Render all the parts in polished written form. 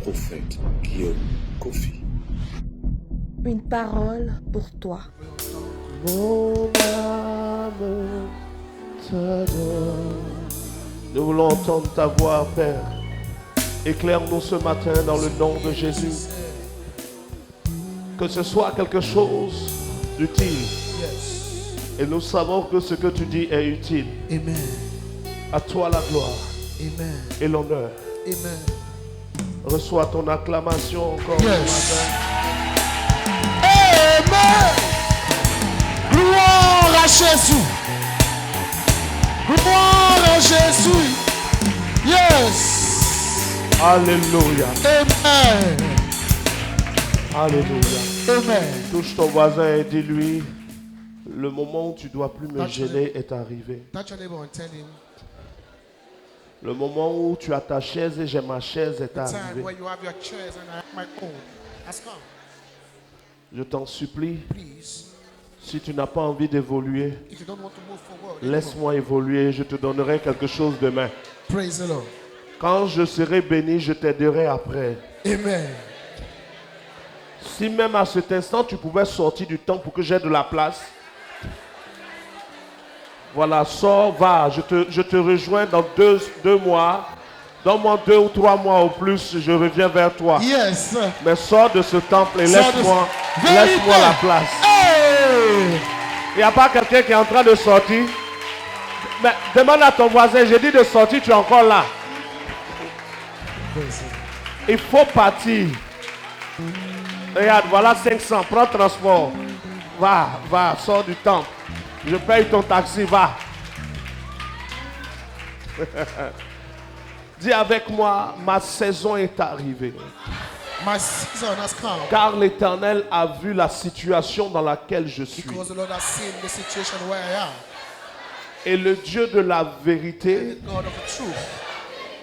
prophète Guillaume Kofi. Une parole pour toi. Mon âme t'adore. Nous voulons entendre ta voix, Père. Éclaire-nous ce matin dans le nom de Jésus. Que ce soit quelque chose d'utile. Et nous savons que ce que tu dis est utile. Amen. À toi la gloire Amen. et l'honneur. Amen. Reçois ton acclamation encore ce Yes. matin. Amen. Gloire à Jésus. Gloire à Jésus. Yes. Alléluia. Amen. Alléluia. Amen. Touche ton voisin et dis-lui, le moment où tu dois plus me Touch gêner est arrivé. Touch your neighbor and tell him Le moment où tu as ta chaise et j'ai ma chaise est the time arrivé. where you have your chairs and I have my own has come. Je t'en supplie, Please, si tu n'as pas envie d'évoluer, if you don't want to move forward, anymore, laisse-moi évoluer, je te donnerai quelque chose demain. praise the Lord. Quand je serai béni, je t'aiderai après. Amen. Si même à cet instant, tu pouvais sortir du temps pour que j'aie de la place, voilà, sors, va, je te rejoins dans deux mois. Donne-moi 2 ou 3 mois au plus, je reviens vers toi. Yes. Mais sors de ce temple et Sors de laisse-moi ce- laisse-moi la place. Hey! Il n'y a pas quelqu'un qui est en train de sortir. Mais demande à ton voisin, j'ai dit de sortir, tu es encore là. Il faut partir. Regarde, voilà 500, prends le transport. Va, sors du temple. Je paye ton taxi, va. Dis avec moi, ma saison est arrivée. My season has come Car l'Éternel a vu la situation dans laquelle je suis. because the Lord has seen the situation where I am. Et le Dieu de la vérité The God of the truth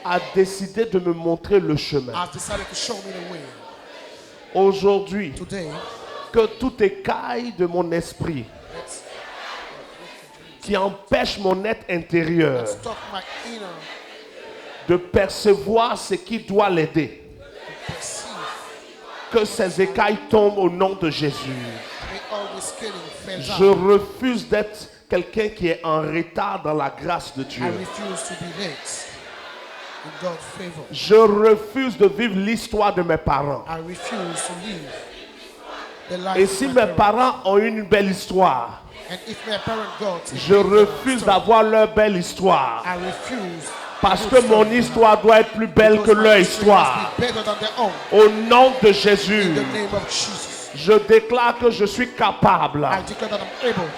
a décidé de me montrer le chemin. has decided to show me the way. Aujourd'hui, Today, que tout écaille de mon esprit qui empêche mon être intérieur stop my inner de percevoir ce qui doit l'aider. perceive. Que ces écailles tombent au nom de Jésus. May all this killing fail Je down. refuse d'être quelqu'un qui est en retard dans la grâce de Dieu. I refuse to be late in God's favor. Je refuse de vivre l'histoire de mes parents. I refuse to live the life Et of si my mes parents. parents ont une belle histoire, And if my parent got je refuse d'avoir leur belle histoire. I refuse Parce que mon histoire doit être plus belle que leur histoire. better than their own. Au nom de In Jésus, the name of Jesus, je déclare que je suis capable, I declare that I'm able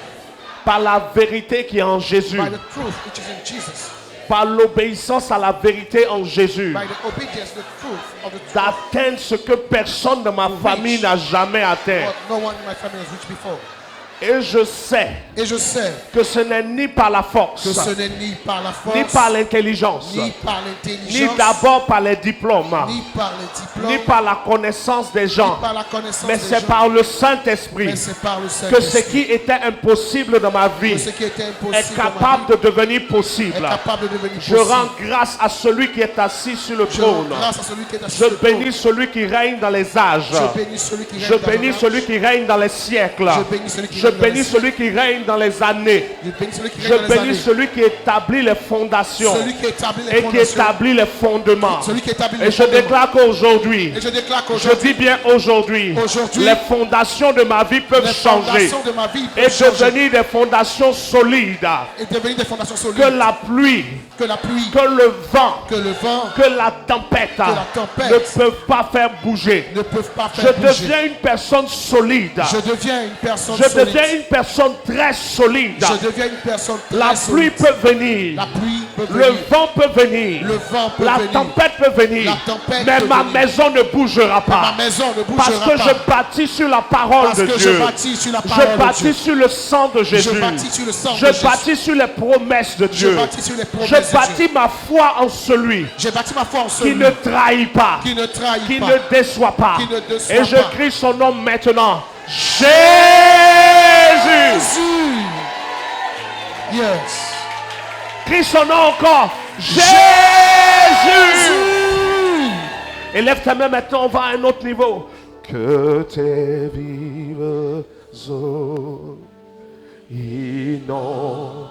par la vérité qui est en Jésus, by the truth which is in Jesus, par l'obéissance à la vérité en Jésus, by the obedience, the truth of the truth, d'atteindre ce que personne de ma famille n'a jamais atteint. what no one in my family has reached before. Et je sais Et je sais que ce n'est ni par la force, que ce n'est ni par la force, ni par l'intelligence, ni par ni l'intelligence, d'abord par les diplômes, ni par les diplômes, ni par la connaissance des ni gens, par la connaissance mais des c'est gens, par le Saint-Esprit mais c'est par le que ce Saint-Esprit qui était impossible dans ma vie que ce qui était impossible est capable de devenir possible. est capable de devenir Je possible. rends grâce à celui qui est assis sur le Je rends trône. grâce à celui qui est assis Je sur le trône. bénis celui qui règne dans les âges. Je bénis celui qui Je règne dans bénis les celui âges. qui règne dans les siècles. Je bénis celui qui Je règne dans les bénis siècles. celui qui règne dans les années. Je bénis celui qui Je règne dans les bénis années. celui qui établit les fondations Celui qui établit les et qui fondations. établit les fondements. Celui qui établit Et les je fondements. déclare qu'aujourd'hui, Et je déclare je qu'aujourd'hui, dis bien aujourd'hui, Aujourd'hui, les fondations de ma vie peuvent les changer fondations de ma vie et peuvent changer devenir des fondations solides. et devenir des fondations solides. Que la pluie, Que la pluie, que le vent, que le vent que la tempête la tempête ne peuvent pas faire bouger. ne peuvent pas Je faire bouger. deviens une personne solide. Je deviens une personne Je solide. deviens une personne très solide. Je deviens une personne très La pluie solide. peut venir. La pluie peut Le venir. vent peut venir. Le vent peut La venir. tempête peut venir. La tempête Mais peut ma venir. maison ne bougera pas. Ma maison ne Parce bougera que pas. je bâtis sur la parole Parce de que Dieu. je bâtis sur la Je parole de bâtis Dieu. sur le sang de Jésus. Je bâtis sur le sang Je de Jésus. bâtis sur les promesses de Dieu. bâtis sur les promesses Je de Dieu. bâtis ma foi en celui J'ai bâti ma foi en qui celui ne trahit pas, qui ne trahit qui pas. ne déçoit pas. Qui ne déçoit Et je pas. crie son nom maintenant. Jésus. Jésus. Yes. Crie son nom encore. Jésus. Jésus. Élève ta main maintenant, on va à un autre niveau. Que tes vives eaux inondent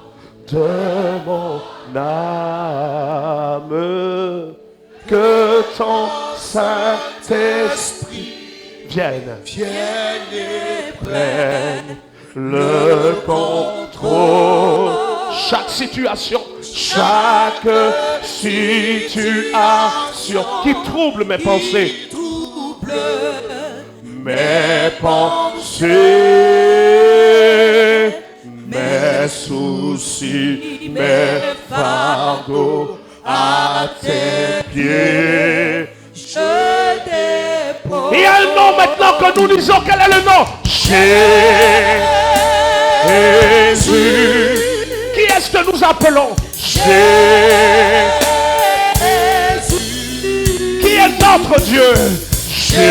mon âme. Que ton Saint-Esprit vienne et prenne le contrôle. Chaque situation qui trouble mes pensées, mes soucis, mes fardeaux à tes pieds. Je dépose. Il y a un nom maintenant que nous disons. Quel est le nom? Jésus. Qui est-ce que nous appelons? Jésus. Qui est notre Dieu? Jésus.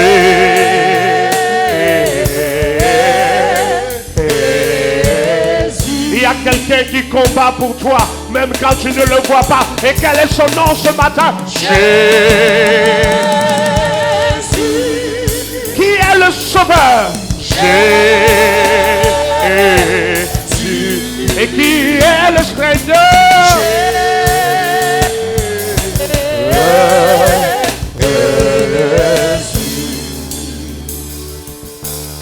Il y a quelqu'un qui combat pour toi, même quand tu ne le vois pas. Et quel est son nom ce matin? Jésus. Qui est le sauveur? Jésus. Et qui est le Seigneur?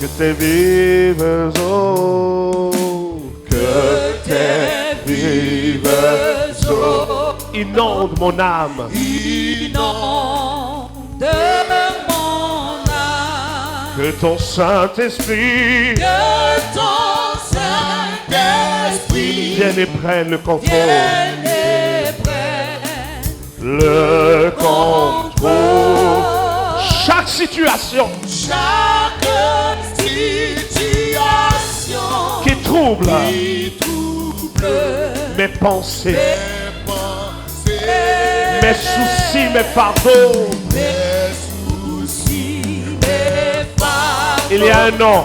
Que tes vives eaux, que tes vives eaux inondent mon âme. Inonde mon âme. Que ton Saint-Esprit vienne et prenne le contrôle. Le contrôle. Chaque situation qui trouble mes pensées, mes soucis, mes fardeaux. Il y a un nom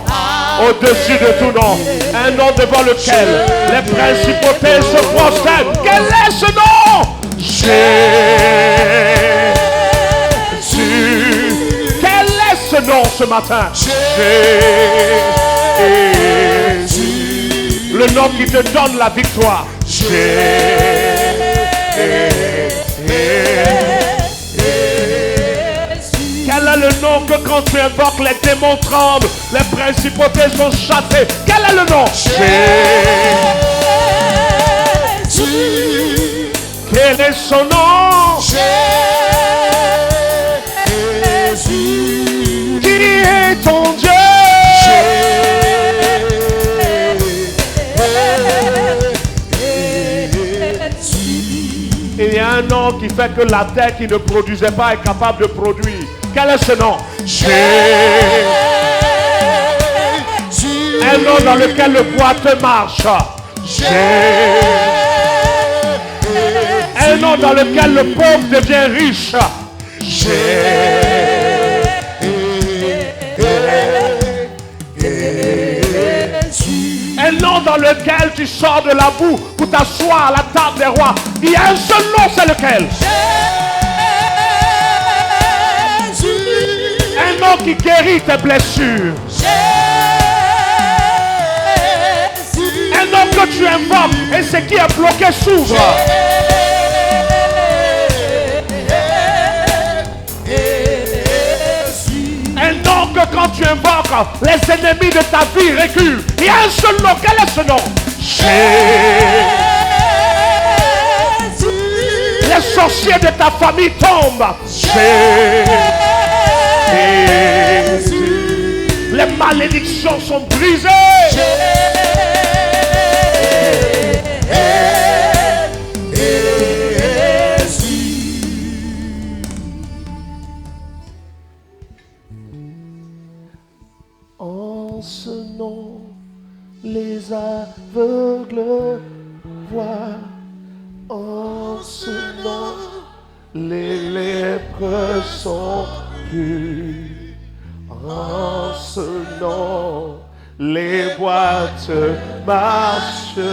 au-dessus de tout nom, un nom devant lequel les principautés se prosternent. Quel est ce nom? Jésus. Quel est ce nom ce matin? Jésus. Le nom qui te donne la victoire. Quel est le nom que quand tu invoques les démons tremblent, les principautés sont chassées? Quel est le nom? Jésus. Quel est son nom? Jésus. Qui est ton Dieu? Il y a un nom qui fait que la terre qui ne produisait pas est capable de produire. Quel est ce nom? Jésus. Un nom dans lequel le boiteux marche. Un nom dans lequel le pauvre devient riche. Un nom dans lequel tu sors de la boue pour t'asseoir à la table des rois. Il y a un seul nom, c'est lequel? Un nom qui guérit tes blessures. Un nom que tu invoques et ce qui est bloqué s'ouvre. Un nom que quand tu invoques, les ennemis de ta vie reculent. Il y a un seul nom. Quel est ce nom? Jésus. Les sorciers de ta famille tombent. Jésus. Les malédictions sont brisées. En ce nom, les aveugles voient. En ce nom, les lépreux sont purs. En ce nom, les boîtes marchent.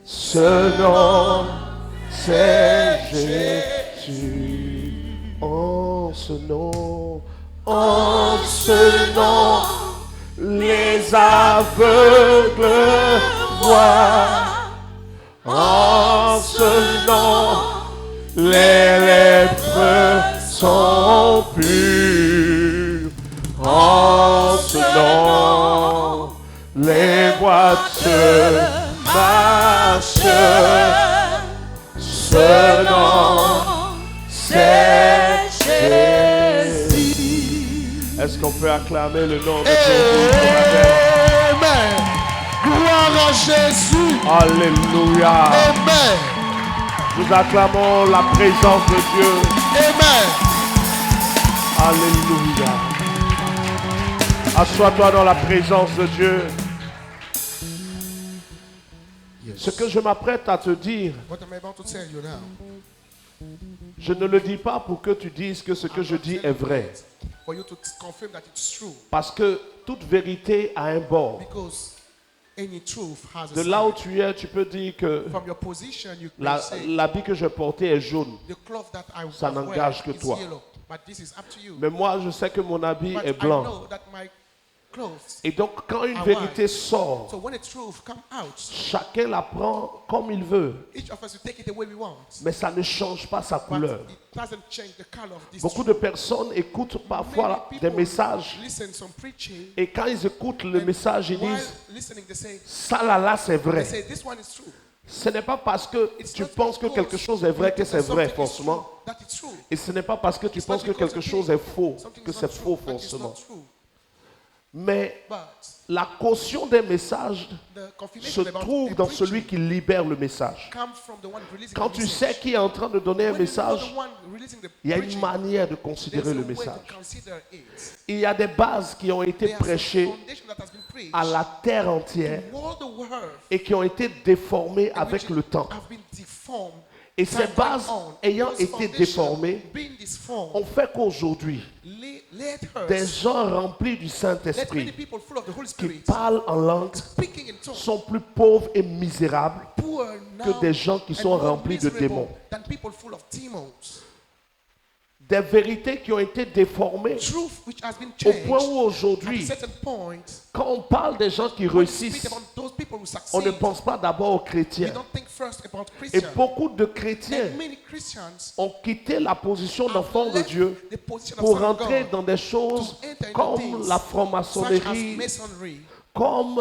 Ce nom, c'est Jésus. En ce nom, en ce nom, les aveugles voient. En ce nom, les lépreux sont purs. En ce nom, les boiteux marchent. Ce nom, c'est Jésus. Est-ce qu'on peut acclamer le nom de Jésus ce matin? Amen. Gloire à Jésus. Alléluia. Amen. Nous acclamons la présence de Dieu. Amen. Alléluia. Assois-toi dans la présence de Dieu. Ce que je m'apprête à te dire, What am I about to tell you now? je ne le dis pas pour que tu dises que ce que je dis est vrai. For you to confirm that it's true. Parce que toute vérité a un bord. Because any truth has a De là où side. tu es, tu peux dire que From your position, you can say l'habit que je portais est jaune. the cloth that I Ça was n'engage wearing que is toi. yellow. But this is up to you. Mais moi, je sais que mon habit But est I blanc. know that my clothes. Et donc, quand une are vérité white. sort, So when the truth come out, chacun la prend comme il veut. each of us will take it the way we want. Mais ça ne change pas sa But couleur. it doesn't change the color of this Beaucoup truth. de personnes écoutent Many parfois people des messages listen some preaching, et quand ils écoutent le and message, ils while disent listening, they say, ça là c'est vrai. this one is true. Ce n'est pas parce que It's tu not penses que because quelque chose est vrai you que think c'est that vrai something is forcément. true, that it's true. Et ce n'est pas parce que tu It's not penses que because quelque you chose think est faux something que is c'est not faux true, that it's forcément. not true. Mais But la caution des messages the se confirmation about trouve a dans preaching celui qui libère le message. comes from the one releasing Quand the tu message. sais qui est en train de donner un When you know message, the one releasing the il y a une preaching, manière de there's considérer a le way to message. consider it. Il y a des bases qui ont été There are some prêchées foundation that has been preached à la terre entière to all the world et qui ont été déformées and avec which le temps. have been deformed. Et ces Time bases on, ayant those été foundations déformées being disformed, ont fait qu'aujourd'hui, let us, des gens remplis du let many Saint-Esprit people full of the Holy qui Spirit parlent en langue speaking in tongues sont plus pauvres et misérables poor now que des gens qui and sont more remplis de miserable démons. than people full of demons. Des vérités qui ont été déformées Truth which has been au changed point où at a aujourd'hui, certain point. quand on parle des gens qui When we speak réussissent, about those people who on ne succeed, pense pas d'abord aux we chrétiens. don't think first about Et Christians. beaucoup de chrétiens And many Christians ont quitté la position have d'enfant de left Dieu the position of pour son of rentrer God dans des choses to enter into comme things la such as franc-maçonnerie, masonry, comme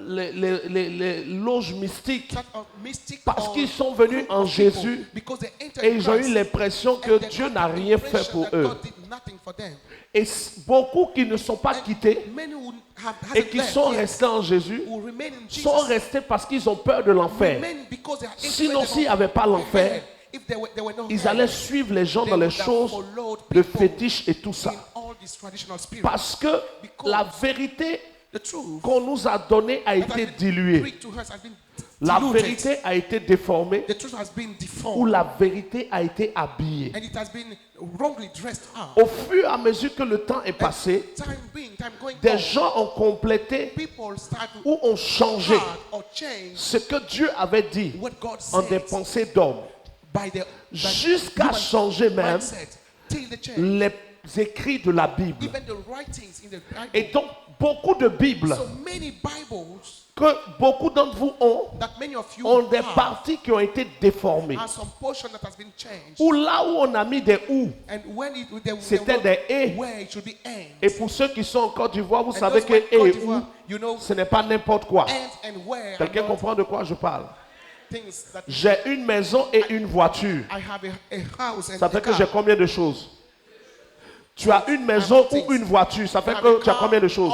les loges mystiques, such as mystic parce or qu'ils sont venus group en of people, Jésus because they entered et ils ont eu Christ, l'impression que and they Dieu got n'a the rien fait impression pour that eux. God did nothing for them. Et beaucoup qui ne sont pas quittés Many who have et hasn't qui left sont yet, restés en Jésus who remain in Jesus, sont restés parce qu'ils ont peur de l'enfer. remain because they are Sinon, afraid s'il n'y of avait pas l'enfer, hell. If there were no ils hell, allaient suivre les gens they dans les would have choses followed de people fétiche et tout ça. in all these traditional spirits. Parce que Because la vérité the truth qu'on nous a donnée a that été has been diluée. preached to us has been La diluted. vérité a été déformée The truth has been ou deformed la vérité a été habillée. and it has been wrongly dressed up. Au fur et à mesure que le temps est passé, Time going des on, gens ont complété people start to ou ont changé add or change ce que Dieu avait dit what God en des said pensées d'hommes, by the jusqu'à human changer même mindset till the change. les écrits de la Bible. Even the writings in the Et Bible. donc, beaucoup de Bibles So many Bibles que beaucoup d'entre vous ont that many of you ont des have parties qui ont été déformées. are some portion that has been changed. Ou là où on a mis des ou, And when c'était des et. where it should be end. Et pour ceux qui sont en Côte d'Ivoire, vous And savez those que who are in et Côte ou, d'Ivoire, you know, ce n'est pas n'importe quoi. and where are Quelqu'un not comprend de quoi je parle? things that J'ai une maison et une voiture. I have a house and Ça a fait que car. j'ai combien de choses? Tu as une maison ou une voiture, ça fait que tu as combien de choses?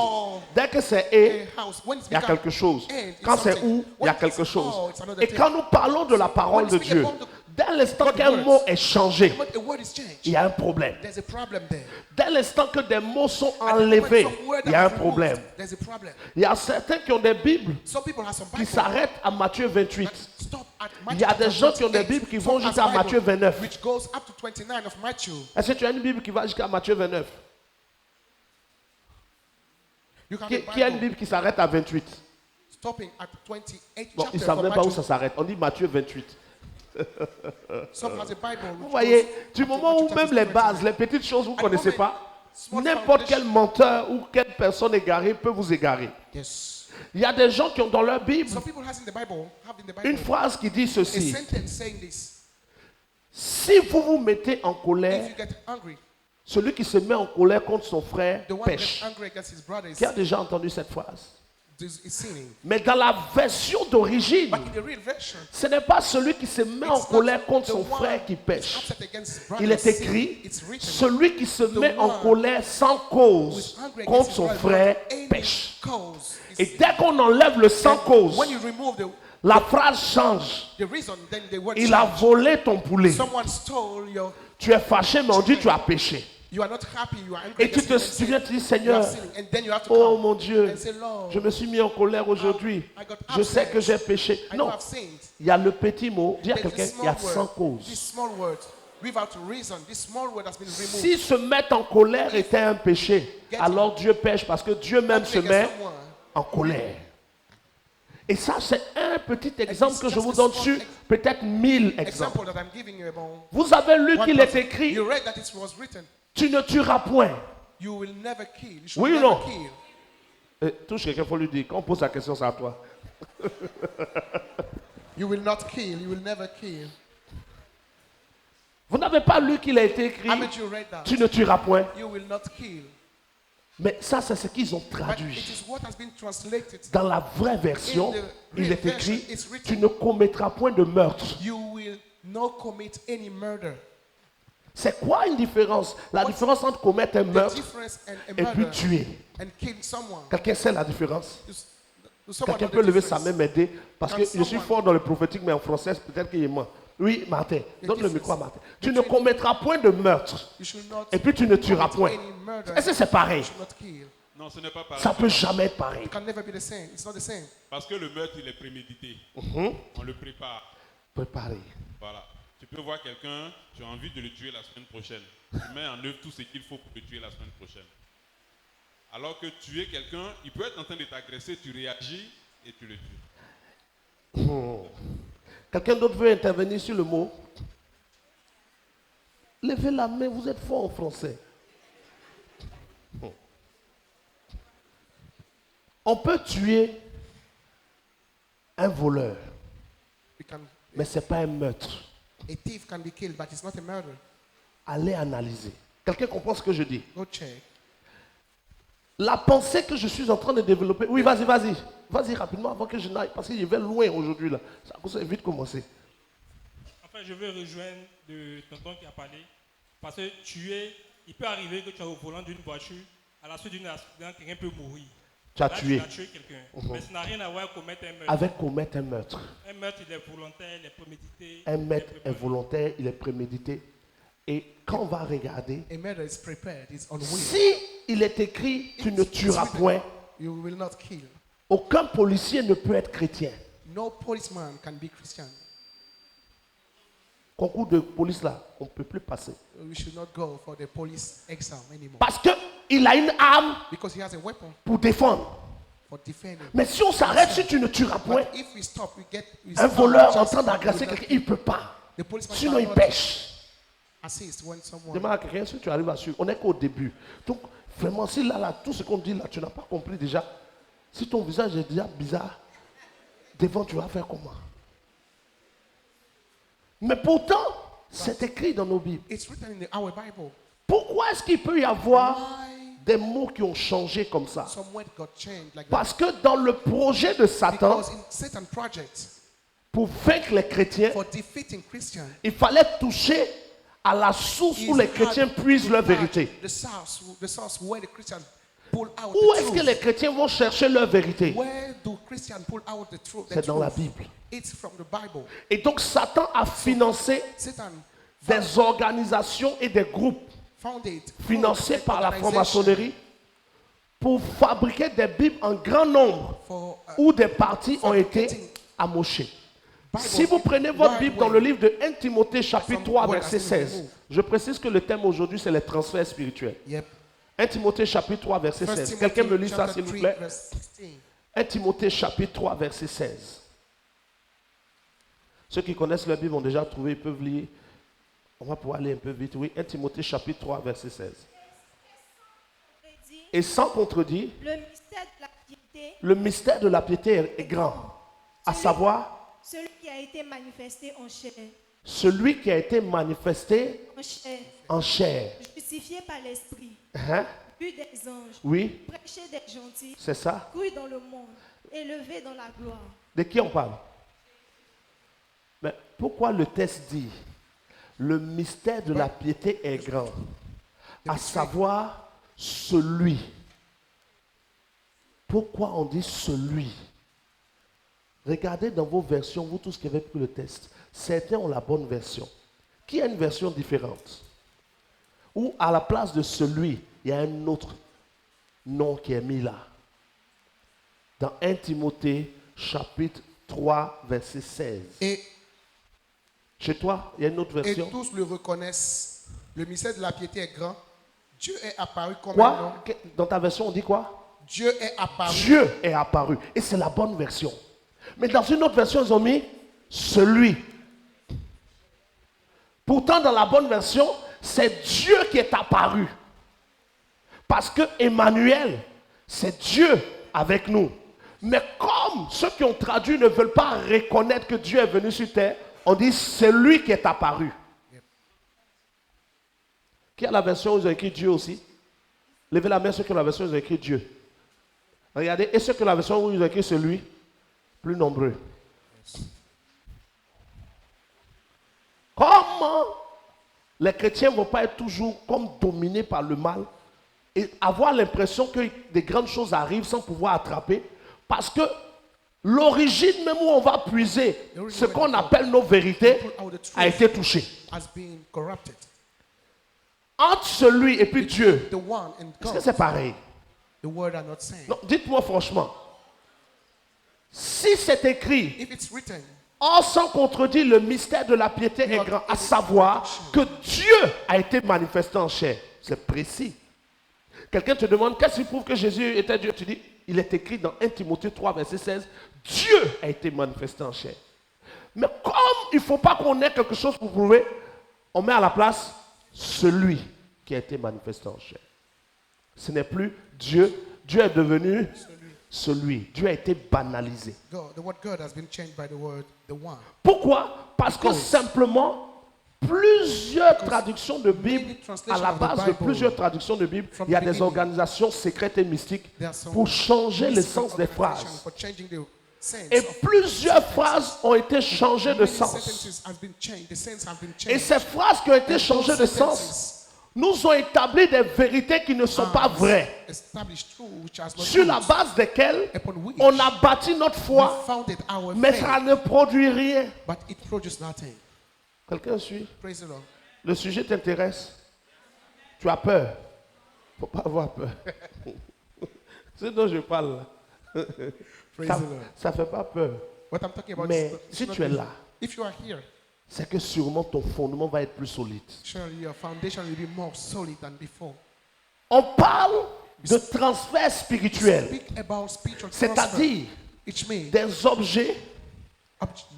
Dès que c'est et, A house. When it's il y a become quelque chose. and, it's Quand c'est something. ou, il y a When quelque it's chose. or, it's another Et thing. quand nous parlons de la parole When de we speak Dieu, about dès l'instant God's qu'un words, mot est changé, when a word is changed, il y a un problème. there's a problem there. Dès l'instant que des mots sont And the moment enlevés, some word il y a un are removed, problème. There's a problem. Il y a certains qui ont des Bibles Some people have some qui Bible s'arrêtent à Matthieu 28. that stop at Il y a Matthew des gens qui ont des 28, Bibles qui vont some jusqu'à has Matthieu Bible 29. which goes up to 29 of Matthew. Est-ce que tu as une Bible qui va jusqu'à Matthieu 29? You can Qui a une Bible qui s'arrête à 28? stopping at 28 Bon, ils chapter ne savent from même pas où Matthew. ça s'arrête. On dit Matthieu 28. Some has a Bible. Vous which voyez, goes du up to moment où Matthew même chapter les 29. bases, les petites choses vous ne At the connaissez moment, pas, small n'importe quel foundation. menteur ou quelle personne égarée peut vous égarer. Yes. Il y a des gens qui ont dans leur Bible Some people have in the Bible une phrase qui dit a ceci. sentence saying this. Si vous vous mettez en If colère, you get angry, celui qui se met en colère contre son frère the one pêche. get angry against his brother Qui a déjà entendu cette phrase? is sinning. Mais dans la version d'origine, But in the real version, ce n'est pas celui qui se met en it's colère not contre the son one frère qui who's pêche. upset against his brother Il est sin. écrit, It's written. celui qui se met en one colère sans who cause is angry against contre his son brother frère without any pêche. cause is Et sin. dès qu'on enlève le sans cause, When you remove la phrase change. the reason, then the word Il a change. volé ton poulet. Someone stole your. Tu es fâché, mais on dit tu as péché. You are not happy. You are angry. Et tu against te him and say, souviens, tu dis you Seigneur, are sinning. And then you have to oh come mon Dieu, and say, Lord, je me suis mis en colère aujourd'hui. I got Je sais upset. que j'ai péché. I know Non, I've sinned. il y a le petit mot. Dis à There's quelqu'un, this il y a small sans word. This cause. small word, without reason, this small word has been removed. Si se mettre en colère était un péché, alors Dieu pêche parce que Dieu même se met en colère. Et ça, c'est un petit exemple que je vous donne sur peut-être 1000 exemples. Example that I'm giving you about Vous avez lu one qu'il est person. écrit, You read that it was written, tu ne tueras point. you will never kill. You should Oui ou never non? kill. Touche quelqu'un, il faut lui dire. Quand on pose la question, c'est à toi. You will not kill. You will never kill. Vous n'avez pas lu qu'il a été écrit, Haven't you read that? tu ne tueras point. You will not kill. Mais ça, c'est ce qu'ils ont But traduit. it is what has been translated. Dans la vraie version, In the il real est écrit, version, it's written, tu ne commettras point de meurtre. You will not commit any murder. C'est quoi une différence? La différence entre commettre un The meurtre difference and a et puis murder tuer. and killing someone. Quelqu'un sait la différence? Someone Quelqu'un know the peut lever sa difference. main, m'aider? Parce que Can je suis someone- fort dans le prophétique, mais en français, peut-être qu'il est moi. Oui, Martin, donne le difference. micro à Martin. The Tu ne difference- commettras point de meurtre. You should not Et puis tu ne tueras commit point. any murder. Est-ce que c'est pareil? You should not kill. Non, ce n'est pas pareil. Ça peut jamais être pareil. It can never be the same. It's not the same. Parce que le meurtre, il est prémédité. Mhm. On le prépare. Préparé. Voilà. Tu peux voir quelqu'un, tu as envie de le tuer la semaine prochaine. Tu mets en œuvre tout ce qu'il faut pour le tuer la semaine prochaine. Alors que tuer quelqu'un, il peut être en train de t'agresser, tu réagis et tu le tues. Quelqu'un d'autre veut intervenir sur le mot? Levez la main, vous êtes fort en français. On peut tuer un voleur, You can, mais ce n'est pas un meurtre. a thief can be killed, but it's not a murder. Allez analyser. Quelqu'un comprend ce que je dis? Go check. La pensée que je suis en train de développer. Oui, vas-y, vas-y. Vas-y rapidement avant que je n'aille. Parce que je vais loin aujourd'hui. Là. Ça va vite commencer. Enfin, je veux rejoindre de tonton qui a parlé. Parce que il peut arriver que tu es au volant d'une voiture, à la suite d'un accident, quelqu'un peut mourir. Tu as Là, tué. Tu as tué quelqu'un. Mais ça n'a rien à voir avec commettre un meurtre. Avec commettre un meurtre. Un meurtre, il est volontaire, il est prémédité. Un il est meurtre est préparé. volontaire, il est prémédité. Et quand on va regarder, A murder is prepared. It's on will. si il est écrit, tu ne tueras point, You will not kill. aucun policier ne peut être chrétien. No policeman can be Christian. Concours de police là, on ne peut plus passer. We should not go for the police exam anymore. Parce qu'il a une arme Because he has a weapon pour défendre. for defending. Mais si on s'arrête, si tu ne tueras point, But if we stop, we un stop voleur en just- train d'agresser we will not- quelqu'un, il ne peut pas. The policeman Sinon, il cannot pêche. assist when someone. Demande à quelqu'un si tu arrives à suivre. On n'est qu'au début. Donc, vraiment, si là, tout ce qu'on dit là, tu n'as pas compris déjà. Si ton visage est déjà bizarre, devant, tu vas faire comment? Mais pourtant, c'est écrit dans nos Bibles. It's written in our Bible. Pourquoi est-ce qu'il peut y avoir Why des mots qui ont changé comme ça? some word got changed like that? Parce que dans le projet de Satan, Because in Satan project pour vaincre les chrétiens, for defeating Christians, il fallait toucher à la source où he's les had chrétiens puisent to leur touch vérité. The source where the Christians pull out Où the est-ce que truth. les chrétiens vont chercher leur vérité? Where do Christians pull out the truth? C'est dans la Bible. It's from the Bible. Et donc Satan a financé Satan des organisations et des groupes founded financés groups par and la organizations franc-maçonnerie pour fabriquer des Bibles en grand nombre for, où des parties ont été fabricating amochées. Bibles Si vous prenez votre right Bible dans way. le livre de 1 Timothée chapitre Some 3 word verset has been 16, removed. je précise que le thème aujourd'hui c'est les transferts spirituels. Yep. 1 Timothée chapitre 3 verset 1 16. Quelqu'un me lit ça chapter s'il vous 3, plaît. verse 16. 1 Timothée chapitre 3 verset 16. Ceux qui connaissent la Bible ont déjà trouvé, ils peuvent lire. On va pouvoir aller un peu vite. Oui, 1 Timothée chapitre 3, verset 16. Et sans contredit, le mystère de la piété est grand, à savoir celui qui a été manifesté en chair, celui qui a été manifesté en chair, en chair. justifié par l'esprit, Hein? vu des anges, Oui, prêché des gentils, c'est ça. cru dans le monde, élevé dans la gloire. De qui on parle? Mais pourquoi le texte dit le mystère de la piété est grand, à savoir celui. Pourquoi on dit celui? Regardez dans vos versions, vous tous qui avez pris le texte, certains ont la bonne version. Qui a une version différente? Ou à la place de celui, il y a un autre nom qui est mis là. Dans 1 Timothée chapitre 3, verset 16. Et Chez toi, il y a une autre version. Et tous le reconnaissent. Le mystère de la piété est grand. Dieu est apparu comme un Quoi? homme. Dans ta version, on dit quoi? Dieu est apparu. Dieu est apparu. Et c'est la bonne version. Mais dans une autre version, ils ont mis celui. Pourtant, dans la bonne version, c'est Dieu qui est apparu. Parce que Emmanuel, c'est Dieu avec nous. Mais comme ceux qui ont traduit ne veulent pas reconnaître que Dieu est venu sur terre, on dit c'est lui qui est apparu. Qui a la version où ils ont écrit Dieu aussi? Levez la main ceux qui ont la version où ils ont écrit Dieu. Regardez, et ceux qui ont la version où ils ont écrit celui, plus nombreux. Comment les chrétiens ne vont pas être toujours comme dominés par le mal et avoir l'impression que des grandes choses arrivent sans pouvoir attraper? Parce que l'origine même où on va puiser ce qu'on appelle nos vérités a été touchée. Has been corrupted. Entre celui et puis Dieu, The one and est-ce que God. c'est pareil? The word are not same. Non, dites-moi franchement. Si c'est écrit, If it's written, or sans contredit, le mystère de la piété est grand, à savoir que Dieu a été manifesté en chair. C'est précis. Quelqu'un te demande, qu'est-ce qui prouve que Jésus était Dieu? Tu dis, il est écrit dans 1 Timothée 3, verset 16, Dieu a été manifesté en chair. Mais comme il ne faut pas qu'on ait quelque chose pour prouver, on met à la place celui qui a été manifesté en chair. Ce n'est plus Dieu. Dieu est devenu celui. Dieu a été banalisé. God, the word God has been changed by the word the one. Pourquoi? Parce que simplement, plusieurs traductions de Bible, à la base de plusieurs traductions de Bible, il y a des organisations secrètes et mystiques pour changer le sens des phrases. For changing the sense Et of plusieurs phrases ont été changées de many sens. sentences has been changed. The sense have been Et changed. ces phrases qui ont été changées de sens nous ont établi des vérités qui ne sont pas vraies, Established true, which has not sur la truth, base desquelles upon which on a bâti notre we foi, founded our mais faith, ça ne produit rien. but it produced nothing. Quelqu'un suit? Praise the Lord. Le sujet t'intéresse? Tu as peur? Il ne faut pas avoir peur. C'est ce dont je parle là. Praise Ça the Lord. ne fait pas peur. What I'm talking about Mais is si not tu es easy. là, If you are here, c'est que sûrement ton fondement va être plus solide. surely your foundation will be more solid than before. On parle de transfert spirituel, Speak about spiritual transfer, c'est-à-dire which means des objets,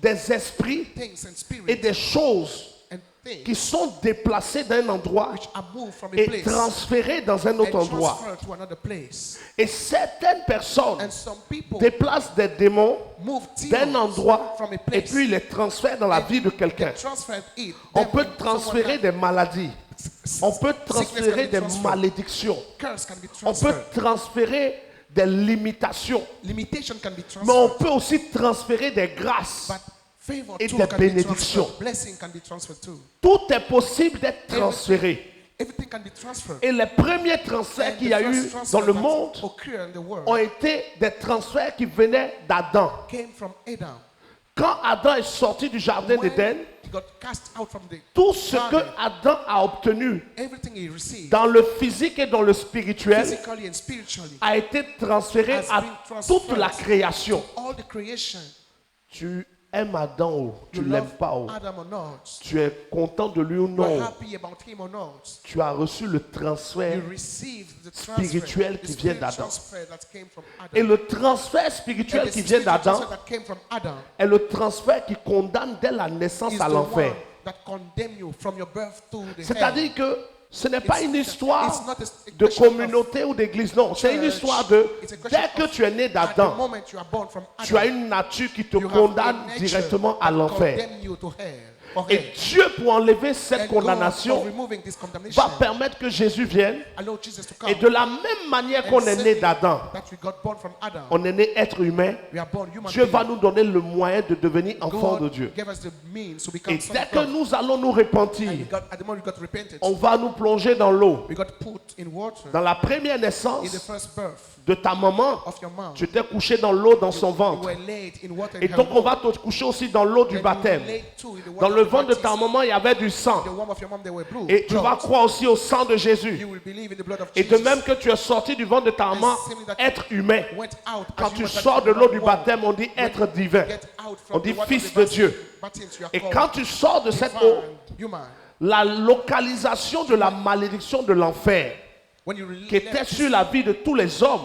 des esprits things and et spirits des choses and things qui sont déplacés d'un endroit which are moved from a et place transférés dans un autre and endroit. transferred to another place. Et certaines personnes And some people déplacent des démons move d'un demons endroit from a et place puis les transfèrent dans la and vie de quelqu'un. they transferred it. On Then peut when transférer someone des maladies. On peut sickness can transférer be des transferred. malédictions. Curse can be On peut transferred. transférer des limitations. Limitation can be Mais on transferred. peut aussi transférer des grâces. But favor et too des can be bénédictions. transferred. Blessing can be transferred too. Tout est possible d'être transféré. Everything can be transferred. Et les premiers transferts And qu'il the y a first eu transfer dans le that monde occurred in the world ont été des transferts qui venaient d'Adam. came from Adam. Quand Adam est sorti du jardin When d'Éden, he got cast out from the tout ce que garden, Adam a obtenu everything he received, dans le physique et dans le spirituel physically and spiritually, a été transféré has à been toute transferred la création. all the creation. Tu aimes Adam ou tu you l'aimes love pas ou Adam or not, tu es content de lui ou you're non, happy about him or not, tu as reçu le transfert. you received the spirituel transfer, qui the vient spirit d'Adam. transfer that came from Et Adam. le transfert spirituel And the qui vient spiritual d'Adam transfer that came from Adam est le transfert qui condamne dès la naissance is à the l'enfer. one that condemn you from your birth to the hell. C'est-à-dire que ce n'est pas une histoire It's not a de question of communauté ou d'église, non. C'est une church. histoire de, It's a question dès que of tu es né at the d'Adam, moment you are born from tu as Adam, une nature qui te you have condamne a nature directement à that l'enfer. condemn you to hell, or Et hell. Dieu, pour enlever cette And God, for condamnation, removing this condemnation, va permettre que Jésus vienne. allow Jesus to come. Et de la même manière And qu'on est né same d'Adam, that we got born from Adam, on est né être humain, we are born human Dieu va being. nous donner le moyen de devenir enfant de God Dieu. gave us the means to become Et sons dès of que God. nous allons nous repentir, And at the moment we got repented, on va nous plonger dans l'eau. we got put in water. Dans la première In the naissance first birth de ta maman, of your mom, tu t'es couché dans l'eau dans son you ventre. were laid in water in Et her donc on womb. va te coucher aussi dans l'eau du Then you baptême. were laid too in the water Dans le of ventre de ta baptism. maman, il y avait du sang. The womb of your mom, they were blue. Et tu vas blood. croire aussi au sang de Jésus. You will believe in the blood of Et de Jesus. même que tu es sorti du ventre de ta maman, être humain. Went out Quand as tu human, sors but de you l'eau were du born. baptême, on dit être divin. Get out On from dit the water fils of de the Dieu. baptism, you are Et called quand tu sors de cette eau, divine human. la localisation de la malédiction de l'enfer When you qui était sur la vie de tous les hommes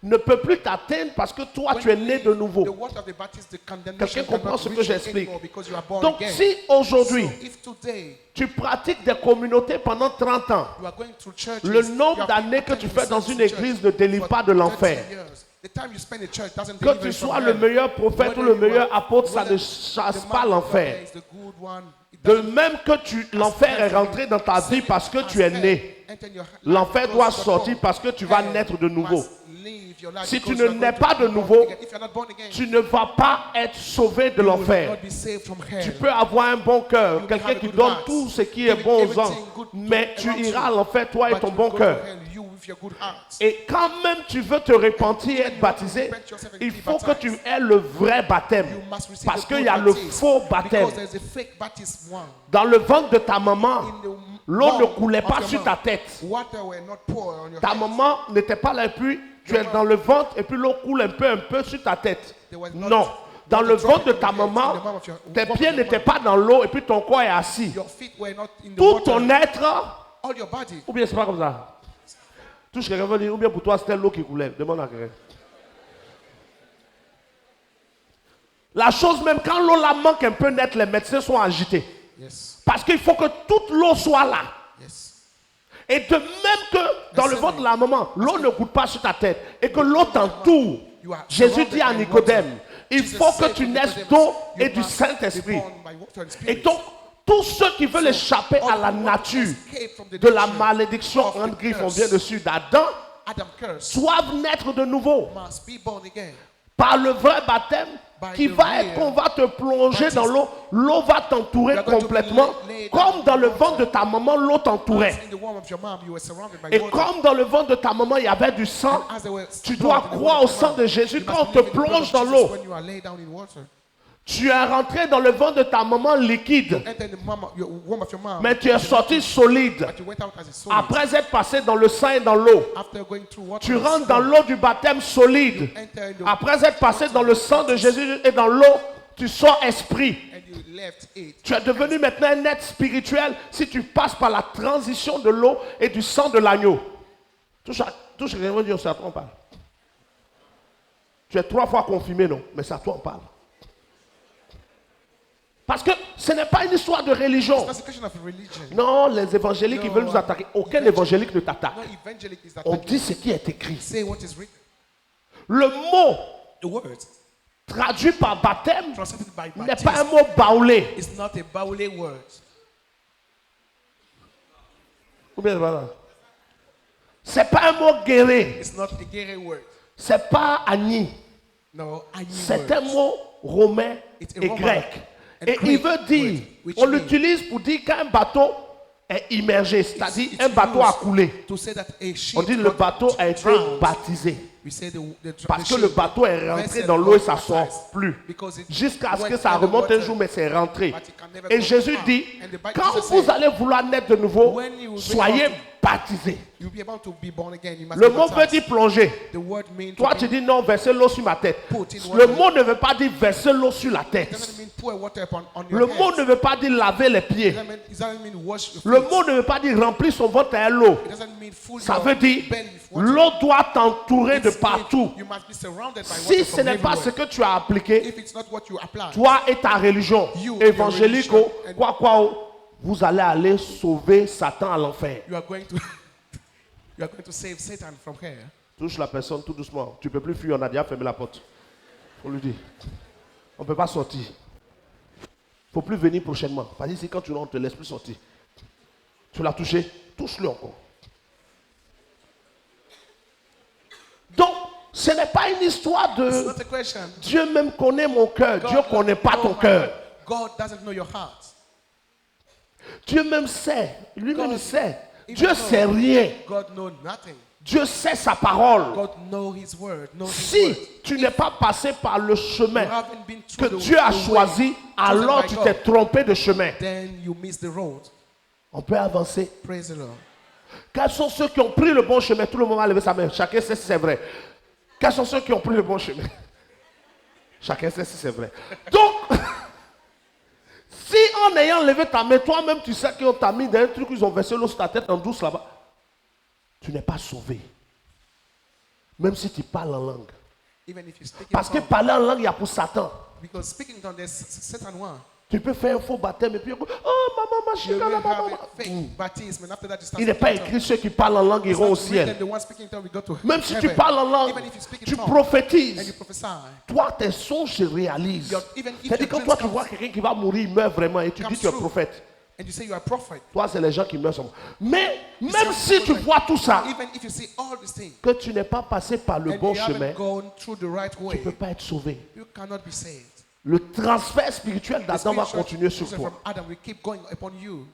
ne peut plus t'atteindre parce que toi tu es né de nouveau. The water of the baptism, the condemnation Quelqu'un comprend cannot ce que reach you j'explique? anymore because you are born Donc again. si aujourd'hui So if today tu pratiques des communautés pendant 30 ans, you are going through churches, le you nombre are d'années que tu attending fais dans services une in church église ne délivre for pas de 30 l'enfer. years. The time you spend in church doesn't Que deliver tu you from sois le hell. meilleur prophète ou Whether le you meilleur are- apôtre, ça whether ne the chasse man pas of God l'enfer. is the good one, it De doesn't- même que l'enfer est rentré dans ta vie parce que tu es né, l'enfer doit sortir parce que tu vas naître de nouveau. Si tu ne nais pas de nouveau, tu ne vas pas être sauvé de l'enfer. Tu peux avoir un bon cœur, quelqu'un qui donne tout ce qui est bon aux hommes, mais tu iras à l'enfer, toi et ton bon cœur. Et quand même tu veux te repentir et être baptisé, il faut que tu aies le vrai baptême. Parce qu'il y a le faux baptême. Dans le ventre de ta maman, l'eau ne coulait pas sur ta tête. Ta maman n'était pas là et puis tu es dans le ventre et puis l'eau coule un peu sur ta tête. Non. Dans le ventre de ta maman, tes pieds n'étaient pas dans l'eau et puis ton corps est assis. Tout ton être, ou bien c'est pas comme ça. Touche quelqu'un veut dire, ou bien pour toi c'était l'eau qui coulait. Demande à quelqu'un. La chose même, quand l'eau la manque un peu net, les médecins sont agités. Parce qu'il faut que toute l'eau soit là. Et de même que dans le ventre de la maman, l'eau ne coule pas sur ta tête et que l'eau t'entoure. Jésus dit à Nicodème, il faut que tu naisses d'eau et du Saint-Esprit. Et donc, tous ceux qui veulent échapper à la nature de la malédiction en griffe, on vient dessus d'Adam, doivent naître de nouveau par le vrai baptême qui va être qu'on va te plonger dans l'eau. L'eau va t'entourer complètement comme dans le ventre de ta maman l'eau t'entourait. Et comme dans le ventre de ta maman il y avait du sang, tu dois croire au sang de Jésus quand on te plonge dans l'eau. Tu es rentré dans le ventre de ta maman liquide, mais tu es sorti solide. Après être passé dans le sang et dans l'eau, tu rentres dans l'eau du baptême solide. Après être passé dans le sang de Jésus et dans l'eau, tu sors esprit. Tu es devenu maintenant un être spirituel si tu passes par la transition de l'eau et du sang de l'agneau. Touche quelqu'un, dire, c'est à toi on parle. Tu es 3 fois confirmé, non? Mais c'est à toi on parle. Parce que ce n'est pas une histoire de religion. Non, les évangéliques ils veulent nous attaquer. Aucun évangélique ne t'attaque. On dit ce qui est écrit. Le mot traduit par baptême n'est pas un mot baoulé. Ou bien voilà. C'est pas un mot guéré. C'est pas Agni. C'est un mot romain et grec. Et il veut dire, on l'utilise pour dire qu'un bateau est immergé, c'est-à-dire un bateau a coulé. On dit le bateau a été baptisé. Parce que le bateau est rentré dans l'eau et ça ne sort plus. Jusqu'à ce que ça remonte un jour, mais c'est rentré. Et Jésus dit, quand vous allez vouloir naître de nouveau, soyez baptisé. You'll be able to be born again. You must Le be mot veut baptized. dire plonger. The word means Toi, to tu be- dis non, verser l'eau sur ma tête. Put in Le water. mot ne veut pas dire verser l'eau sur la It tête. doesn't mean pour water on your Le head. mot ne veut pas dire laver les pieds. It doesn't mean wash your Le feet. mot ne veut pas dire remplir son ventre à l'eau. It doesn't mean full Ça your veut dire belly with water. l'eau doit t'entourer de It's partout. You must be surrounded by Si water ce from n'est pas ce everywhere. que tu as appliqué, If it's not what you apply, toi et ta religion, You, évangélique, your religion, and- vous allez aller sauver Satan à l'enfer. you are going to you are going to save Satan from here. Touche la personne tout doucement. Tu ne peux plus fuir, on a déjà fermé la porte. Faut lui dire. On ne peut pas sortir. Il ne faut plus venir prochainement. Parce que si quand tu rentres, on ne te laisse plus sortir. Tu l'as touché, touche-le encore. Donc, ce n'est pas une histoire It's de not a question. Dieu même connaît mon cœur. Dieu ne connaît pas ton cœur. God doesn't know your heart. Dieu même sait. Lui-même God- sait. Even Dieu though sait rien. God knows nothing. Dieu sait sa parole. God knows His word. Knows His Si word. tu n'es pas passé par le chemin You haven't been que through Dieu a the way choisi, alors chosen tu by t'es God, trompé de chemin. then you miss the road. On peut avancer. Praise the Lord. Quels sont ceux qui ont pris le bon chemin? Tout le monde a levé sa main. Chacun sait si c'est vrai. Quels sont ceux qui ont pris le bon chemin? Chacun sait si c'est vrai. Donc, si en ayant levé ta main, toi-même tu sais qu'on t'a mis dans un truc, ils ont versé l'eau sur ta tête en douce là-bas, tu n'es pas sauvé. Même si tu parles en langue. Even if you speak in Parce que tongues, parler en langue, il y a pour Satan. because speaking in tongues, there's Satan one. Tu peux faire un faux baptême et puis, oh maman, You will have maman. a fake baptism, and after that you start Il n'est pas speaking in écrit ceux qui parlent en langue tongues. iront au It's not written, ciel. the one speaking in tongues will go to Même si tu heaven. parles en langue, Even if you speak in tu tongues and you prophétises. prophesy, Toi, tes songes se réalisent. Even if C'est-à-dire your quand toi dreams tu vois quelqu'un qui va mourir, il meurt vraiment et tu dis comes tu es true. prophète. and you say you are a prophet, Toi, c'est les gens qui meurent seulement. Mais même some si people tu like- vois tout ça, even if you see all these things, que tu n'es pas passé par le and bon you chemin, haven't gone through the right tu ne way, peux pas être sauvé. you cannot be saved. Le transfert spirituel The d'Adam va spiritual continuer sur transfer toi. from Adam will keep going upon you.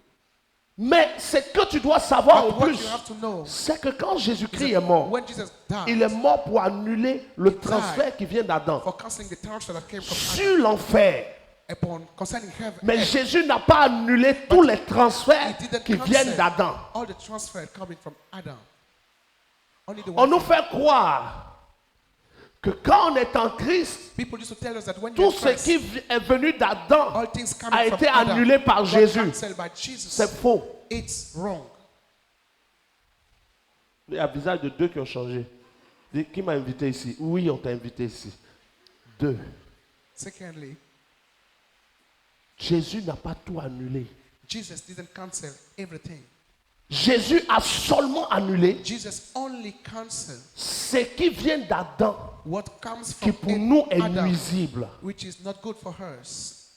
Mais ce que tu dois savoir But en what plus, you have to know c'est que quand is Jésus-Christ that est mort, when Jesus died, il est mort pour annuler le transfert qui vient d'Adam for canceling the transfer that came from Adam sur l'enfer. upon concerning heaven. Mais Jésus n'a pas annulé tous les transferts He didn't qui cancel viennent d'Adam. all the transfer coming from Adam. Only the On one nous from- fait croire que quand on est en Christ, People used to tell us that when tout you're ce in Christ, qui est venu d'Adam all things a coming from été Adam annulé par got Jésus. cancelled by Jesus. C'est faux. It's wrong. Il y a le visage de deux qui ont changé. Dis, qui m'a invité ici? Oui, on t'a invité ici. Deux. Secondly, Jésus n'a pas tout annulé. Jesus didn't cancel everything. Jésus a seulement annulé Jesus only canceled ce qui vient d'Adam, what comes qui from pour nous est Adam, nuisible. which is not good for us.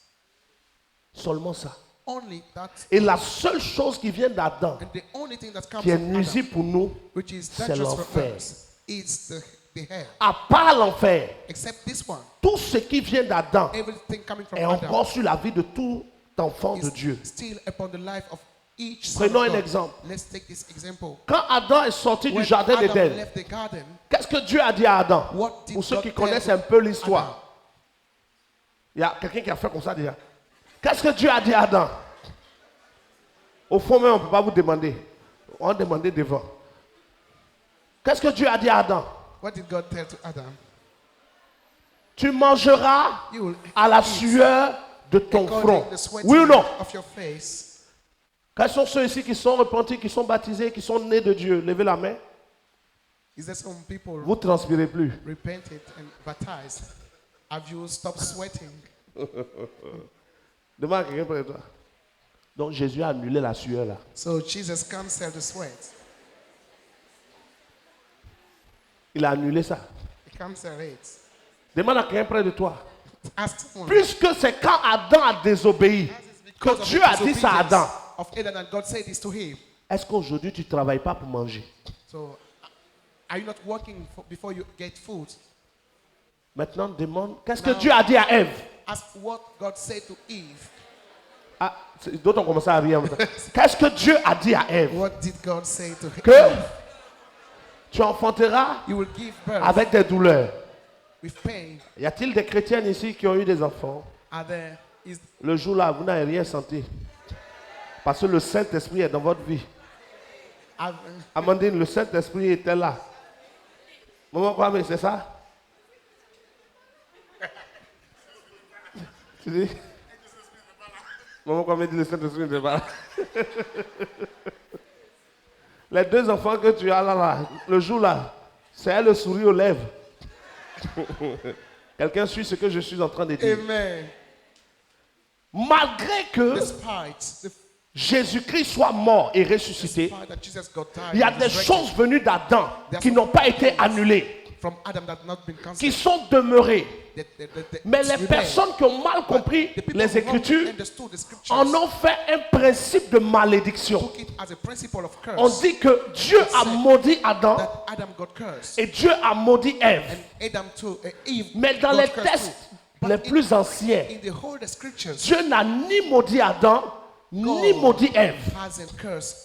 Seulement ça. Only that. Et la seule chose qui vient d'Adam, And the only thing that comes qui est from Adam, nuisible pour nous, which is c'est dangerous for l'enfer. us, is the hell. à part l'enfer, Except this one. tout ce qui vient d'Adam Everything coming from est Adam encore sur la vie de tout enfant de is Dieu. still upon the life of each son Prenons of un God. exemple. Let's take this example. Quand Adam est sorti du When jardin Adam d'Éden, left the garden, qu'est-ce que Dieu a dit à Adam? what did Pour ceux God qui tell connaissent un peu l'histoire, Adam? il y a quelqu'un qui a fait comme ça déjà. Qu'est-ce que Dieu a dit à Adam? Au fond même, on ne peut pas vous demander. On va demander devant. Qu'est-ce que Dieu a dit à Adam? What did God tell to Adam? Tu mangeras You will à la eat sueur de ton front. according the sweating Oui ou non? of your face. Quels sont ceux ici qui sont repentis, qui sont baptisés, qui sont nés de Dieu? Levez la main. Is there some people Vous ne transpirez plus. repented and baptized? Have you stopped sweating? Demande à quelqu'un près de toi. Donc Jésus a annulé la sueur là. So Jesus canceled the sweat. Il a annulé ça. He canceled it. Demande à quelqu'un près de toi. Ask someone. Puisque c'est quand Adam a désobéi que Because of Dieu the a dit ça à Adam. disobedience of Adam, and God said this to him. Est-ce qu'aujourd'hui tu ne travailles pas pour manger? So, are you not working before you get food? Maintenant demande, qu'est-ce que Now- Dieu a dit à Ève? Ask what God said to Eve. Ah, d'autres ont commencé à rire. Qu'est-ce que Dieu a dit à Ève? What did God say to Que Eve? tu enfanteras You will give birth avec des douleurs. with pain. Y a-t-il des chrétiens ici qui ont eu des enfants? Are there? Is Le jour-là, vous n'avez rien senti. Parce que le Saint-Esprit est dans votre vie. Amandine, le Saint-Esprit était là. Maman Kwame, c'est ça? Tu dis? Maman Kwame dit le Saint-Esprit n'était pas là. Les deux enfants que tu as là, le jour là, c'est elle le sourire aux lèvres. Quelqu'un suit ce que je suis en train de dire. Amen. Malgré que Despite Jésus-Christ soit mort et ressuscité, that Jesus got tired, il y a and des resurrected choses venues d'Adam qui n'ont pas été annulées, from Adam that not been qui cancelled. sont demeurées. Mais les remain. personnes qui ont mal compris The people les who Écritures understood the scriptures en ont fait un principe de malédiction. took it as a principle of curse. On dit que Dieu a maudit Adam That Adam got cursed. et Dieu a maudit Ève. And Adam too, Eve Mais dans got les cursed textes too. But les in- plus anciens, In the whole scriptures, Dieu n'a ni maudit Adam, ni maudit Ève. hasn't cursed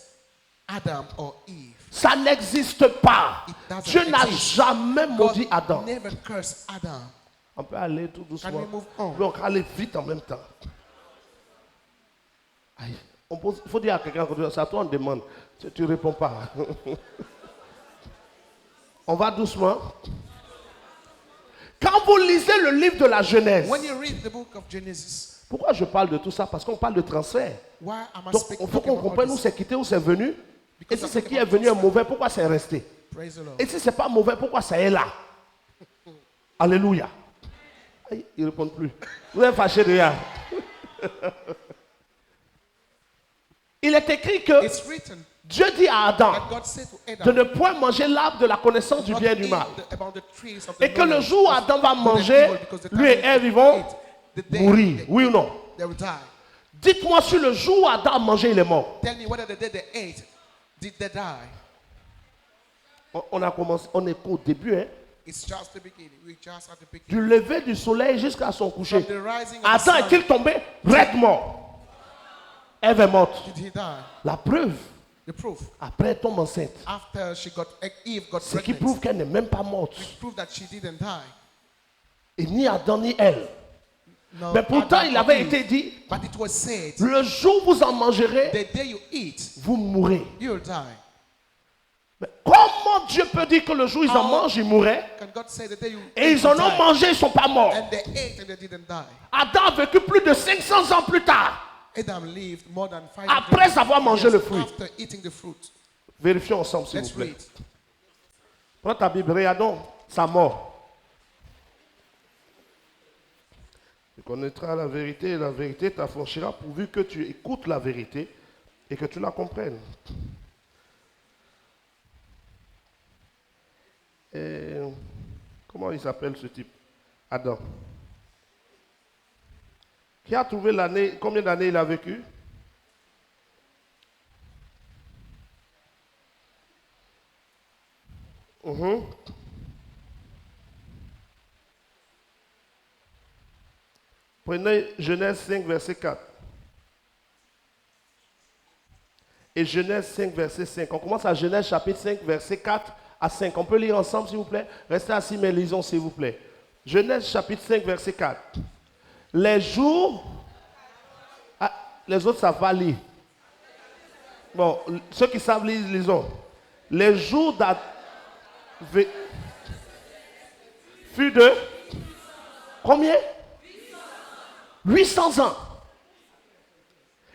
Adam or Eve. Ça n'existe pas. It doesn't Dieu n'a exist. jamais maudit God Adam. never cursed Adam. On peut aller tout Can doucement. we move on? Mais on peut aller vite en même temps. Aïe. Il faut dire à quelqu'un, c'est à toi on demande. Tu ne réponds pas. On va doucement. Quand vous lisez le livre de la Genèse, When you read the book of Genesis, pourquoi je parle de tout ça? Parce qu'on parle de transfert. why am I Donc speaking il faut qu'on about comprenne où this? c'est quitté, où c'est venu. Et Because si I'm ce talking qui est about venu est transfer. mauvais, pourquoi c'est resté? Praise the Lord. Et si ce n'est pas mauvais, pourquoi ça est là? Alléluia. Aïe, ils ne répondent plus. Vous êtes fâchés déjà. Il est écrit que It's written Dieu dit à Adam that God said to de Adam, ne point manger l'arbre de la connaissance du not bien et du eat mal. about the trees of the Et que le knowledge jour où of Adam va good and manger, evil, because the lui et time Ève, they ils vont eat, the day mourir. they Oui ou eat, non? they will die. Dites-moi si le jour où Adam a mangé, il est mort. Tell me whether the day they ate, did they die? On a commencé, on est qu'au début, hein? It's just the beginning. We just at the beginning. Du lever du soleil jusqu'à son coucher. From the rising of the Adam sun, est-il tombé? Raide mort. Ève est morte. did he die? La preuve, The proof. après elle tombe enceinte. After Eve got Ce qui pregnant, prouve qu'elle n'est même pas morte. it proved that she didn't die. Et ni Adam ni elle. No, Mais pourtant, Adam il or avait Eve. été dit, But it was said, le jour où vous en mangerez, the day you eat, vous mourrez. you'll die. Mais comment Dieu peut dire que le jour où ils en How- ment, ils mourraient? Can God say the day you Et eat, ils en you ont die? mangé, ils ne sont pas morts. And they ate and they didn't die. Adam a vécu plus de 500 ans plus tard, Adam lived more than 500 après avoir mangé le years fruit. after eating the fruit. Vérifions ensemble, s'il vous Let's plaît. read. Prends ta Bible, regardons sa mort. Tu connaîtras la vérité et la vérité t'affranchira pourvu que tu écoutes la vérité et que tu la comprennes. Et comment il s'appelle ce type? Adam. Qui a trouvé l'année, combien d'années il a vécu? Prenez Genèse 5, verset 4. Et Genèse 5, verset 5. On commence à Genèse chapitre 5, verset 4 à 5. On peut lire ensemble, s'il vous plaît? Restez assis, mais lisons, s'il vous plaît. Genèse chapitre 5, verset 4. Les jours... Ah, les autres savent pas lire. Bon, ceux qui savent lire, lisons. Les jours fut de... Combien? 800 ans.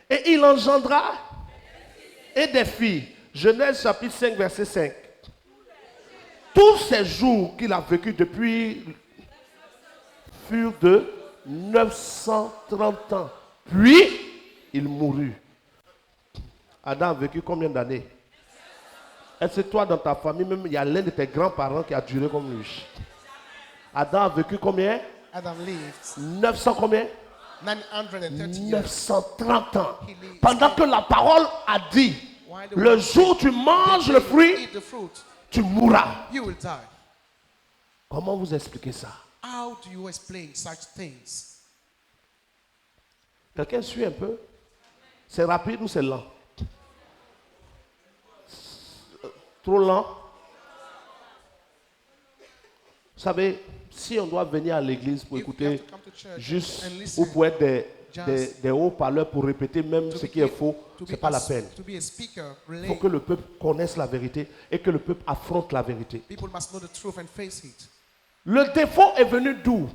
Et il engendra et des filles. Genèse chapitre 5, verset 5. Tous ces jours qu'il a vécu depuis furent de 930 ans. Puis, il mourut. Adam a vécu combien d'années? Est-ce que toi, dans ta famille, même, il y a l'un de tes grands-parents qui a duré comme lui? Adam a vécu combien? Adam lived 900 combien? 930 years. 930 ans. Pendant que la parole a dit, While the le word jour où tu said, manges the le day you fruit, eat the fruit, tu mourras. you will die. Comment vous expliquez ça? How do you explain such things? Quelqu'un suit un peu? C'est rapide ou c'est lent? Trop lent? Vous savez, si on doit venir à l'église pour If we écouter have to come to church juste and listen ou pour être des haut-parleurs pour répéter même ce qui est faux, to ce n'est be pas la a- peine. to be a speaker, Il relay. faut que le peuple connaisse la vérité et que le peuple affronte la vérité. People must know the truth and face it. Le défaut est venu d'où?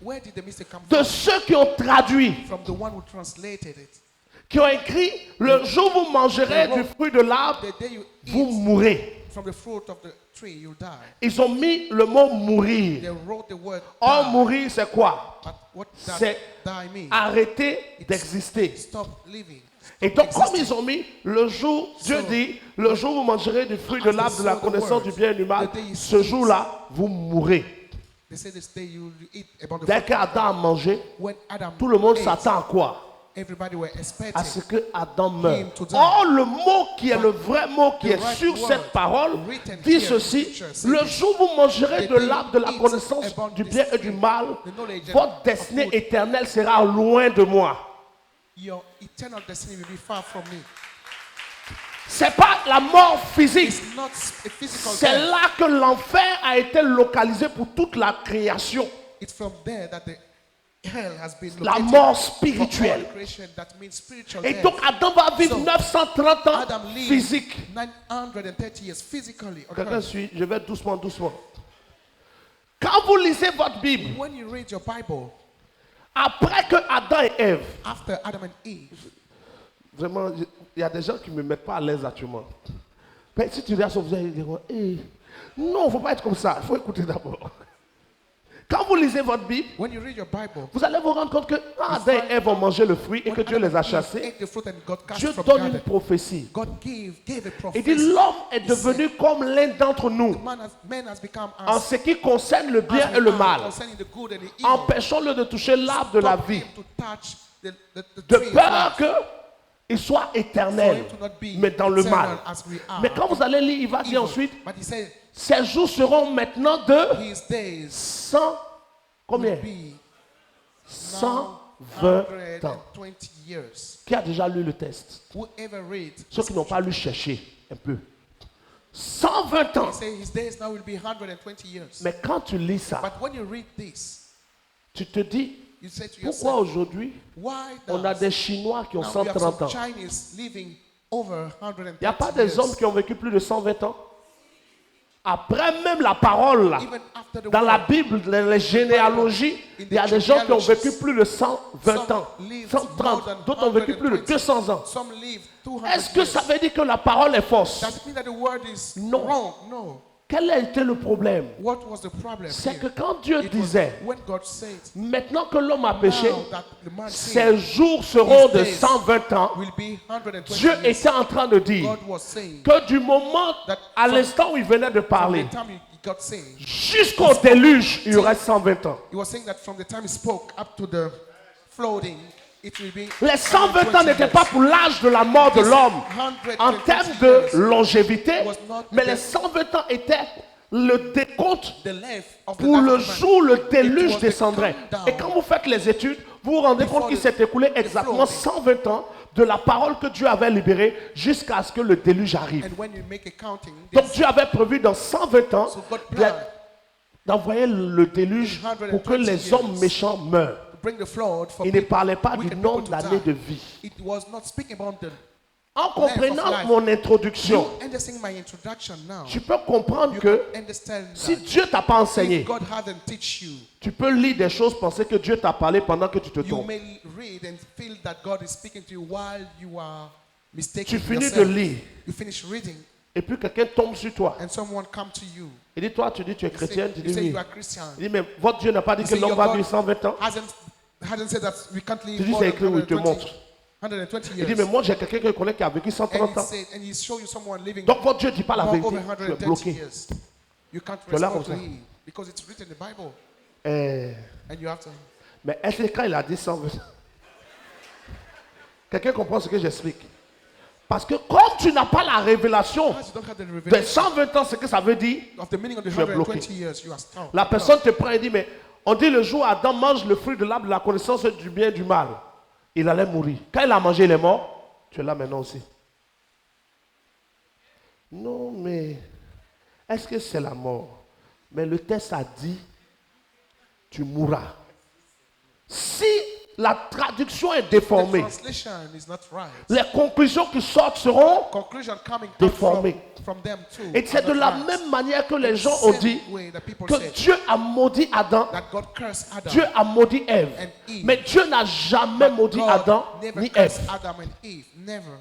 Where did the mistake come De from? ceux qui ont traduit, From the one who translated it. qui ont écrit « Le jour où vous mangerez du fruit de l'arbre, The day you vous eat mourrez from the fruit of the tree, you'll die. ». Ils ont mis le mot « They mourir wrote the word ». Or, die. mourir, c'est quoi? But what does C'est die mean? arrêter d'exister. Stop living. Et donc, comme ils ont mis le jour, Dieu dit, le jour où vous mangerez du fruit de l'arbre de la connaissance du bien et du mal, ce jour-là, vous mourrez. They say this day you eat about the Dès fruit. qu'Adam a mangé, When Adam tout le monde ate, s'attend à quoi? everybody were À expecting ce que Adam meure. him to die. Or, le mot qui est le vrai mot qui The est right sur word cette parole written dit here in ceci: Scripture says le this. jour où vous mangerez The de day l'arbre de la you connaissance eat about du this bien et du tree, mal, the knowledge votre of destinée good, éternelle sera loin de moi. your eternal destiny will be far from me. C'est pas la mort physique. It's not a physical C'est death. là que l'enfer a été localisé pour toute la création. It's from there that the hell has been La located mort for spirituelle. all creation. That means spiritual Et death. donc Adam va vivre So, 930 ans Adam lived physique. 930 years physically on Quelqu'un earth. suit, je vais doucement, doucement. Quand vous lisez votre Bible, When you read your Bible, après que Adam et Ève, after Adam and Eve, vraiment, il y a des gens qui ne me mettent pas à l'aise actuellement. Mais si tu regardes son visage, ils diront, hey, non, il ne faut pas être comme ça, il faut écouter d'abord. Quand vous lisez votre Bible, when you read your Bible, vous allez vous rendre compte que quand Adam et Ève ont mangé le fruit et que when Dieu Adam les a and Eve chassés, ate the fruit and got cast Dieu from donne the une garden, prophétie. God gave a Il prophecy. dit, l'homme est He devenu comme l'un d'entre nous man has become en as, ce qui concerne le bien as et we le are mal. concerning the good and the evil. Empêchons-le de toucher l'arbre de la Stop vie, him to touch the de tree of peur life, qu'il soit for éternel, him to not be mais dans le eternal mal. as we are. Mais quand vous allez lire, il va dire Evil. ensuite, But he said, ces jours seront maintenant de his days 100, combien? will be 120 ans. 120 years. Qui a déjà lu le test? Whoever reads, Ceux qui n'ont pas lu, cherchez un peu. 120 ans. he said his days now will be 120 years. Mais quand tu lis ça, But when you read this, tu te dis, you say to pourquoi yourself, aujourd'hui, why on a does des Chinois qui ont now we have 130 some ans? Chinese living over 130 Il n'y a pas des years? hommes qui ont vécu plus de 120 ans? Après même la parole, là, Even after the dans la word, Bible, dans les généalogies, il y a des gens qui ont vécu plus de 120 ans, 130, d'autres ont vécu plus de 200 ans. some live 200 Est-ce que years. ça veut dire que la parole est fausse? Does it mean that the word is Non. wrong? No. Quel a été le problème? What was the problem C'est here? que quand Dieu It was disait, when God said, maintenant que l'homme a péché, now that the man ces sinned, jours seront his de days 120 ans. will be 120 Dieu years. était en train de dire God was saying, que du moment, à l'instant où il venait de from parler, the time he got saved, jusqu'au déluge, il y aurait 120 ans. he was saying that from the time he spoke up to the floating, it will be Les 120 ans 120 n'étaient years. pas pour l'âge de la mort de l'homme en 120 termes years de longévité, was not mais the- les 120 ans étaient le décompte the length of the pour life le of man. jour où le It was déluge the descendrait. countdown. Et quand vous faites les études, vous vous rendez Before compte qu'il the- s'est écoulé exactement floating. 120 ans de la parole que Dieu avait libérée jusqu'à ce que le déluge arrive. And when you make a counting, Donc Dieu avait prévu dans 120 ans so God planned d'envoyer le déluge pour que 120 les hommes years. méchants meurent. to bring the flood for Il ne people, parlait pas du wicked nombre people to d'années die. de vie. It was not speaking about the En comprenant life. mon introduction, You understand my introduction now. tu peux comprendre You que can understand si that Dieu t'a pas enseigné, if God hadn't teach you, tu peux lire des choses, penser que Dieu t'a parlé pendant que tu te you trompes. may read and feel that God is speaking to you while you are mistaken. Tu finis yourself. de lire. You finish reading Et puis quelqu'un tombe sur toi. and someone come to you. Il dit, toi, tu dis, tu es You chrétien. say, Tu you dis, say oui. you are Christian. Il dit, mais votre Dieu n'a pas dit You que say l'homme your va God vivre 120 ans. Hadn't said that we can't live Tu dis, more c'est than écrit où il te 120 montre. 120 Il years. dit, mais moi, j'ai quelqu'un que je connais qui a vécu 130 and ans. he show you someone living Donc, votre Dieu ne dit pas la more vérité. over Tu es 130 bloqué. years. You can't Tu es là respond comme to ça. him because it's written in the Bible, Eh, and you have to. mais est-ce que quand il a dit 120 ans, quelqu'un comprend ce que j'explique? Parce que comme tu n'as pas la révélation As you don't have the de revelation 120 ans, ce que ça veut dire, of the meaning of the tu es bloqué. 120 years, you are stuck. la personne te prend et dit, mais on dit le jour où Adam mange le fruit de l'arbre de la connaissance du bien et du mal, il allait mourir. Quand il a mangé, il est mort. Tu es là maintenant aussi. Non, mais est-ce que c'est la mort? Mais le texte a dit, tu mourras. Si la traduction est The déformée. translation is not right. Les conclusions qui sortent seront Conclusion coming out déformées. from them too. Et c'est are de not la right. même manière que les gens Same ont dit way that people que said Dieu a maudit Adam, that God cursed Adam. Dieu a maudit Ève. And Eve. Mais Dieu n'a jamais But maudit God Adam never ni cursed Ève. Adam and Eve. Never.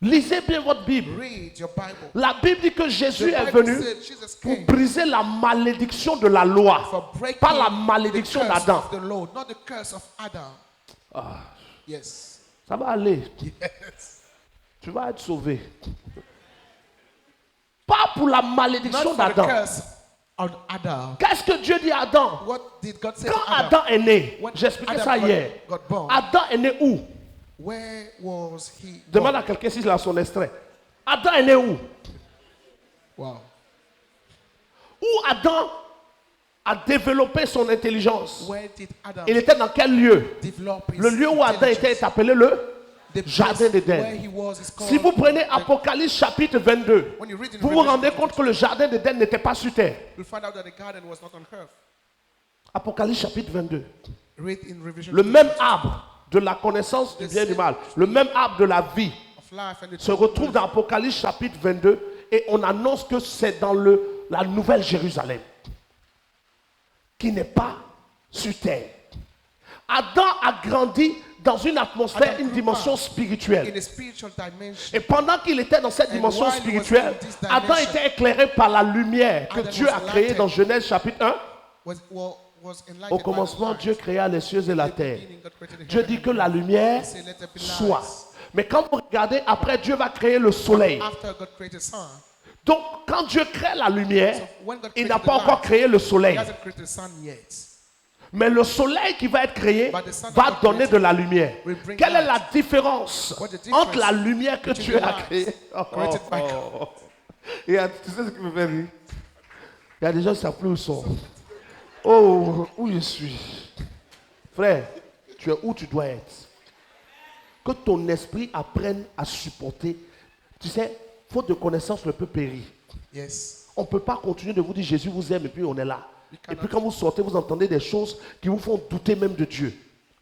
Lisez bien votre Bible. Read your Bible. La Bible dit que The Jésus est Bible venu said Jesus pour came briser la malédiction de la loi, for breaking pas la the malédiction curse d'Adam. of the Lord, not the curse of Adam. Yes. Ça va aller. Yes. Tu vas être sauvé. Pas pour la Not malédiction for the d'Adam. curse on Adam. Qu'est-ce que Dieu dit à Adam? What did God say Quand to Adam? Adam est né, When j'ai expliqué Adam ça got- hier. got born. Adam est né où? Where was he? Demande born? à quelqu'un s'il a son extrait. Adam est né où? Wow. Où Adam a développé son intelligence? Where did Adam Il était dans quel lieu? develop his Le lieu où Adam était est appelé le The place Jardin d'Éden. where he was is called Si vous prenez the- Apocalypse chapitre 22, When you read in vous vous Revelation, rendez compte que le Jardin d'Éden n'était pas sur terre. you'll find out that the garden was not on earth. Apocalypse chapitre 22. Read in Revelation Le même arbre de la connaissance du bien et du mal, le même arbre de la vie, of life and the se retrouve dans Apocalypse chapitre 22 et on annonce que c'est dans la nouvelle Jérusalem qui n'est pas sur terre. Adam a grandi dans une atmosphère, Adam une grew dimension up spirituelle. in a spiritual dimension. Et pendant qu'il était dans cette And dimension while he was spirituelle, in this Adam dimension, était éclairé par la lumière que Adam Dieu was a créée lighted. dans Genèse chapitre 1. Was enlightened Au by commencement, the Dieu light. créa les cieux et la In the terre. beginning, God created the Dieu heaven dit and que the la earth. lumière He said, "Let there be soit. light." Mais quand vous regardez, après Dieu va créer le soleil. After God created sun, Donc, quand Dieu crée la lumière, so when God il created n'a the pas encore light, créé le He soleil. hasn't created the sun yet. Mais le soleil qui va être créé But the sun va that God donner created de la lumière. will bring Quelle est light. la différence What's the difference entre la lumière que between Dieu the a light créée? created by God? Et tu sais ce qui me fait rire? Il y a des gens qui ne savent plus où ils sont. Oh, où je suis? Frère, tu es où tu dois être. Que ton esprit apprenne à supporter. Tu sais, faute de connaissance, le peut périr. Yes. On ne peut pas continuer de vous dire Jésus vous aime et puis on est là. We Et cannot- puis quand vous sortez, vous entendez des choses qui vous font douter même de Dieu.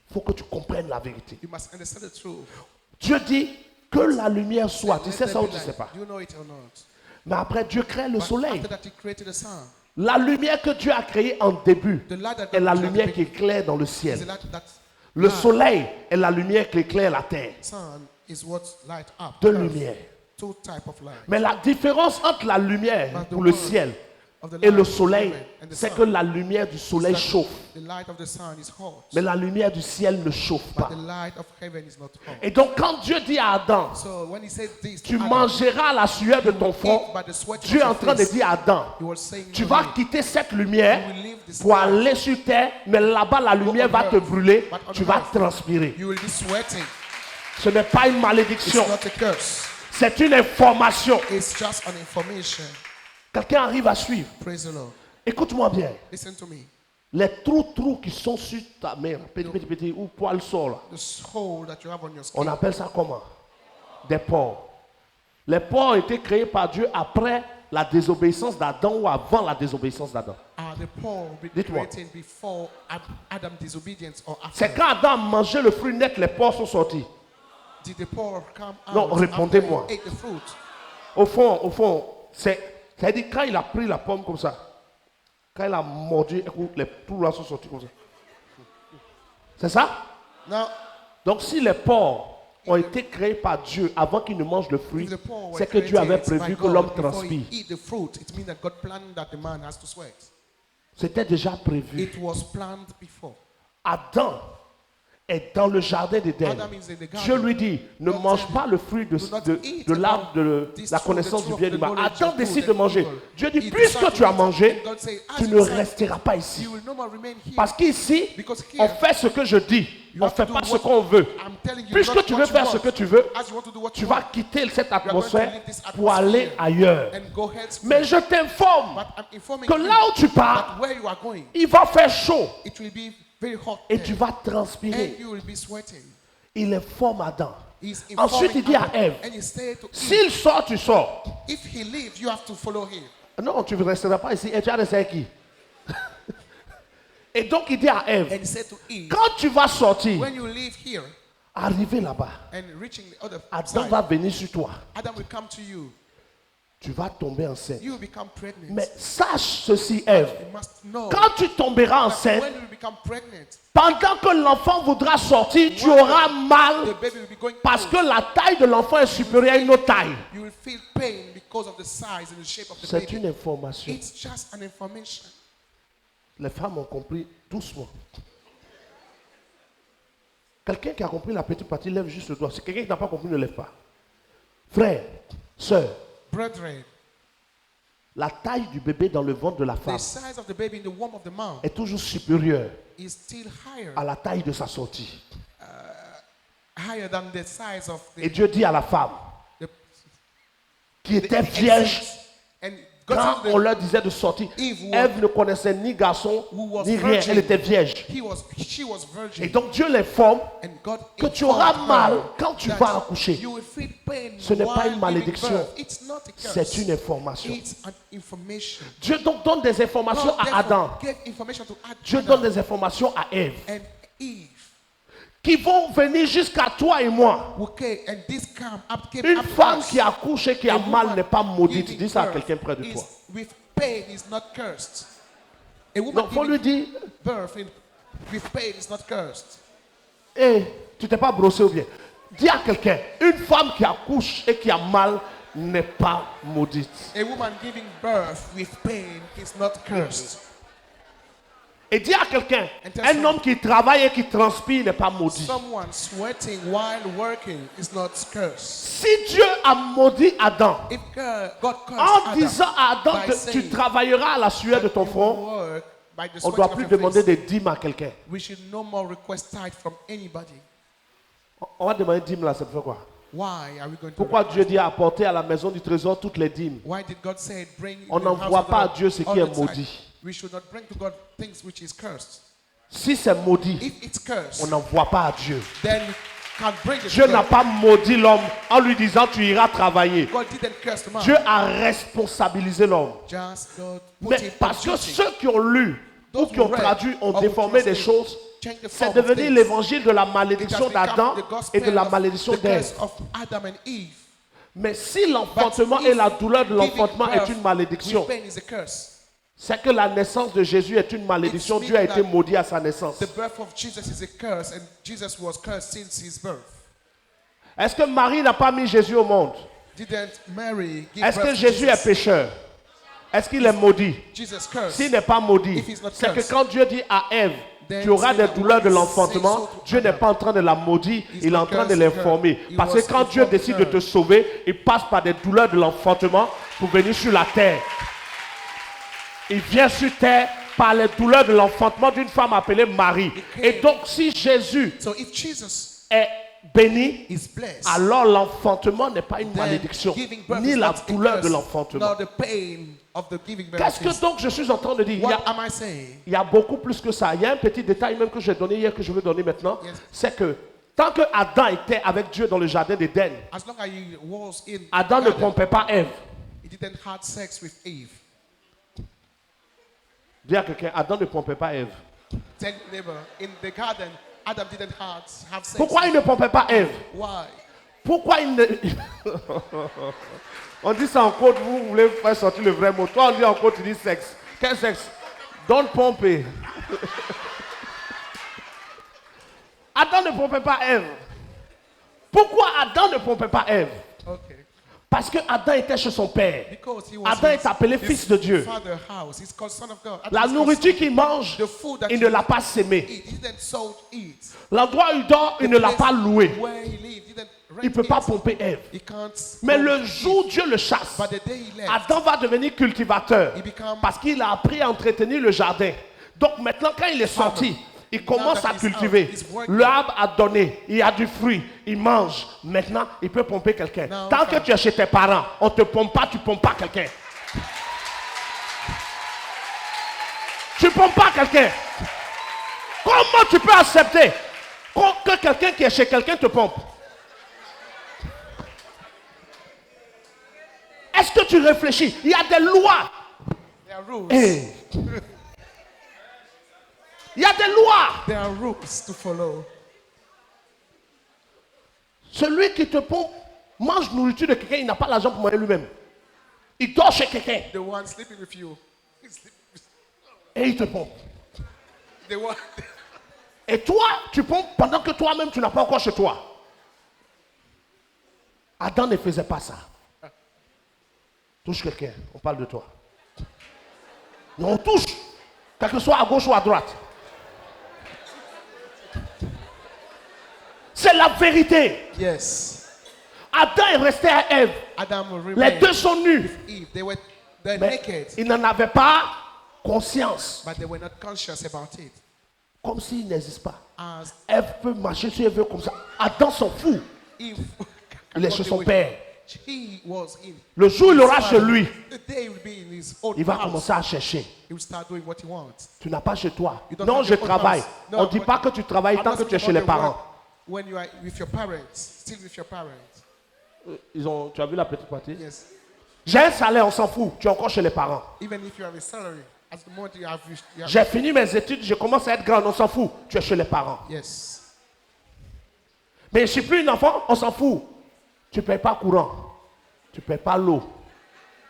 Il faut que tu comprennes la vérité. You must understand the truth. Dieu dit que la lumière soit. Tu Let sais there ça ou be tu ne sais light. pas. Do you know it or not? Mais après, Dieu crée le But soleil. after that, He created the sun. La lumière que Dieu a créée en début The light that est la God lumière qui created éclaire dans le is ciel. the light that Le light. soleil est la lumière qui éclaire la terre. Sun is what light up. Deux earth. lumières. Two type of light. Mais la différence entre la lumière But the pour le word ciel of the et light le of the soleil, heaven and the c'est sun que la lumière du soleil is that chauffe. The light of the sun is hot. Mais la lumière du ciel ne chauffe But pas. the light of heaven is not hot. Et donc quand Dieu dit à Adam, So when He said this, to tu Adam, mangeras la sueur de ton front, eat by the sweat of Dieu est en your train de face. dire à Adam, He was saying tu to vas him, quitter cette lumière you will leave this pour light. aller sur terre, mais là-bas la lumière va te brûler, But on tu vas earth, transpirer. You will be sweating. Ce n'est pas une It's malédiction, not a curse. c'est une information. It's just an information. Quelqu'un arrive à suivre. Praise the Lord. Écoute-moi bien. Listen to me. Les trous qui sont sur ta mère, petit, ou poil sort là, The hole that you have on your skin. on appelle ça comment? Des pores. Les pores ont été créés par Dieu après la désobéissance d'Adam ou avant la désobéissance d'Adam. Are the pore Dites-moi. created before Adam's disobedience or after? C'est quand Adam a mangé le fruit net, les pores sont sortis. Did the pore come out Non, répondez-moi. after he ate the fruit? Au fond, c'est-à-dire quand il a pris la pomme comme ça, quand il a mordu, écoute, les trous là sont sortis comme ça. C'est ça? Now, Donc si les pores ont été créés par Dieu avant qu'il ne mange le fruit, if the pore were c'est que Dieu avait created prévu by que l'homme God before transpire. he eat the fruit, it means that God planned that the man has to sweat. C'était déjà prévu. It was planned before. Adam est dans le jardin d'Éden. Adam is in the garden. Dieu lui dit, ne God mange said, pas le fruit "Do not eat de l'arbre about de this la fruit, connaissance the du tree bien et of du the mal. knowledge Adam of good décide and de manger. evil." Dieu dit, He puisque decided tu as to eat, mangé, and God said, "As tu you ne decide, resteras pas ici. you will no more remain here." Parce qu'ici, Because on here, fait ce que je dis. you On ne have fait to pas do ce what- qu'on veut. I'm telling you, Puisque not tu what veux you faire ce want. que tu veux, As you want to do what tu you vas want, quitter cette going to atmosphère leave this pour aller atmosphere ailleurs. and go elsewhere. Mais je t'informe But I'm informing que you là où tu pars, that where you are going, il va faire chaud it will be very hot et there, tu vas and transpirer. you will be sweating. Il informe Adam. He's Ensuite, il dit à Adam, Ève, and he said to Eve, s'il sort, tu sors. if he leaves, you have to follow him. Non, tu ne resteras pas ici. Et tu as laissé qui? Et donc il dit à Ève, And he said to Eve, quand tu vas sortir, when you leave here arriver là-bas, and reaching the other Adam side, va venir sur toi. Adam will come to you. Tu vas tomber enceinte. You will become pregnant. Mais sache ceci, Ève. You must know Quand tu tomberas that enceinte, when you become pregnant, pendant que l'enfant voudra sortir, tu auras mal the baby will be going parce out. que la taille de l'enfant est supérieure à une autre taille. You will feel pain because of the size and the shape of the C'est baby. une information. It's just an information. Les femmes ont compris doucement. Quelqu'un qui a compris la petite partie lève juste le doigt. Si quelqu'un qui n'a pas compris ne lève pas. Frère, soeur, Brethren, la taille du bébé dans le ventre de la the femme size of the baby in the womb of the mom est toujours supérieure is still à la taille de sa sortie. higher than the size of Et the, Dieu dit à la femme the, qui the était vierge, essence. And God quand said on that leur disait de sortir, Eve was- Ève ne connaissait ni garçon who was ni rien. virgin. Elle était vierge. she was virgin. Et donc Dieu l'informe And God que tu auras informed mal her quand tu that vas accoucher. you will feel pain Ce n'est pas while une malédiction. giving birth. It's not a curse. C'est une information. It's an information. Dieu donc donne des informations God à therefore Adam. gave information to Dieu Adam donne des informations à Ève and Eve. qui vont venir jusqu'à toi et moi. Okay, and this came Une up femme us. qui accouche et qui a A mal woman n'est pas maudite. giving Dis ça à birth quelqu'un près de is toi. with pain is not cursed. A woman Donc, il faut lui giving dire, birth with pain is not cursed. hé, tu t'es pas brossé ou bien. Dis à quelqu'un, une femme qui accouche et qui a mal n'est pas maudite. A woman giving birth with pain is not cursed. Et dis à quelqu'un, And tell un someone- homme qui travaille et qui transpire n'est pas maudit. Someone sweating while working is not cursed. Si Dieu a maudit Adam, If God cursed en Adam disant à Adam by que saying tu travailleras à la sueur de ton you front, work by the on ne sweat doit of plus your demander face, des dîmes à quelqu'un. we should no more request tithe from anybody. On va demander dîmes là, ça fait quoi? Why are we going to Pourquoi request? Dieu dit apporter à la maison du trésor toutes les dîmes? Why did God say bring On in the house n'envoie of the pas à Lord Dieu ce qui all est the time? maudit. We should not bring to God things which is cursed. Si c'est maudit, If it's cursed, on n'envoie pas à Dieu. then you can't bring it Dieu to n'a God. pas maudit l'homme en lui disant tu iras travailler. God didn't curse the man. Dieu a responsabilisé l'homme. Just God put Mais him parce que on duty. ceux qui ont lu ou Those qui ont who read traduit ont or who déformé des translate choses, change the c'est form of devenu things. l'évangile de la It has malédiction become d'Adam the et gospel de la of malédiction the curse d'Ève. of Adam and Eve. Mais si l'enfantement But et if la douleur de giving l'enfantement est birth une malédiction, with pain is a curse. c'est que la naissance de Jésus est une malédiction. It Dieu a means été that maudit à sa naissance. The birth of Jesus is a curse, and Jesus was cursed since his birth. Est-ce que Marie n'a pas mis Jésus au monde? Didn't Mary give Est-ce birth que to Jésus est Jesus? pécheur? Est-ce qu'il est maudit? Jesus cursed. S'il n'est pas maudit, If he's not c'est que cursed, quand Dieu dit à Ève, then tu auras say des that douleurs de when he l'enfantement, says so to Dieu n'est Adam, pas en train de la maudire, he's il est not en train de cursing l'informer. her. He Parce was que quand Dieu informing décide de her. te sauver, il passe par des douleurs de l'enfantement pour venir sur la terre. Il vient sur terre par les douleurs de l'enfantement d'une femme appelée Marie. Et donc si Jésus So if Jesus est béni, is blessed, alors l'enfantement n'est pas une then malédiction, giving birth ni is la not a douleur de curse, l'enfantement. nor the pain of the giving birth. Qu'est-ce que donc je suis en train de dire? What am I saying? Il y a beaucoup plus que ça. Il y a un petit détail même que j'ai donné hier que je veux donner maintenant. Yes. C'est que tant que Adam était avec Dieu dans le jardin d'Éden, As long as he was in Adam ne garden, trompait pas Ève. he didn't have sex with Eve. Dis à quelqu'un, Adam ne trompait pas Ève. Tell your neighbor, in the garden, Adam didn't have sex. Pourquoi il ne trompait pas Ève? Why? Pourquoi il ne... On dit ça en côte, vous voulez faire sortir le vrai mot. Toi, on dit en côte, tu dis sexe. Quel sexe? Don't pomper. Adam ne trompait pas Ève. Pourquoi Adam ne trompait pas Ève? Okay. Parce que Adam était chez son père. Because he was Adam in est appelé his fils de Dieu. father's house. He's called son of God. Adam La is called nourriture son. qu'il mange, The food that il he ne l'a pas sémé. eat, he didn't sow it. L'endroit où il dort, il ne l'a pas loué. Where he lived, he didn't rent Il ne peut it. pas pomper Ève. He can't. Mais go le to jour où it. Dieu le chasse, But the day he left, Adam va devenir cultivateur he become parce qu'il a appris à entretenir le jardin. Donc maintenant, quand il est sorti, il commence à cultiver. L'arbre a donné, il y a du fruit, il mange. Maintenant, il peut pomper quelqu'un. Now, Tant que tu es chez tes parents, on ne te pompe pas, tu ne pompes pas quelqu'un. Tu ne pompes pas quelqu'un. Comment tu peux accepter que quelqu'un qui est chez quelqu'un te pompe? Est-ce que tu réfléchis? Il y a des lois. there are rules. Hey. Il y a des lois. There are rules to follow. Celui qui te pompe mange nourriture de quelqu'un, il n'a pas l'argent pour manger lui-même. Il dort chez quelqu'un The one sleeping with you. et il te pompe. The one. Et toi, tu pompes pendant que toi-même, tu n'as pas encore chez toi. Adam ne faisait pas ça. Touche quelqu'un, on parle de toi. Non, on touche, quel que soit à gauche ou à droite. C'est la vérité. Yes. Adam est resté à Ève. Adam will Les remain deux sont nus. Eve. They're Mais naked, ils n'en avaient pas conscience. but they were not conscious about it. Comme s'il n'existe pas. As Ève peut marcher si elle veut comme ça. Adam s'en fout. Eve Il est chez son père. he was in. Le jour où il aura chez lui, The day will be in his own il va house. commencer à chercher. He will start doing what he wants. Tu n'as pas chez toi. You don't Non, have je your own travaille. house. No, On ne dit when- pas que tu travailles I'm tant not que tu es speaking chez les about the parents. work when you are with your parents, still with your parents. Tu as vu la petite partie? Yes. J'ai un salaire, on s'en fout. Tu es encore chez les parents. Even if you have a salary, as the moment you have, J'ai fini mes études, je commence à être grand, on s'en fout. Tu es chez les parents. yes. Mais je ne suis plus un enfant, on s'en fout. Tu ne payes pas courant. Tu ne payes pas l'eau.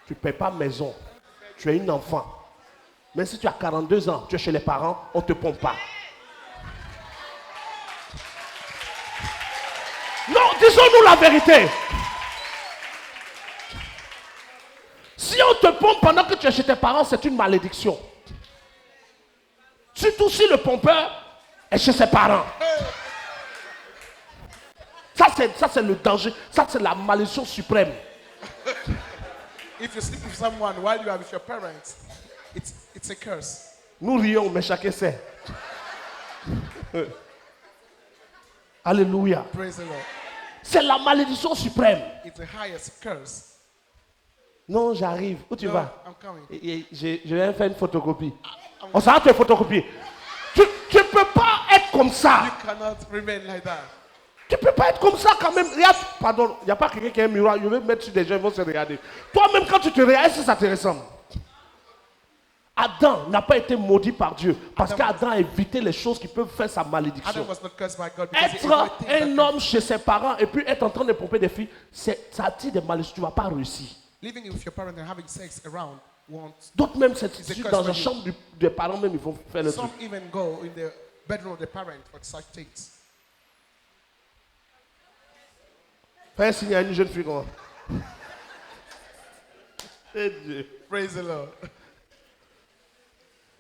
Tu ne payes pas maison. Tu es une enfant. Mais si tu as 42 ans, tu es chez les parents, on ne te pompe pas. Non, disons-nous la vérité. Si on te pompe pendant que tu es chez tes parents, c'est une malédiction. Surtout si le pompeur est chez ses parents. Ça, c'est le danger. Ça, c'est la malédiction suprême. If you sleep with someone while you are with your parents, it's a curse. Nous rions, mais chacun sait. Alléluia. Praise the Lord. C'est la malédiction suprême. It's the highest curse. Non, j'arrive. Où tu No, vas? I'm coming. Je vais faire une photocopie. On s'en va te photocopier. Tu ne peux pas être comme ça. You cannot remain like that. Tu ne peux pas être comme ça quand même. Regarde, pardon, il n'y a pas quelqu'un qui a un miroir. Je vais mettre sur des gens, ils vont se regarder. Toi-même, quand tu te regardes, est-ce que ça te ressemble? Adam n'a pas été maudit par Dieu parce qu'Adam a évité les choses qui peuvent faire sa malédiction. Adam was not cursed by God because he Être avoided things un that homme chez ses parents et puis être en train de pomper des filles, ça attire des malédictions. Tu ne vas pas réussir. living with your parents and having sex around won't. D'autres même, c'est It's a curse dans la for you. chambre des parents même, ils vont faire le Some truc. even go in the bedroom of the parent for such things. Fais un signe à une jeune fille. Comment? Eh Dieu. Praise the Lord.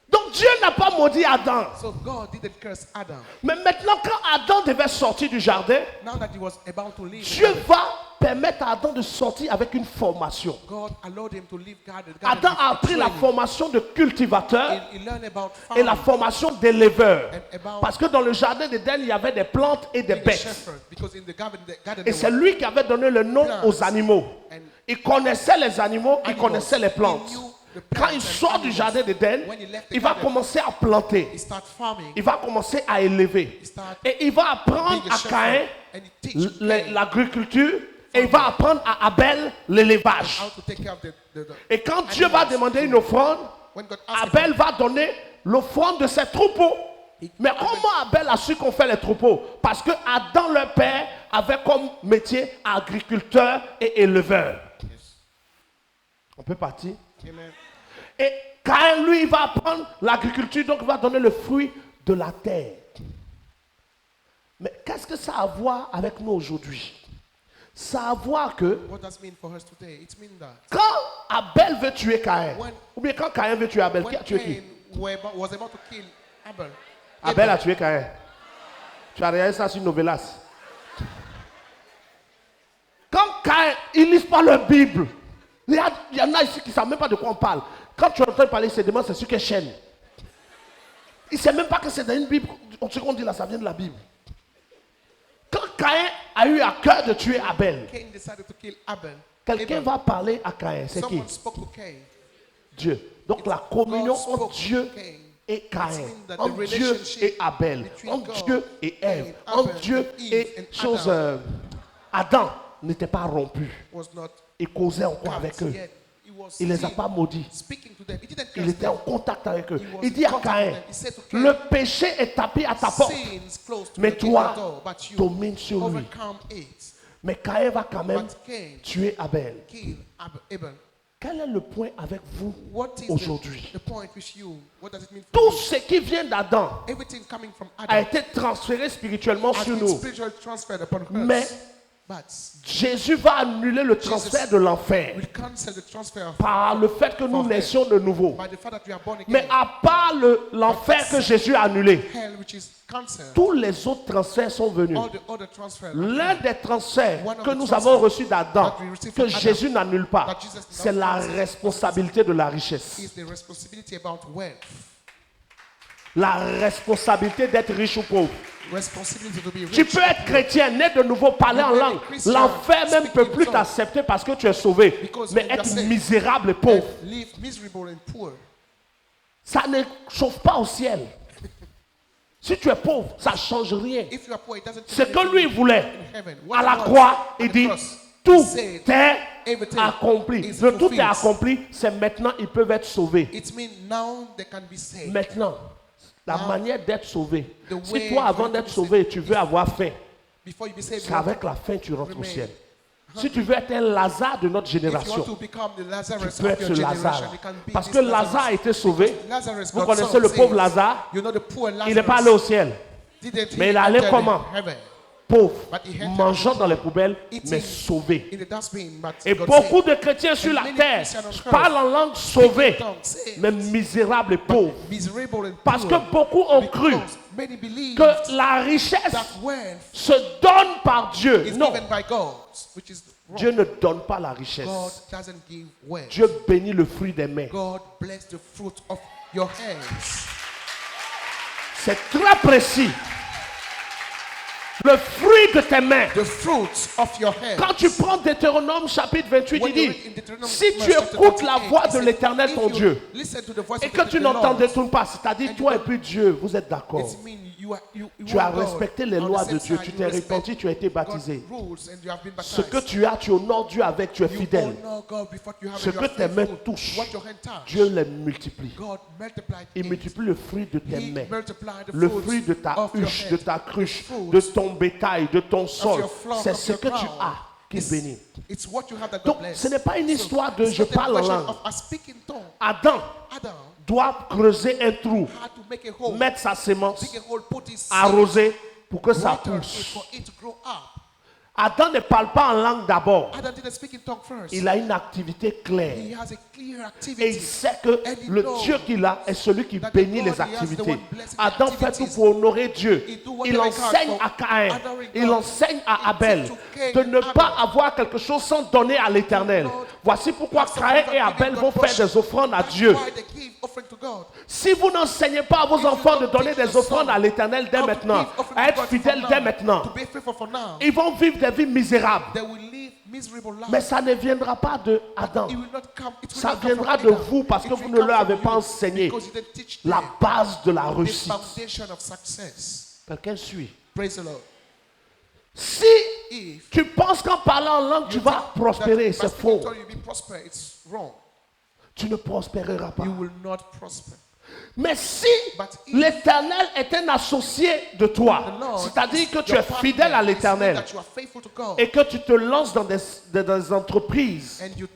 Donc Dieu n'a pas maudit Adam. So God didn't curse Adam. Mais maintenant, quand Adam devait sortir du jardin, Now that he was about to leave, Dieu va permettre à Adam de sortir avec une formation. God allowed him to leave garden. Adam a appris la formation de cultivateur He learned about et la farming formation d'éleveur. and about Parce que dans le jardin d'Éden, il y avait des plantes et des being a bêtes. shepherd. Because in the garden Et there c'est were lui qui avait donné le nom plants. aux animaux. And Il connaissait les animaux, il animals. connaissait les plantes. He knew the Quand plants il and sort du animals. jardin d'Éden, When he left the il va garden, commencer à planter. he started farming. Il va commencer à élever. He started Et il va apprendre being a à Caïn shepherd. And he teach Cain l'agriculture et il va apprendre à Abel l'élevage. how to take care of the Et quand Dieu va demander une offrande, When God asked Abel him, va donner l'offrande de ses troupeaux. Mais comment Abel a su qu'on fait les troupeaux? Parce que Adam, leur père, avait comme métier agriculteur et éleveur. On peut partir. Amen. Et Caïn, lui, il va apprendre l'agriculture, donc il va donner le fruit de la terre. Mais qu'est-ce que ça a à voir avec nous aujourd'hui? Ça a à voir que What does it mean for us today? It means that quand Abel veut tuer Caïn, When- ou bien quand Caïn veut tuer Abel, qui when a tué qui? Cain was about to kill Abel, Abel a tué Caïn. Tu as regardé ça sur Novelas. Quand Caïn, ils lisent pas leur Bible. Il y en a ici qui ne savent même pas de quoi on parle. Quand tu entends parler, ils se demandent c'est sur quelle chaîne. Ils ne savent même pas que c'est dans une Bible. Ce qu'on dit là, ça vient de la Bible. Quand Caïn a eu à cœur de tuer Abel, Cain decided to kill Abel. quelqu'un Abel. va parler à Caïn. C'est qui? Someone spoke to Cain. Dieu. Donc la communion God spoke entre Dieu to Cain. et It Caïn, means that the entre Dieu relationship et Abel, between entre God Dieu et Ève, and Abel, entre Dieu Eve et and chose, Adam Adam n'était pas rompu. was not Il causait encore cut avec eux. yet. He was Il ne les a still pas maudits. speaking to them. He didn't Il curse était en them. contact avec eux. He was Il dit à in contact Caïn, with them. He said to Cain, le péché est tapé à ta porte. Sin's close to Mais the toi, door, but you domine sur lui. overcome it. Mais Caïn va quand même But Cain tuer Abel. killed Abel. Quel est le point avec vous What is aujourd'hui? the point with you? What does it mean for Tout you? ce qui vient d'Adam Everything coming from a Adam été transféré spirituellement has sur been nous. spiritually transferred upon us. Mais But Jésus va annuler le transfert de l'enfer we cancel the transfer of par le fait que nous naissions de nouveau. by the fact that we are born again. Mais à part l'enfer que Jésus a annulé, Hell, which is cancelled. tous les autres transferts sont venus. All the other transfer L'un des transferts One of que the nous transfers avons reçus d'Adam, that we received que from Adam, Jésus n'annule pas, that Jesus c'est does la not cancel, responsabilité de la richesse. is the responsibility about wealth. La responsabilité d'être riche ou pauvre. Responsibility to be Tu rich. peux être chrétien, né de nouveau, parler en langue. L'enfer même ne peut plus t'accepter parce que tu es sauvé. Mais être misérable et pauvre, Live miserable and poor. ça ne chauffe pas au ciel. Si tu es pauvre, ça ne change rien. If you are poor, it doesn't Ce que lui voulait, heaven. à la croix, il dit, tout est accompli. is Le tout est fulfilled. accompli, c'est maintenant ils peuvent être sauvés. It means now they can be saved. Maintenant, la manière d'être sauvé. the Si way toi, avant for you to d'être be sauvé, tu veux avoir faim, Before you be saved, c'est avec la faim que tu rentres au remain ciel. Si tu veux être un Lazare de notre if you want génération, to become the tu Lazarus peux of être your ce generation, Lazare. you can be Parce this que Lazare a été sauvé. Lazarus Vous got connaissez le saved. pauvre Lazare. You know the poor Lazarus. Il n'est pas allé au ciel. Didn't Mais he il est allé enter comment? heaven? Pauvre, But he entered mangeant dans les poubelles, eating mais sauvé. in the dustbin, but Et got beaucoup saved. de chrétiens sur And la many terre Christians on earth parlent en langue sauvée, tongue saved, mais misérables et pauvres. miserable and Parce que poor. beaucoup ont cru Because many believe que la richesse that wealth se donne par Dieu. is Non, given by God, which is wrong. Dieu ne donne pas la God richesse. doesn't give wealth. Dieu bénit le fruit des mains. God bless the fruit of your hands. C'est très précis. Le fruit de tes mains. The fruits of your hands. Quand tu prends Deutéronome chapitre 28, When il you dit, read in Deuteronomy si tu chapter écoutes la 28, voix it de says, l'Éternel if ton you Dieu, listen to the voice et of que the tu Lord, n'entends pas, c'est-à-dire and toi you et puis Dieu, vous êtes d'accord. it means you Tu as want God respecté les on the lois same de Dieu, side, tu you t'es respect repenti, tu as été God's baptisé. rules and you have been Ce que baptized. tu as, tu honores Dieu avec, tu es You fidèle. honor God with what you have Ce and you que are tes mains faithful. touchent, What your hand touch, Dieu les multiplie. God multiplied Il it. multiplie le fruit de tes He mains. multiplied the Le fruits fruit de ta of your huche, hand. de ta cruche, fruits de ton bétail, de ton sol. your flock, C'est of ce your que tu crown. as qui It's- bénit. It's what you have that Donc, God bless. ce n'est pas une histoire de it's je not a parle en question langue. of a speaking tongue. Adam Adam doit creuser un trou, had to make a hole, mettre sa sémence, dig a hole, put his seed, arroser pour que ça water it pousse. for it to grow up. Adam ne parle pas en langue d'abord. Adam didn't speak in tongue first. Il a une activité claire. He has a clear Et activity. il sait que And he le knows Dieu qu'il a est celui qui that the bénit God les he has, the activités. one blessing the Adam fait tout activities. pour honorer Dieu. He do Il whatever he can enseigne for à Caïn, honoring il God. enseigne à He Abel teach to Cain de ne and pas Abel. avoir quelque chose sans donner à l'Éternel. Lord, Voici pourquoi have Caïn something et that Abel giving vont God faire des offrandes à That's Dieu. why they give offering to God. Si vous n'enseignez pas à vos If you enfants de don't donner teach des the offrandes son à l'Éternel dès how to maintenant, give offering à to être God fidèles from dès now, maintenant, to be faithful for now, ils vont vivre des vies misérables. they will live miserable lives. Mais ça ne viendra pas de Adam. It will not come, it will Ça not come viendra from de Adam. vous parce It que will vous ne come leur from avez pas you enseigné because you didn't teach la them base de la the réussite. foundation of success. Quelqu'un suit. Praise the Lord. Si If tu penses qu'en parlant en langue tu you vas think prospérer, that by c'est speaking faux. tongue you'll be prosper, it's wrong. Tu ne prospéreras pas. You will not prosper. Mais si But if l'Éternel est un associé de the toi, Lord c'est-à-dire que is tu your es partner, fidèle à it l'Éternel means that you are faithful to God et que tu te lances dans des entreprises, and you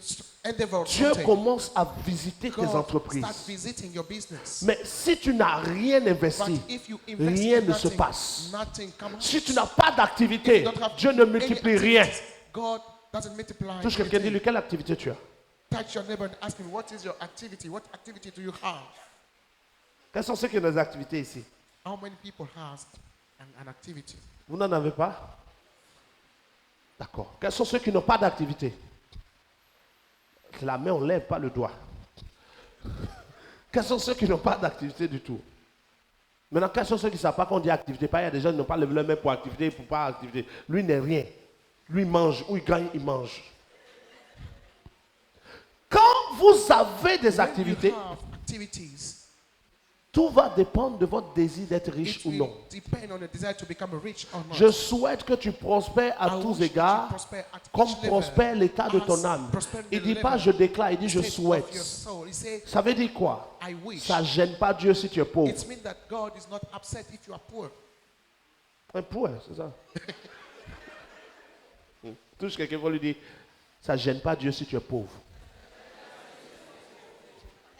endeavor Dieu something, commence à visiter tes God entreprises. start visiting your business. Mais si tu n'as rien But investi, if you invest rien in ne se nothing, passe. nothing comes. Si tu n'as pas If d'activité, you don't have Dieu ne any multiplie rien. activities, God doesn't multiply. Touche quelqu'un, anything. dis-lui quelle activité tu as. Touch your neighbor and ask him, what is your activity? What activity do you have? Quelles sont ceux qui ont des activités ici? How many people have an activity? Vous n'en avez pas? D'accord. Quels sont ceux qui n'ont pas d'activité? La main, on ne lève pas le doigt. Quels sont ceux qui n'ont pas d'activité du tout? Maintenant, quels sont ceux qui ne savent pas qu'on dit activité? Il y a des gens qui n'ont pas levé la main pour activité, pour pas activité. Lui n'est rien. Lui mange, ou il gagne, il mange. Quand vous avez des activités, When you have activities, Tout va dépendre de votre désir d'être riche It ou will non. depend on the desire to become rich or not. Je souhaite que tu prospères à I tous wish that you égards, prosper at comme each level, prospère l'état de ton as âme. prosper Il the ne dit pas level, je déclare, il dit je state of souhaite. your soul. He said, Ça veut dire quoi? I wish. Ça ne gêne pas Dieu si tu es pauvre. It means that God is not upset if you are poor. Un pauvre, c'est ça. Touche quelqu'un va lui dire, ça ne gêne pas Dieu si tu es pauvre.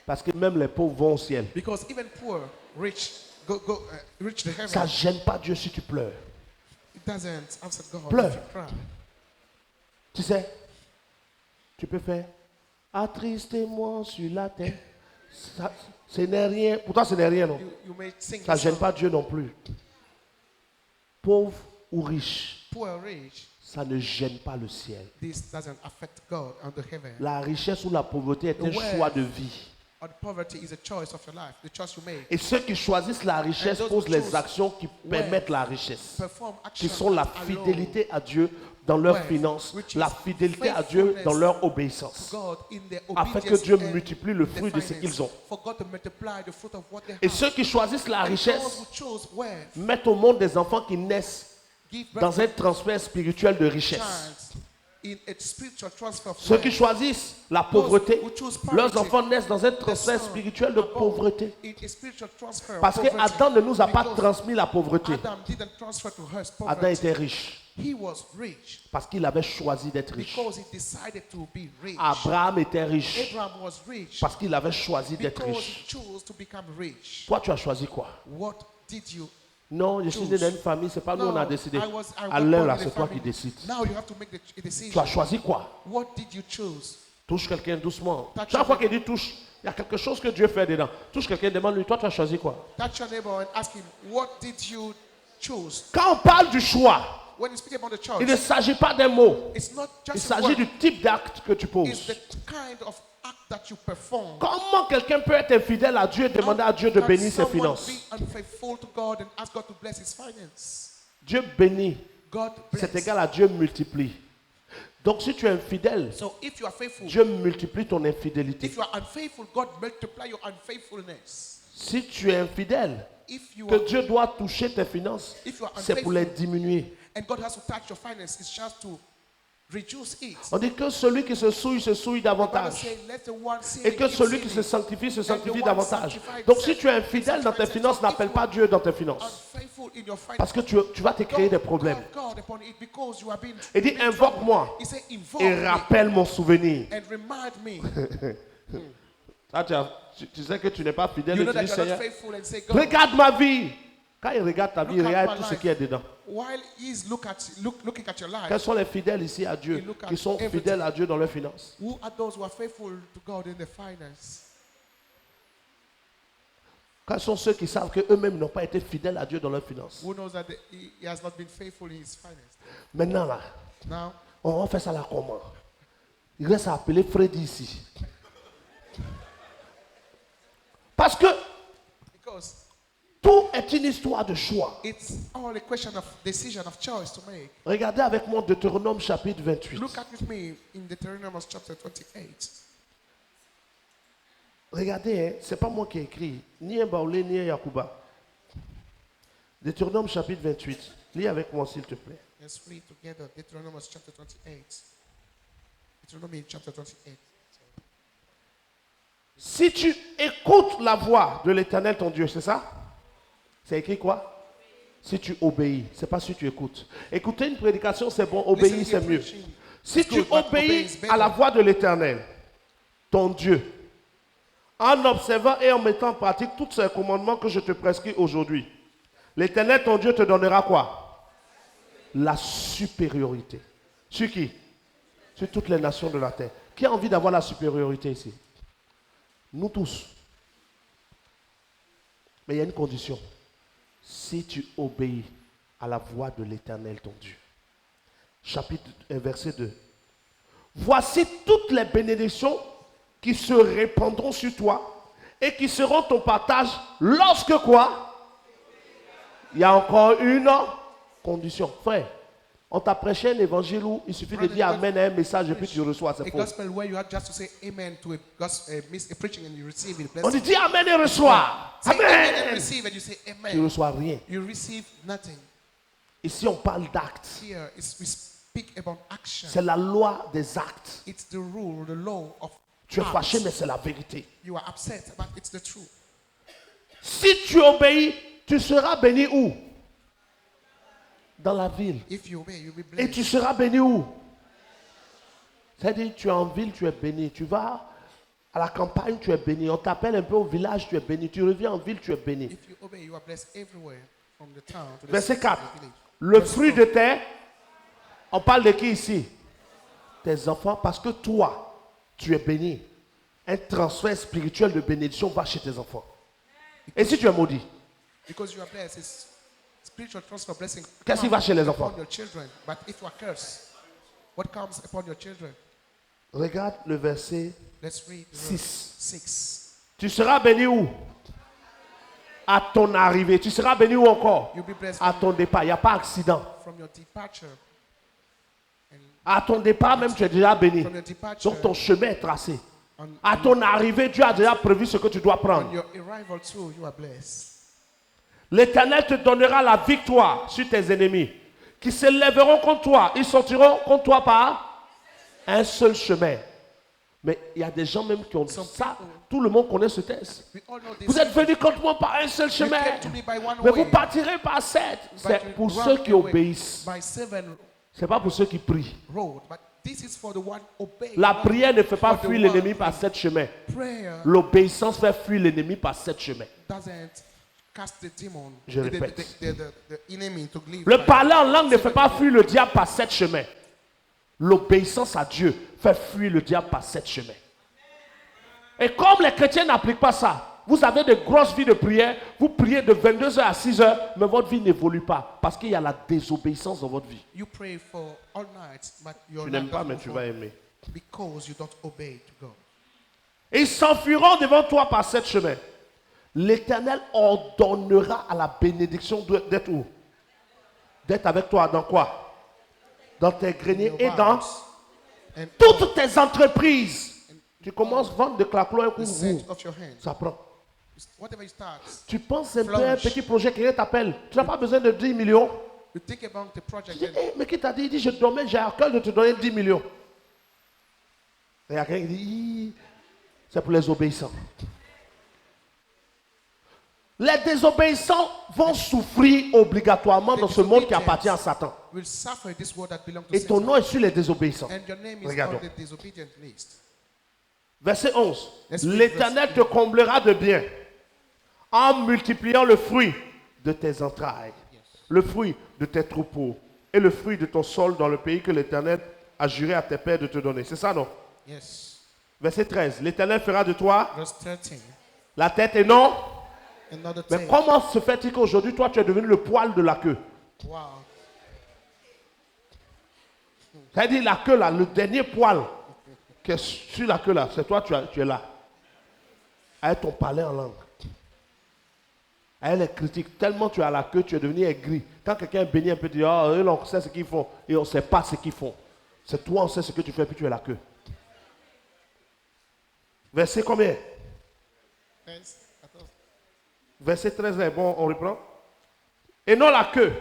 Parce que même les pauvres vont au ciel. Because even poor, reach the heaven. Ça ne gêne pas Dieu si tu pleures. It doesn't answer God Pleure. if you cry. Tu sais, tu peux faire attristez-moi sur la terre. Ça, ce n'est rien. Pourtant, ce n'est rien, non. You may sing Ça ne the gêne song, pas Dieu non plus. Pauvre ou riche, poor or rich. ça ne gêne pas le ciel. This doesn't affect God and the heaven. La richesse ou la pauvreté est un choix de vie. Or poverty is a choice of your life, the choice you make. Et ceux qui choisissent la richesse And those posent who les choose actions qui permettent la richesse. Perform Qui action sont la alone fidélité à Dieu dans leurs Well, finances, which is la fidélité à Dieu dans leur obéissance, to God in their afin que obedience Dieu and multiplie le their fruit de ce finance. qu'ils ont. For God to multiply the fruit of what they Et have. ceux qui choisissent la And richesse those who chose wealth, mettent au monde des enfants qui naissent give birth dans to un transfert spirituel de richesse. child in a spiritual transfer of Ceux qui wealth. choisissent la pauvreté, who choose leurs poverty, enfants naissent dans un transfert son spirituel de are born pauvreté. in a spiritual transfer of Parce que poverty. Adam ne nous a pas Because transmis la pauvreté. Adam didn't transfer to her Adam poverty. était riche He was rich parce qu'il avait choisi d'être riche. because he decided to be rich. Abraham était riche Abraham was rich parce qu'il avait choisi d'être because riche. he chose to become rich. Toi, tu as choisi quoi? What did you? Non, je suis né dans une famille, c'est pas nous on a No, décidé. I was Alain, born là, in a c'est toi qui family. décides. Now you have to make the Tu as decision. choisi quoi? What did you choose? Touche quelqu'un doucement. Touch Chaque fois your qu'il dit touche, il y a quelque chose que Dieu fait dedans. Touche quelqu'un, demande-lui, toi, tu as choisi quoi? Touch your neighbor and ask him, what did you choose? Quand on parle du choix, When you speak about the il ne choice, s'agit pas d'un mot. it's not Il just a s'agit word. du type d'acte que tu It's poses. the kind of act that you perform. Comment quelqu'un peut être infidèle à Dieu et demander à Dieu de Can bénir ses someone finances? be unfaithful to God and ask God to bless his finance? Dieu bénit, God c'est bless. égal à Dieu multiplie. Donc si tu es infidèle, So if you are faithful, Dieu multiplie ton infidélité. if you are unfaithful, God multiply your unfaithfulness. Si tu es infidèle, If you que are, Dieu doit toucher tes finances, if you are c'est pour les unfaithful diminuer. and God has to touch your finance, it's just to reduce it. On dit que celui qui se souille The Bible davantage. says, let the one sin Et que keep celui qui se sinning. sanctifie one davantage. sanctified Donc si himself, tu es infidèle dans tes sanctified finances, himself. n'appelle If pas you Dieu dans tes finances. unfaithful in your finance, Parce que tu vas te créer des problèmes. call God upon it because you have been Il dit, in trouble. invoque-moi He said, invoke et me rappelle mon souvenir. and remind me. Ah, tu sais que tu n'es pas fidèle You et know tu that dis, you're not Seigneur, faithful and say, God, regarde ma vie. Quand il regarde ta vie, il Look at regarde my tout ce life. qui est dedans. while he's looking at your life, Quels sont les fidèles ici à Dieu, You look at qui sont everything. fidèles à Dieu dans leurs finances? who are those who are faithful to God in the finance? Quels sont ceux qui savent qu'eux-mêmes n'ont pas été fidèles à Dieu dans leurs finances? Who knows that he has not been faithful in his finance? Maintenant là, Now, on fait ça là comment? Il reste à appeler Freddy ici. Parce que because tout est une histoire de choix. it's all a question of decision, of choice to make. Regardez avec moi Deutéronome chapitre 28. Look at with me in Deuteronomy chapter 28. Regardez, hein, c'est pas moi qui ai écrit, ni un Baoulé, ni un Yakuba. Deutéronome chapitre 28. Lis avec moi s'il te plaît. Let's read together Deuteronomy chapter 28. Deuteronomy chapter 28. Si tu écoutes la voix de l'Éternel ton Dieu, c'est ça? C'est écrit quoi? Si tu obéis, c'est pas si tu écoutes. Écouter une prédication, c'est bon, obéir, Listen c'est to mieux. preaching. Si It's tu good, but obey obéis is better. à la voix de l'Éternel, ton Dieu, en observant et en mettant en pratique tous ces commandements que je te prescris aujourd'hui, l'Éternel, ton Dieu, te donnera quoi? La supériorité. Sur qui? Sur toutes les nations de la terre. Qui a envie d'avoir la supériorité ici? Nous tous. Mais il y a une condition. Si tu obéis à la voix de l'Éternel, ton Dieu. Chapitre 1, verset 2. Voici toutes les bénédictions qui se répandront sur toi et qui seront ton partage lorsque quoi? Il y a encore une condition. Frère, On t'a prêché un évangile où il suffit de dire amen à un message et puis tu reçois. C'est A faux. gospel where you have just to say amen to a preaching and you receive it. On dit dis amen et reçois. Say amen and Amen. receive and you say Tu amen. ne reçois rien. You receive nothing. Ici, on parle d'actes. Here we speak about action. C'est la loi des actes. It's the rule, the law of Tu es acts. fâché, mais c'est la vérité. You are upset, but it's the truth. Si tu obéis, tu seras béni où? Dans la ville. If you obey, you'll be Et blessed. tu seras béni où? C'est-à-dire, tu es en ville, tu es béni. Tu vas à la campagne, tu es béni. On t'appelle un peu au village, tu es béni. Tu reviens en ville, tu es béni. If you obey, you are blessed everywhere, from the town to the Verset city, 4. to the village. Le fruit de tes... On parle de qui ici? Tes enfants, parce que toi, tu es béni. Un transfert spirituel de bénédiction va chez tes enfants. Et si tu es maudit? Because you are blessed, it's spiritual transfer blessing. Qu'est-ce qui va chez les enfants? Upon your children. But if you are cursed, what comes upon your children? Regarde le verset Let's read 6. 6. Tu seras béni où? À ton arrivée. Tu seras béni où encore? You'll be blessed À ton départ. Il n'y a pas accident. from your departure. À ton départ même, tu es déjà béni. From your departure, Donc ton chemin est tracé. on, À ton arrivée, Dieu a déjà prévu ce que tu dois on prendre. your arrival too, you are blessed. L'Éternel te donnera la victoire sur tes ennemis qui se lèveront contre toi. Ils sortiront contre toi par un seul chemin. Mais il y a des gens même qui ont Some ça. people- Tout le monde connaît ce texte. We all know this. Vous êtes venus contre moi par un seul You chemin. came to me by one Mais way, vous partirez par 7. but C'est you pour run ceux qui away obéissent. by 7 Ce n'est pas pour ceux qui prient. road. But this is for the one obeying. La not prière ne fait pas for the fuir one l'ennemi par 7 chemins. Prayer L'obéissance fait fuir l'ennemi par 7 chemins. doesn't cast the demon, Je the répète. enemy to leave. Le by parler en langue ne fait 7 pas road. fuir le diable par 7 chemins. L'obéissance à Dieu fait fuir le diable par 7 chemins. Et comme les chrétiens n'appliquent pas ça, vous avez de grosses vies de prière, vous priez de 22h à 6h, mais votre vie n'évolue pas parce qu'il y a la désobéissance dans votre vie. You pray for all night, but your Tu life n'aimes pas, doesn't mais move tu on vas aimer. because you don't obey to God. Et ils s'enfuiront devant toi par 7 chemins. L'Éternel ordonnera à la bénédiction d'être où? D'être avec toi dans quoi? Dans tes greniers Your et dans barns and toutes tes entreprises. Tu commences à vendre des claquelots un coup, the set of your hands. ça prend. Whatever you start, Tu penses un peu à un Flourish. petit projet, quelqu'un t'appelle. Tu n'as pas besoin de 10 millions. you think about the Tu project dis, and mais qui t'a dit? Il dit, je dormais, j'ai à cœur de te donner 10 millions. Et il y a quelqu'un qui dit, c'est pour les obéissants. Les désobéissants vont souffrir obligatoirement dans ce monde qui appartient à Satan. will suffer this world that belongs to Et ton Satan. nom est sur les désobéissants. And your name is Regardons. on the disobedient list. Verset 11. Let's read L'Éternel te comblera de bien en multipliant le fruit de tes entrailles, le fruit de tes troupeaux et le fruit de ton sol dans le pays que l'Éternel a juré à tes pères de te donner. C'est ça, non? Yes. Verset 13. L'Éternel fera de toi Verse 13. la tête et non. Another Mais tail. comment se fait-il qu'aujourd'hui, toi, tu es devenu le poil de la queue? Wow. C'est-à-dire la queue là, le dernier poil qui est sur la queue là, c'est toi, tu es là. Avec ton parler en langue. Avec les critiques, tellement tu as la queue, tu es devenu aigri. Quand quelqu'un est béni un peu, tu dis, oh, eux, on sait ce qu'ils font. Et on ne sait pas ce qu'ils font. C'est toi, on sait ce que tu fais, puis tu es la queue. Verset combien? Verset 13, là, bon, on reprend. Et non la queue.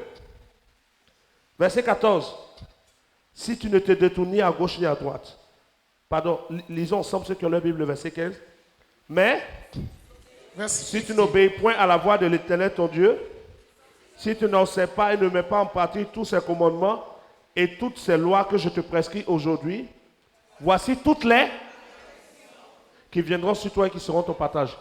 Verset 14. Si tu ne te détournes ni à gauche ni à droite. Pardon, lisons ensemble ceux qui ont leur Bible, le verset 15. Mais Verse si tu 15. n'obéis point à la voix de l'Éternel ton Dieu, si tu n'observes pas et ne mets pas en pratique tous ses commandements et toutes ces lois que je te prescris aujourd'hui, voici toutes les qui viendront sur toi et qui seront ton partage.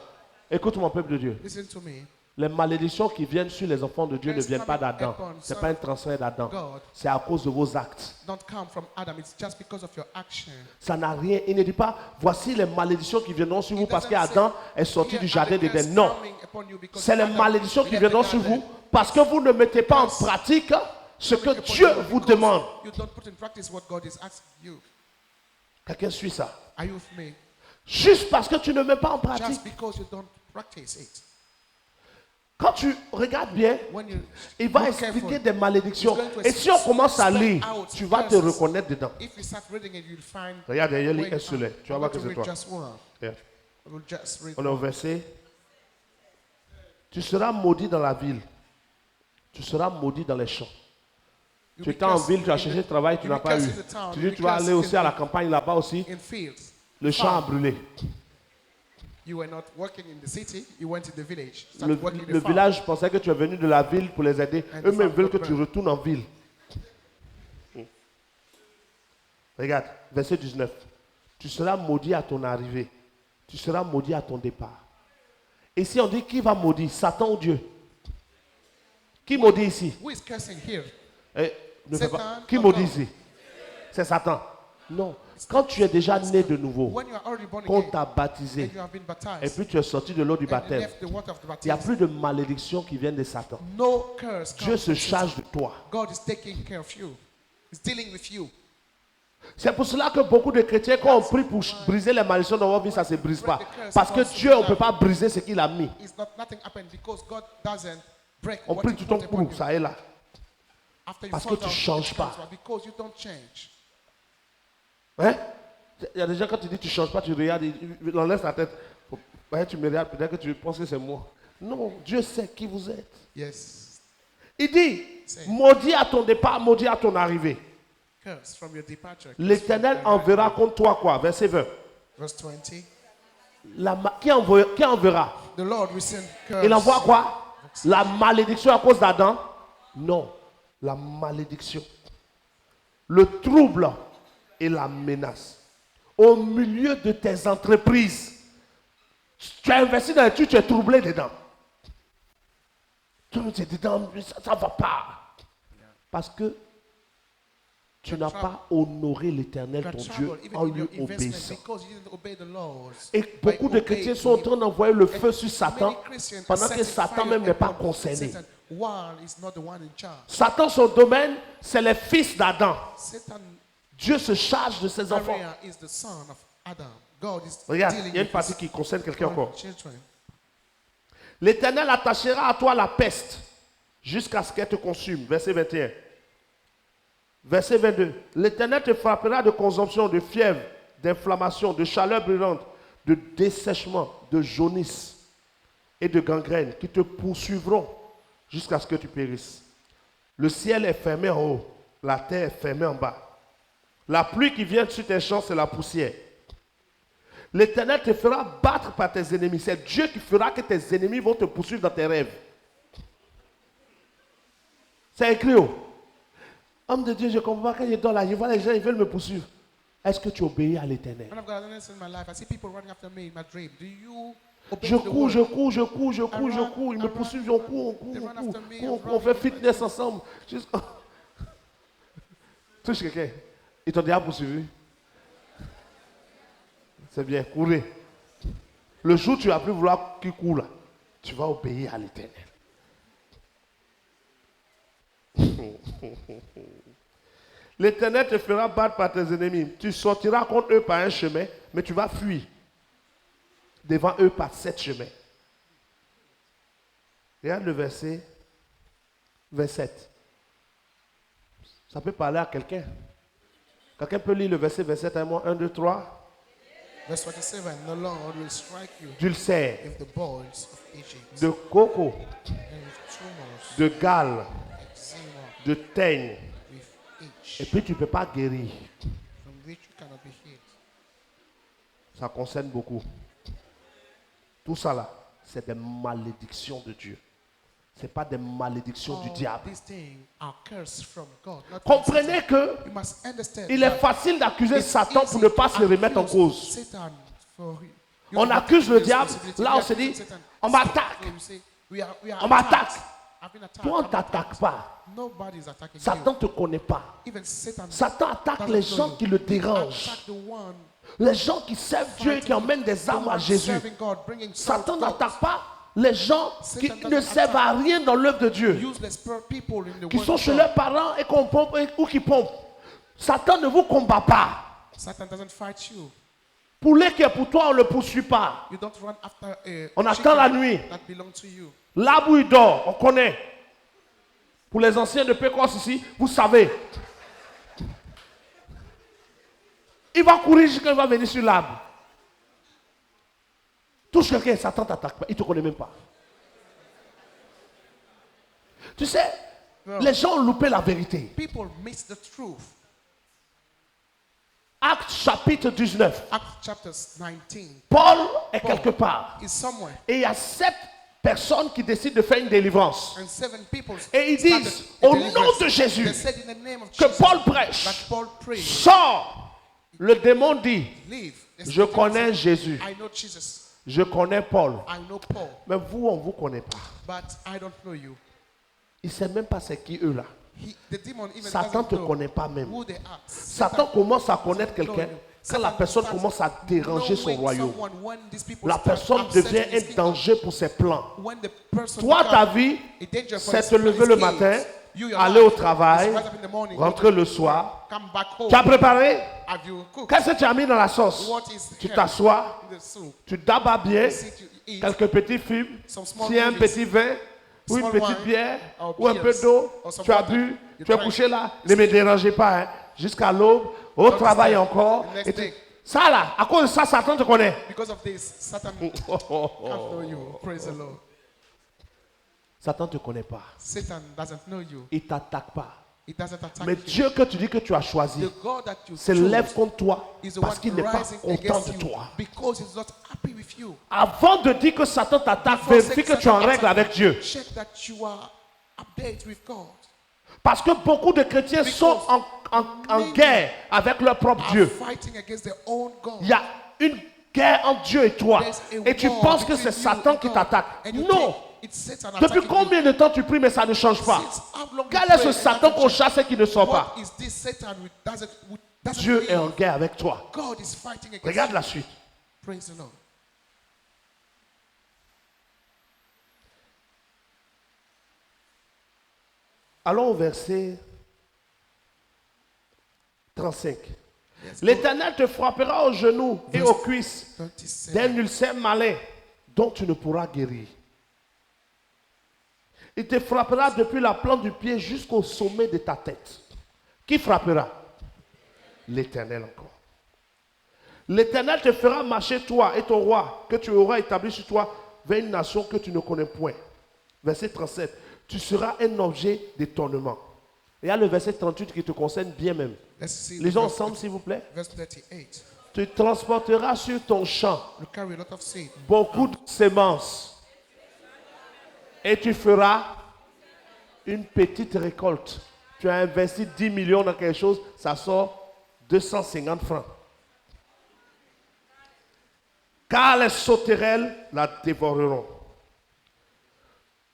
Écoute mon peuple de Dieu. Listen to me. Les malédictions qui viennent sur les enfants de Dieu ne viennent pas d'Adam. Ce n'est pas un transfert d'Adam. C'est à cause de vos actes. Don't come from Adam. It's just because of your action. Ça n'a rien. Il ne dit pas, voici les malédictions qui viendront sur vous It parce doesn't qu'Adam say, est sorti "Here du are jardin the d'Éden. curses Non. coming upon you because C'est les Adam malédictions qui left viendront the sur garden." vous parce que vous ne mettez pas en pratique ce que Upon Dieu you vous because demande. You don't put in practice what God is asking you. Quelqu'un suit ça. Are you with me? Juste parce que tu ne mets pas en pratique. Just because you don't practice it. Quand tu regardes bien, when you il va look expliquer careful, des malédictions. He's going to Et si on commence à spell lire, out tu vas te curses. reconnaître dedans. if you start reading it, you'll find. Regarde, il y a wait, un seul. Tu vas I'm voir going que to c'est read toi. just one. Yeah. We'll just read On est au one. verset. Tu seras maudit dans la ville. Tu seras maudit dans les champs. You'll Tu be étais en cursed ville, tu as in cherché the- travail, tu you'll n'as be pas eu. cursed in the town, Tu you'll dis, be tu vas cursed aller aussi in à la the- campagne là-bas aussi. in fields. Le champ a brûlé. You were not working in the city, you went in the village. Le, Started working in le the farm. village pensait que tu es venu de la ville pour les aider. And the Eux-mêmes farm veulent que got tu burned. retournes en ville. Regarde, verset 19. Tu seras maudit à ton arrivée. Tu seras maudit à ton départ. Ici, on dit qui va maudire, Satan ou Dieu? Qui maudit ici? Who is cursing here? Eh, ne fais pas. Satan Qui or maudit God? ici? C'est Satan. Non. Quand tu es déjà né de nouveau, When you are already born qu'on again t'a baptisé, and you have been et baptized puis tu es sorti de l'eau du and you baptême, left the water of the il n'y a baptism, plus de malédiction qui viennent de Satan. no curse Dieu comes se from charge Satan. de toi. God is taking care of you. He's dealing with you. C'est pour cela que beaucoup de chrétiens, quand on prie pour briser les malédictions dans votre vie, ça ne se brise pas. Parce que Dieu, on ne peut pas briser ce qu'il a mis. Nothing happened because God doesn't break On what prie he tout ton put upon coup, you. ça est là. After you parce fall que tu down, changes it pas. comes, because you don't change. Hein? Il y a des gens, quand tu dis tu ne changes pas, tu regardes, il enlève sa tête. Ouais, tu me regardes, peut-être que tu penses que c'est moi. Non, Dieu sait qui vous êtes. Yes. Il dit, maudit à ton départ, maudit à ton arrivée. Curse from your departure. curse L'Éternel from your enverra arrival. contre toi quoi? Verset 20. Verse 20. Qui enverra? The Lord will send curse. Il envoie quoi? La malédiction à cause d'Adam? Non. La malédiction. Le trouble et la menace. Au milieu de tes entreprises. Tu as investi dans un truc, tu es troublé dedans. Tu es dedans, ça ne va pas. Parce que tu n'as pas honoré l'Éternel, You are ton Dieu, troubled even en in lui your investment obéissant. because you didn't obey the laws. Et beaucoup de chrétiens sont en train d'envoyer le feu sur Satan Many Christians are pendant que setting Satan fire même n'est pas upon concerné. Satan, while he's not the one in charge. Satan, son domaine, c'est les fils d'Adam. Satan Dieu se charge de ses enfants. area is the son of Adam. God is Regarde, dealing il y a une with partie his qui concerne quelqu'un own encore. children. L'Éternel attachera à toi la peste jusqu'à ce qu'elle te consume. Verset 21. Verset 22. L'Éternel te frappera de consomption, de fièvre, d'inflammation, de chaleur brûlante, de dessèchement, de jaunisse et de gangrène qui te poursuivront jusqu'à ce que tu périsses. Le ciel est fermé en haut, la terre est fermée en bas. La pluie qui vient sur tes champs, c'est la poussière. L'Éternel te fera battre par tes ennemis. C'est Dieu qui fera que tes ennemis vont te poursuivre dans tes rêves. C'est écrit. Oh. Homme de Dieu, je comprends quand je dors là, je vois les gens, ils veulent me poursuivre. Est-ce que tu obéis à l'Éternel? Man of God, I don't understand my life. I see people running after me in my dream. Do you obey Je the cours, word? je cours, je cours, je cours, je run, cours. Ils I me run, poursuivent, I on run. court, on court, They on run court. after me, On I'm court, on fait running. fitness ensemble. Touche quelqu'un. Ils t'ont déjà poursuivi. C'est bien, courez. Le jour où tu vas plus vouloir qu'il court là, tu vas obéir à l'Éternel. L'Éternel te fera battre par tes ennemis. Tu sortiras contre eux par un chemin, mais tu vas fuir devant eux par 7 chemins. Regarde le verset 27. Ça peut parler à quelqu'un. Quelqu'un peut lire le verset 27 à moi. 1, 2, 3. Verse 27. The Lord will strike you D'ulcère, with the boils of Egypt, de coco, and with tumors, de gale, eczema, de teigne. with itch, Et puis tu ne peux pas guérir. from which you cannot be healed. Ça concerne beaucoup. Tout ça là, c'est des malédictions de Dieu. Ce n'est pas des malédictions du diable. These things are cursed from God. Not from Comprenez Satan. que You must understand il est that facile d'accuser it's Satan easy pour ne pas to se remettre en accuse cause. Satan for you On not accuse le taking diable, responsibility. là We on se accuse dit, Satan. on m'attaque. So you say, we are On attacked. m'attaque. I've been attacked. Toi, on ne I'm t'attaque attacked. pas. Nobody is attacking Satan you. ne te connaît pas. Even Satan Satan attaque doesn't les know gens you. qui le He dérangent. attack the one Les gens qui servent Dieu et qui emmènent des âmes à Jésus. serving God, bringing souls Satan to God. n'attaque pas les gens qui Satan ne doesn't servent à rien dans l'œuvre de Dieu. Useless people in the Qui world sont of chez God. leurs parents et qu'on pompe ou qui pompent. Satan ne vous combat pas. Satan doesn't fight you. Poulet qui est pour toi, on ne le poursuit pas. You don't run after a On attend chicken la nuit. that belongs to you. Là où il dort, on connaît. Pour les anciens de Pécos ici, vous savez. Il va courir jusqu'à il va venir sur l'arbre. Touche quelqu'un, Satan t'attaque pas. Il ne te connaît même pas. Tu sais, les gens ont loupé la vérité. People miss the truth. Acte chapitre 19. Acts chapter 19 Paul est quelque part. is somewhere. Et il y a 7 personnes qui décident de faire une délivrance. And 7 people Et ils started disent, a au deliverance. nom de Jésus, They said in the name of que Jesus Paul prêche. that Paul prayed, Sors. Le démon dit, leave. The je spirit connais said, Jésus. I know Jesus. Je connais Paul. I know Paul. Mais vous, on ne vous connaît pas. But I don't know you. Il ne sait même pas c'est qui eux là. The demon even Satan ne doesn't te know connaît pas même. who they are. Satan commence à connaître quelqu'un quand la personne starts commence à déranger son knowing royaume. someone when these people La start personne upsetting devient his un kingdom. danger pour ses plans. When the person Toi, ta becomes vie, a danger for c'est his- te lever his le kids. matin, You, your aller au life, travail, is rise up in the morning, rentrer le soir. come back home. Tu as préparé? Have you cooked? Qu'est-ce que tu as mis dans la sauce? What is Tu here t'assois, in the soup? tu dabas bien, Sit, you eat. quelques petits films, Some small si un movies, petit vin, ou une small petite wine, bière, or ou un peu beers, d'eau, or some tu as water. bu, You tu es drank. couché là, ne me dérangez pas, hein, jusqu'à l'aube, au Don't travail disturb. encore. The next Et tu- day. Ça là, à cause de ça, Satan te connaît. Because of this, Satan can't know you. Praise the Lord. Satan ne te connaît pas. Satan doesn't know you. Il ne t'attaque pas. He doesn't attack Mais you. Dieu que tu dis que tu as choisi The God that you se lève chose contre toi is the parce one qu'il n'est pas rising content against de you toi. because he's not happy with you. Avant de dire que Satan t'attaque, Before vérifie que saying tu es en Satan règle attack avec you, Dieu. check that you are updated with God. Parce que beaucoup de chrétiens sont en guerre avec leur propre Are Dieu. fighting against their own God. Il y a une guerre entre Dieu et toi. There's a Et tu war penses que between c'est you Satan and qui God. t'attaque. And you Non. think it's Satan Depuis attacking combien de temps tu pries mais ça ne change pas? Since how long you Quel est pray ce and Satan nothing qu'on changes? chasse et qui ne sort pas? What is this Satan who doesn't Dieu leave? est en guerre avec toi. God is fighting against Regarde you. la suite. Praise the Lord. Allons au verset 35. Yes, go. L'Éternel te frappera aux genoux et aux cuisses 37. d'un ulcère malin dont tu ne pourras guérir. Il te frappera depuis la plante du pied jusqu'au sommet de ta tête. Qui frappera? L'Éternel encore. L'Éternel te fera marcher, toi et ton roi, que tu auras établi sur toi, vers une nation que tu ne connais point. Verset 37. Tu seras un objet d'étonnement. Et il y a le verset 38 qui te concerne bien même. Let's see the Lisons verse, ensemble, s'il vous plaît. verse 38. Tu transporteras sur ton champ You carry a lot of seed. beaucoup de semences. Et tu feras une petite récolte. Tu as investi 10 millions dans quelque chose, ça sort 250 francs. Car les sauterelles la dévoreront.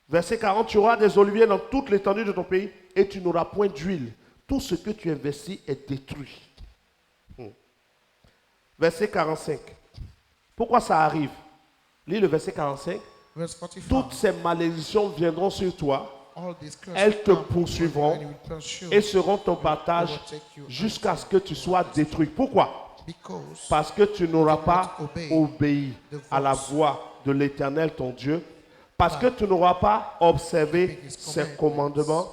Verset 40, tu auras des oliviers dans toute l'étendue de ton pays et tu n'auras point d'huile. Tout ce que tu investis est détruit. Verset 45. Pourquoi ça arrive? Lis le verset 45. Verse 45. Toutes ces malédictions viendront sur toi All these curses elles te come poursuivront and will pursue et seront ton partage jusqu'à ce que tu sois détruit. Pourquoi? because Parce que tu n'auras pas obéi à la voix de l'Éternel ton Dieu, parce que tu n'auras pas observé ses commandements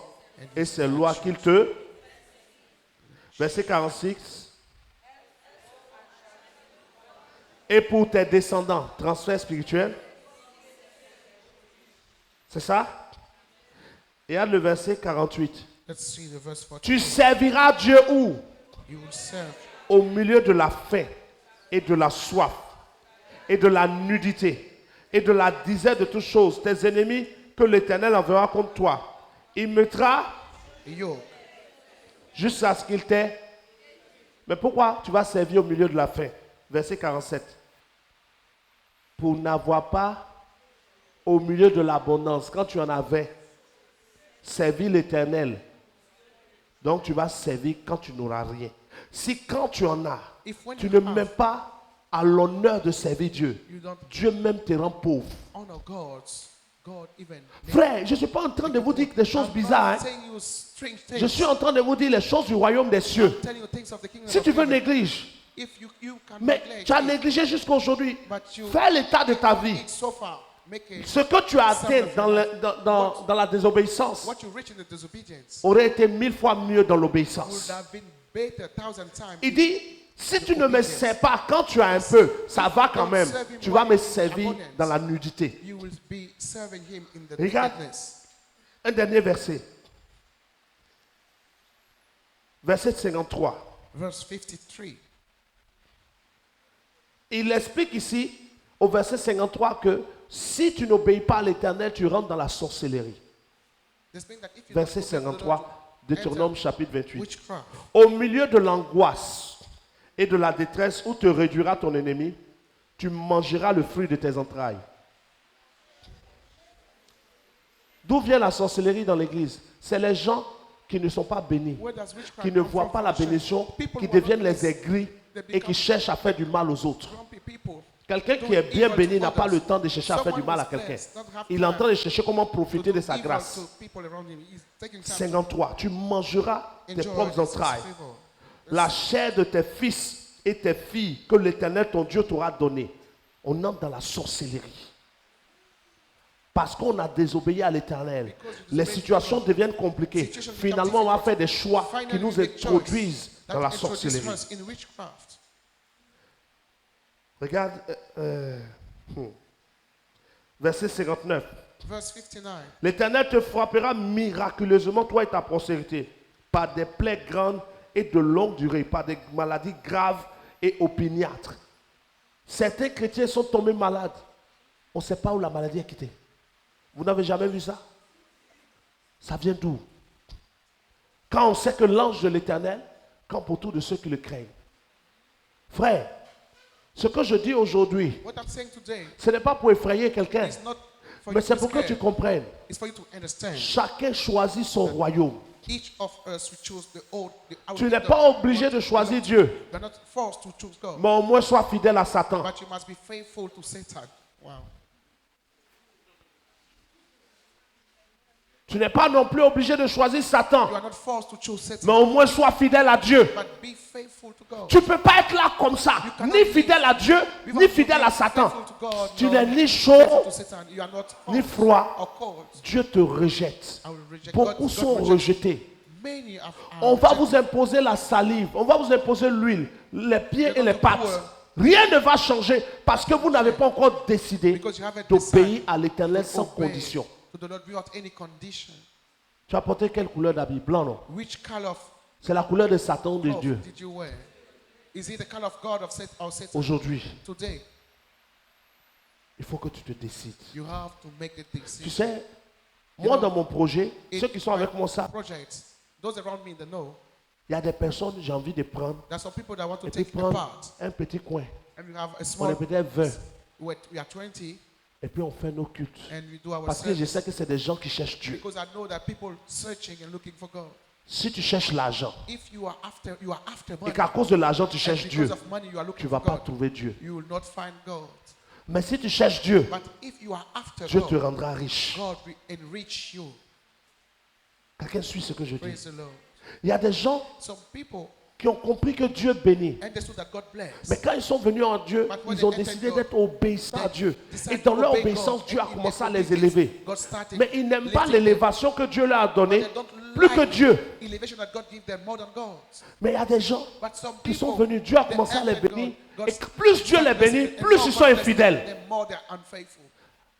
et ses lois qu'il te... Verset 46. Et pour tes descendants, transfert spirituel. C'est ça? Et à le verset 48. let's see the verse 48. Tu serviras Dieu où? You will serve Au milieu de la faim et de la soif et de la nudité et de la disette de toutes choses. Tes ennemis que l'Éternel enverra contre toi. Il mettra a yoke. jusqu'à ce qu'il t'ait... Mais pourquoi tu vas servir au milieu de la faim? Verset 47. Pour n'avoir pas au milieu de l'abondance, quand tu en avais, servi l'Éternel. Donc tu vas servir quand tu n'auras rien. Si quand tu en as, If when tu you ne have, mets pas à l'honneur de servir Dieu, you don't Dieu même te rend pauvre. honor God even. Frère, je ne suis pas en train de vous dire des choses I'm bizarres. not hein. saying you strange things. Je suis en train de vous dire les choses du royaume des cieux. I'm telling you things of the kingdom Si of tu veux heaven. néglige, If you can Mais neglect tu as it, négligé jusqu'à aujourd'hui. but you Fais l'état de ta vie. it so far, make it Ce que tu as atteint dans la désobéissance what you reach in the disobedience aurait été 1000 fois mieux dans would l'obéissance. have been better 1,000 times. Il dit, si tu ne me sers pas, quand tu as un peu, ça va quand même. Tu vas me servir dans la nudité. You will be serving him in the Regarde. nakedness. Un dernier verset. Verset 53. Verse 53. Il explique ici, au verset 53, que si tu n'obéis pas à l'Éternel, tu rentres dans la sorcellerie. This means that if you Verset don't obey the Lord, 53, Deutéronome chapitre 28. witchcraft. Au milieu de l'angoisse et de la détresse où te réduira ton ennemi, tu mangeras le fruit de tes entrailles. D'où vient la sorcellerie dans l'église? C'est les gens qui ne sont pas bénis, Where does witchcraft qui ne come voient from? pas la bénédiction, People qui who are deviennent not les blessed, aigris they et qui become cherchent à faire du mal aux autres. grumpy people. Quelqu'un qui est bien béni n'a pas le temps de chercher à faire du mal à quelqu'un. Il est en train de chercher comment profiter de sa grâce. 53. Tu mangeras tes propres entrailles, la chair de tes fils et tes filles que l'Éternel ton Dieu t'aura donné. On entre dans la sorcellerie. Parce qu'on a désobéi à l'Éternel, les situations deviennent compliquées. Finalement, on va faire des choix qui nous introduisent dans la sorcellerie. Regarde, verset 59. Verse 59. L'Éternel te frappera miraculeusement, toi et ta postérité, par des plaies grandes et de longue durée, par des maladies graves et opiniâtres. Certains chrétiens sont tombés malades. On ne sait pas où la maladie est quittée. Vous n'avez jamais vu ça? Ça vient d'où? Quand on sait que l'ange de l'Éternel campe autour de ceux qui le craignent. Frère, ce que je dis aujourd'hui, What I'm saying today ce n'est pas pour effrayer quelqu'un, is not for mais you c'est to pour que scare. tu comprennes. It's for you to understand. Chacun choisit son royaume. Each of us we choose the old. Tu n'es pas obligé de choisir Dieu, You're not forced to choose God, mais au moins sois fidèle à Satan. but you must be faithful to Satan. Wow. Tu n'es pas non plus obligé de choisir Satan, You are not forced to choose mais Satan, au moins sois fidèle à Dieu. but be faithful to God. Tu ne peux pas être là comme ça, ni fidèle à Dieu, ni fidèle à Satan. Faithful to God, Tu nor n'es ni faithful chaud, to Satan. You are not ni hot froid. or cold. Dieu te rejette. I will reject Beaucoup God sont rejects rejetés. Many are On va rejected. vous imposer la salive, on va vous imposer l'huile, les pieds et les You're pattes. going to Rien ne va changer parce que vous n'avez pas encore décidé Because you haven't d'obéir decided à l'Éternel to sans obey condition. to the Lord without any condition. Tu as porté quelle couleur d'habit? Blanc, non? Which color of C'est la couleur de Satan ou de cloth Dieu. did you wear? Is it the color of God or Satan? Aujourd'hui, Today, il faut que tu te décides. you have to make the Tu decision. sais, moi know, dans mon projet, In ceux qui sont my avec moi savent, project, those around me, they know. il y a des personnes que j'ai envie de prendre There's some people that want to et puis take prendre apart, un petit coin. and we have a On small. est peut-être 20 We are 20, et puis on fait nos cultes. and we do our Parce que je service sais que c'est des gens qui cherchent Dieu. because I know that people searching and looking for God. Si tu cherches l'argent If you are after et money, qu'à cause de l'argent tu and cherches because Dieu, of money you are tu looking ne vas for pas God, trouver Dieu. you will not find God. Mais si tu cherches Dieu, But if you are after Dieu te God, rendra riche. God will enrich you. Quelqu'un suit ce que je dis. Praise the Lord. Il y a des gens Some people qui ont compris que Dieu bénit. understood that God bless. Mais quand ils sont venus en Dieu, But when ils ont they décidé entered d'être obéissants à Dieu. decided Et dans to leur obey obéissance, God, Dieu a and in commencé à their les obedience, élever. God started Mais ils n'aiment pas lifting l'élévation que Dieu leur a them. donnée, But they don't plus que like Dieu. elevation that God gives them more than God. Mais il y a des gens But some qui sont people, venus, Dieu a they commencé à les entered bénir. God. Et plus Dieu les bénit, And plus more ils sont God blesses infidèles. them, the more they are unfaithful.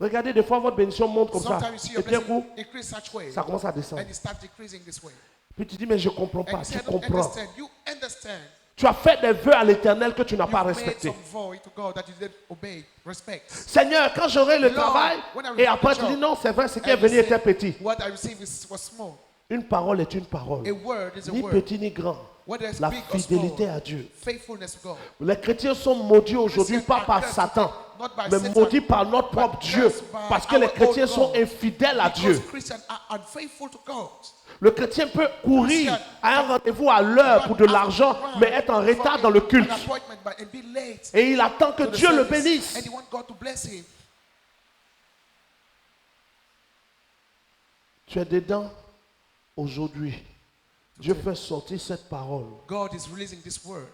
Regardez, des fois votre bénédiction monte comme ça. Sometimes you see Et your d'un blessing coup, increase such way, ça commence à descendre. and it starts decreasing this way. Puis tu dis, mais je ne comprends And pas. you say, Tu I don't comprends. understand. You understand. Tu as fait des vœux à l'Éternel que tu n'as pas You've made respectés. some void to God that you didn't obey, respect. Seigneur, quand j'aurai le Lord, travail, when I et receive après the tu dis job, non, c'est vrai, ce qui est And you venu say, était petit. What I received was small. Une parole est une parole. A word is a Ni word. petit ni grand. Whether it's La big or fidélité small, à Dieu. faithfulness to God. Les chrétiens sont maudits aujourd'hui, pas par Satan, mais maudits par notre propre Dieu. Parce que les chrétiens sont infidèles à Dieu. Because Christians are unfaithful to God. Le chrétien peut courir à un rendez-vous à l'heure pour de l'argent, mais être en retard dans le culte. An appointment, and be late Et il attend que to the Dieu le service. bénisse. And you want God to bless him. Tu es dedans aujourd'hui. Dieu fait sortir cette parole. God is releasing this word.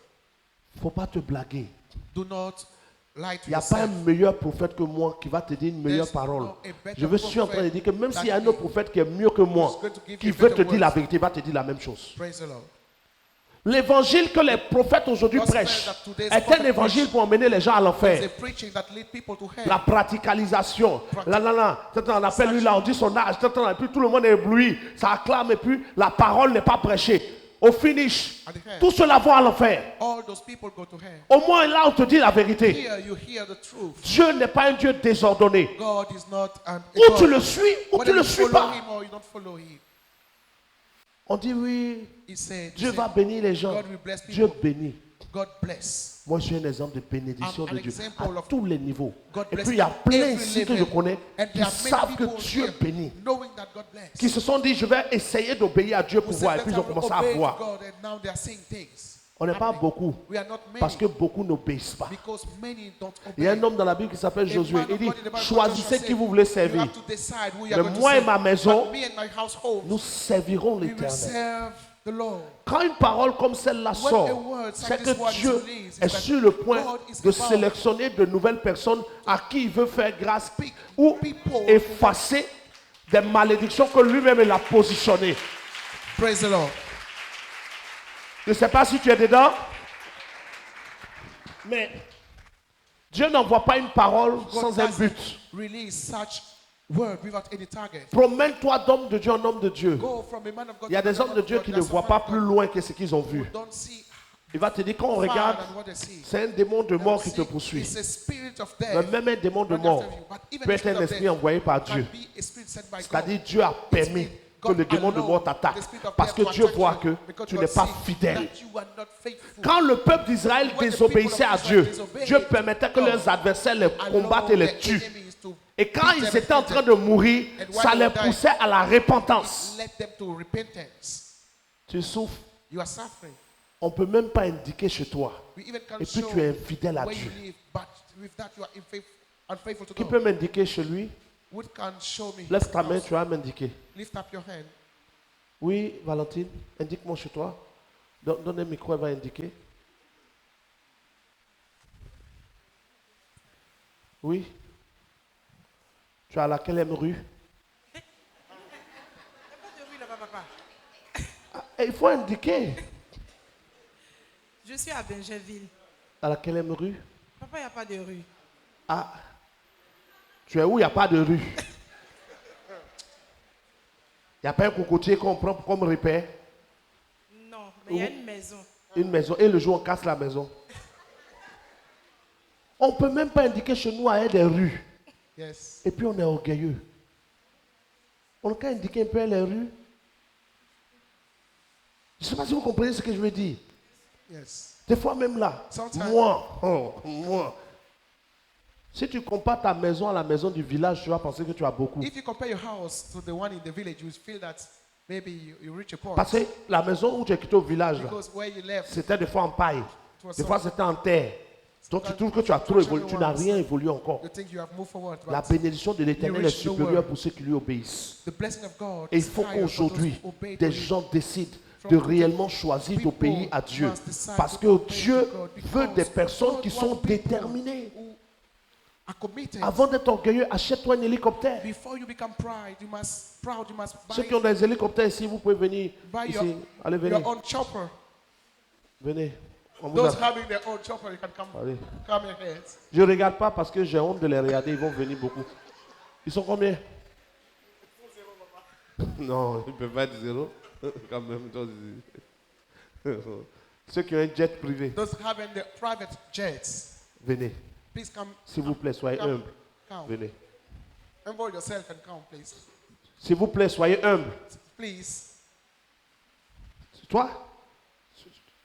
Il ne faut pas te blaguer. Do not lie to Il n'y a pas un yourself. meilleur prophète que moi qui va te dire une meilleure There's parole. no a better Je suis en train de prophet dire que même s'il y a un than autre me prophète qui est mieux que moi, who's going to give qui you veut te better dire la words. vérité, va te dire la même chose. Praise the Lord. L'évangile que les prophètes aujourd'hui Gospel prêchent that today's est un prophet évangile preach. pour emmener les gens à It's a l'enfer. preaching that lead people to hell. La praticalisation. Là, là, là. On appelle lui là, on dit son âge. Et puis tout le monde est ébloui. Ça acclame et puis la parole n'est pas prêchée. Au finish, At the end. tout cela va à l'enfer. All those people go to hell. Au moins là, on te dit la vérité. Here you hear the truth. Dieu n'est pas un Dieu désordonné. God is not a Ou God. tu le suis, ou tu Whether ne le you suis follow pas. him or you don't follow him. On dit oui, He said, Dieu va bénir les gens. God will bless people. Dieu bénit. God bless. Moi, je suis un exemple de bénédiction I'm de an Dieu example à of tous les niveaux. God Et bless puis, il y a plein every ici que level. je connais And qui there are many savent que people Dieu here bénit. knowing that God bless. Qui se sont dit, je vais essayer d'obéir à Dieu pour Who voir. Et said, puis, ils "Let ont us commencé à obey voir. God," and now they are seeing things. On n'est pas happening. beaucoup. We are not many. Parce que beaucoup n'obéissent pas. Because many don't obey. Il y a un homme dans la Bible qui s'appelle A Josué. man Il of dit, God in the Bible, choisissez Joshua qui said, vous voulez You servir. have to decide who you are Mais going to moi et serve. ma maison, But me and my household, nous servirons we will l'Éternel. serve the Lord. Quand une parole comme celle-là When a sort, word c'est like this que word is Dieu released, est it's sur that le point God is de about sélectionner de nouvelles personnes à qui il veut faire grâce ou people effacer des malédictions que lui-même il a positionnées. Praise the Lord. Je ne sais pas si tu es dedans, mais Dieu n'envoie pas une parole God sans un doesn't but. release such word without any target. Promène-toi d'homme de Dieu en homme de Dieu. Go from a man of God Il y a to des a hommes man de of Dieu God. qui ne There's voient some pas man of plus God loin que ce qu'ils ont who vu. don't see Il va te dire, quand on far regarde, than what they see. c'est un démon de mort qui te See, poursuit. it's a spirit of Mais death. même un démon de running mort after you. But even peut the être un spirit of esprit death envoyé par can Dieu. be a spirit sent by C'est-à-dire God. Dieu a permis que le démon de mort t'attaque. Parce que Dieu voit que tu n'es pas fidèle. Quand le peuple d'Israël désobéissait à Dieu, Dieu permettait que leurs adversaires les combattent et les tuent. Et quand ils étaient en train de mourir, ça les poussait à la repentance. Let them to repentance. Tu souffres, You are suffering. on ne peut même pas indiquer chez toi. We even can Et puis show tu es infidèle à where you Dieu. live, but with that you are unfaithful to Qui God. peut m'indiquer chez lui? Who can show me? Lève ta main, tu vas m'indiquer. Lift up your hand. Oui, Valentine, indique-moi chez toi. Donne un micro, elle va indiquer. Oui. Tu es à laquelle rue? Ah, il faut indiquer. Je suis à Benjerville. À laquelle rue? Papa, il n'y a pas de rue. Ah. Tu es où? Il n'y a pas de rue. Il n'y a pas un cocotier qu'on prend comme repère. Non, mais il y a une maison. Une maison. Et le jour, on casse la maison. On ne peut même pas indiquer chez nous à elle des rues. Yes. Et puis on est orgueilleux. On n'a qu'à indiquer un peu les rues. Je ne sais pas si vous comprenez ce que je veux dire. Yes. Des fois même là, Sometimes. moi. Si tu compares ta maison à la maison du village, tu vas penser que tu as beaucoup. If you compare your house to the one in the village, you will feel that maybe you reach a point. Parce que la maison où tu es quitté au village, là, Because where you left, c'était des fois en paille. was Des fois c'était en terre. Donc tu trouves que tu as trop évolué. Tu n'as rien évolué encore. you think you have moved forward. La But bénédiction de l'Éternel est reach supérieure nowhere. pour ceux qui lui obéissent. the blessing of God Et il is faut higher for those qu'aujourd'hui, who obey des to Him. gens décident de réellement choisir d'obéir à Dieu. Parce que Dieu veut des personnes qui sont déterminées. Who are committed. Avant d'être orgueilleux, achète-toi un hélicoptère. Before you become proud, you must Ceux buy, qui ont des hélicoptères ici, vous pouvez venir buy ici. Allez, venez. your own chopper. Venez. On vous Those a- having their own chopper, you can Allez. come ahead. Je ne regarde pas parce que j'ai honte de les regarder. Ils vont venir beaucoup. Ils sont combien? Non, ils ne peuvent pas être zéro. Quand même. Ceux qui ont un jet privé, Those having the private jets, venez. please come. S'il vous plaît, soyez Come. humbles. Come. Venez. Humble yourself and come, please. S'il vous plaît, soyez humbles. Please. Toi,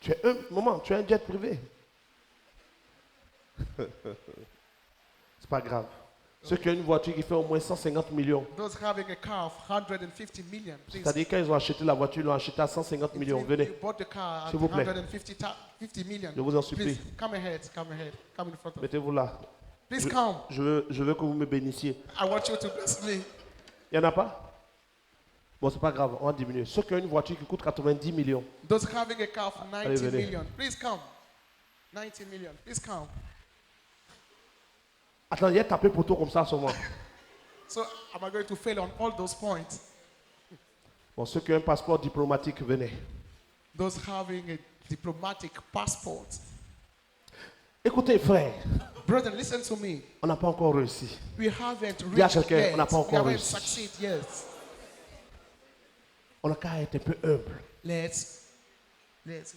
tu es humble. Maman, tu as un jet privé. C'est pas grave. Ceux qui ont une voiture qui fait au moins 150 millions. Those having a car of 150 million, please. C'est-à-dire quand ils ont acheté la voiture, ils l'ont acheté à 150 If millions. you Venez. bought the car at S'il vous plaît. 150 million. Je vous en supplie. Please come ahead, come ahead, come in front of me. Mettez-vous là. Please come. Je veux que vous me bénissiez. I want you to bless me. Il n'y en a pas? Bon, c'est pas grave, on va diminuer. Ceux qui ont une voiture qui coûte 90 millions. Those having a car of 90 venez. million, please come. 19 million. Please count. Attends, il y a tapé poteau comme ça sur moi. So am I going to fail on all those points? Bon, ceux qui ont un passeport diplomatique, venez. Those having a diplomatic passport. Écoutez, frère, Brother, listen to me. on n'a pas encore réussi. We haven't Dis à reached quelqu'un, yet. on n'a pas We encore haven't réussi. succeeded yet. On a qu'à être un peu humble. Let's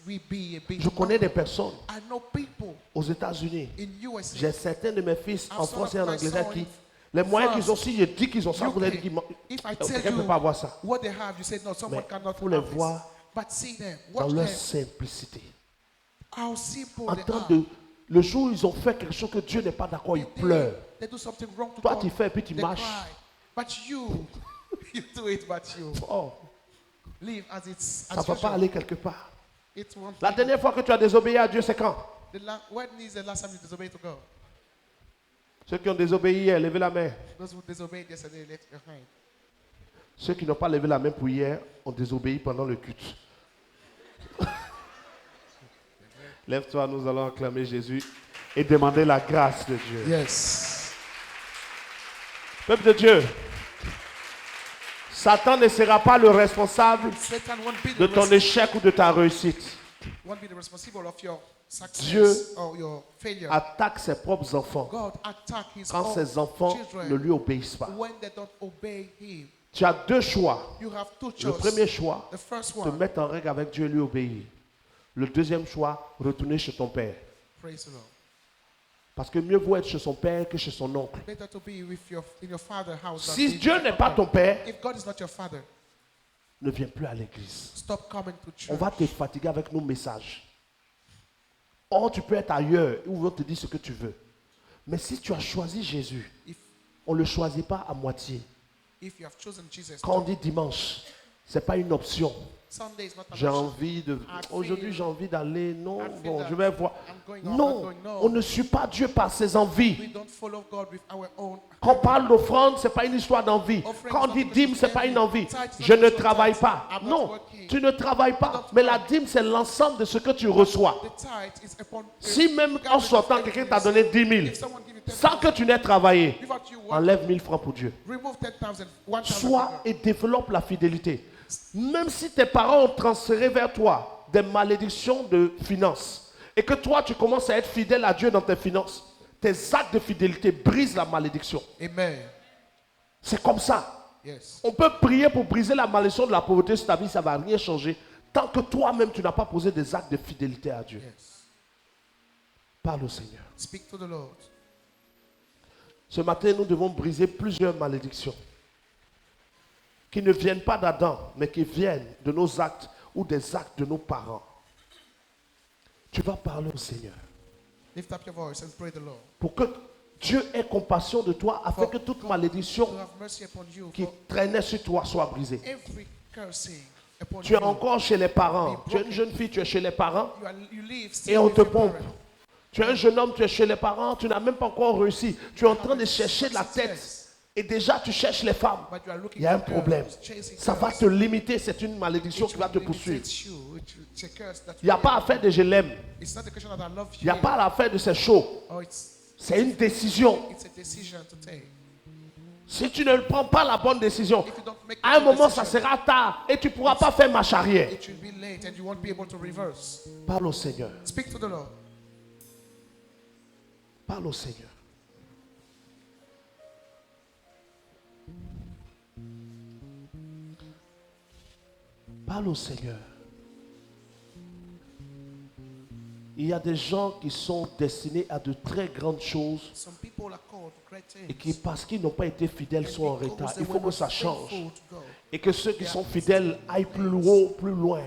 we be a bit Je connais des humble. personnes I know people aux États-Unis. in USA. J'ai certains de mes fils en I've français et some en of my Angleterre sons qui, les moyens qu'ils ont, first, si je dis qu'ils ont ça, vous allez dire qu'ils manquent. If I Quelqu'un tell ne peut you pas avoir ça. what they have, you say no, someone Mais cannot faut les have this. voir But see them, dans watch leur them, simplicité. how simple En they temps are. de, le jour où ils ont fait quelque chose que Dieu n'est pas d'accord, ils pleurent. They do something wrong to Toi, God. tu fais et puis tu They marches. cry. But you, you do it, but you Oh, live as it's ça ne as va pas usual. aller quelque part. It won't La be. dernière fois que tu as désobéi à Dieu, c'est quand? When is the last time you disobeyed to God? Ceux qui ont désobéi hier, levez la main. Those who disobeyed yesterday, left your hand. Ceux qui n'ont pas levé la main pour hier ont désobéi pendant le culte. Lève-toi, nous allons acclamer Jésus et demander la grâce de Dieu. Yes. Peuple de Dieu, Satan ne sera pas le responsable Satan won't be de the, ton échec ou de ta réussite. won't be the responsible of your success Dieu or your failure. Attaque ses propres enfants God attack his quand own ses enfants children ne lui obéissent pas. when they don't obey him. Tu as deux choix. You have two Le choices. premier choix, The first te one, mettre en règle avec Dieu et lui obéir. Le deuxième choix, retourner chez ton père. praise the Lord. Parce que mieux vaut être chez son père que chez son oncle. Better to be with in your father's house. than Si be Dieu with n'est your pas father. ton père, If God is not your father, ne viens plus à l'église. stop coming to church. On va te fatiguer avec nos messages. Or, tu peux être ailleurs où on te dit ce que tu veux. Mais si tu as choisi Jésus, If on ne le choisit pas à moitié. if you have chosen Jesus, Quand on dit dimanche, ce n'est pas une option. Sunday is not an J'ai option. envie de... Aujourd'hui, j'ai envie d'aller. Non, I feel bon, that je vais voir. I'm going on, Non, I'm going, no. on ne suit pas Dieu par ses envies. We don't follow God with our own. Quand on parle d'offrande, ce n'est pas une histoire d'envie. Quand on dit dîme, ce n'est pas une envie. Je ne travaille pas. Non, tu ne travailles pas. Mais la dîme, c'est l'ensemble de ce que tu reçois. The tithe is upon. Si même en sortant, quelqu'un t'a donné 10 000, If someone give you 10,000, sans que tu n'aies travaillé, without you work, enlève 1000 francs pour Dieu. remove 10,000, 1,000. Sois et développe la fidélité. Même si tes parents ont transféré vers toi des malédictions de finances et que toi tu commences à être fidèle à Dieu dans tes finances, tes actes de fidélité brisent la malédiction. Amen. C'est comme ça. Yes. On peut prier pour briser la malédiction de la pauvreté sur ta vie, ça ne va rien changer tant que toi-même tu n'as pas posé des actes de fidélité à Dieu. Yes. Parle au Seigneur. Speak to the Lord. Ce matin, nous devons briser plusieurs malédictions qui ne viennent pas d'Adam, mais qui viennent de nos actes ou des actes de nos parents. Tu vas parler au Seigneur Lift up your voice and pray the Lord. pour que Dieu ait compassion de toi afin que toute malédiction To have mercy upon you qui for traînait sur toi soit brisée. every cursing upon Tu es you. encore chez les parents. Tu es une jeune fille, tu es chez les parents You live still et on with te your pompe. parents. Tu es un jeune homme, tu es chez les parents, tu n'as même pas encore réussi. Tu es en train de chercher la tête et déjà tu cherches les femmes. But you are looking Il y a un for girls, problème. chasing Ça va girls. te limiter, c'est une malédiction It qui va te will poursuivre. limit you. It's a curse that Il n'y a will pas limit affaire de je l'aime. you. It's not a question that I love Il n'y a you. pas l'affaire de c'est chaud. Oh, it's C'est une décision. a decision to take. Si tu ne prends pas la bonne décision, If you don't make à un the moment ça decision, sera tard et tu ne pourras pas faire marche arrière. it will be late and you won't be able to reverse. Parle au Seigneur. Speak to the Lord. Parle au Seigneur. Parle au Seigneur. Il y a des gens qui sont destinés à de très grandes choses Some people are called to great et things. qui, parce qu'ils n'ont pas été fidèles, sont en Because retard. they Il faut were que not ça change. faithful to God. Et que ceux qui sont fidèles aillent plus haut, plus loin.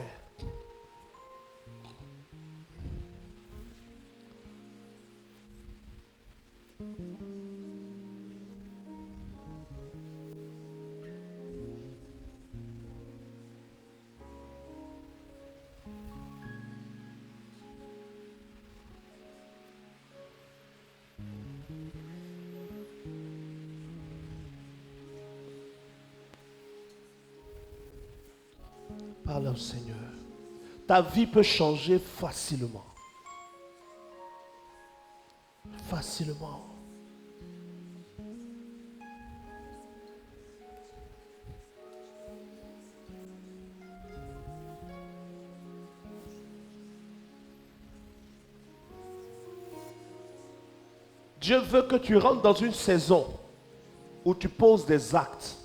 Parle au Seigneur. Ta vie peut changer facilement. facilement. Dieu veut que tu rentres dans une saison où tu poses des actes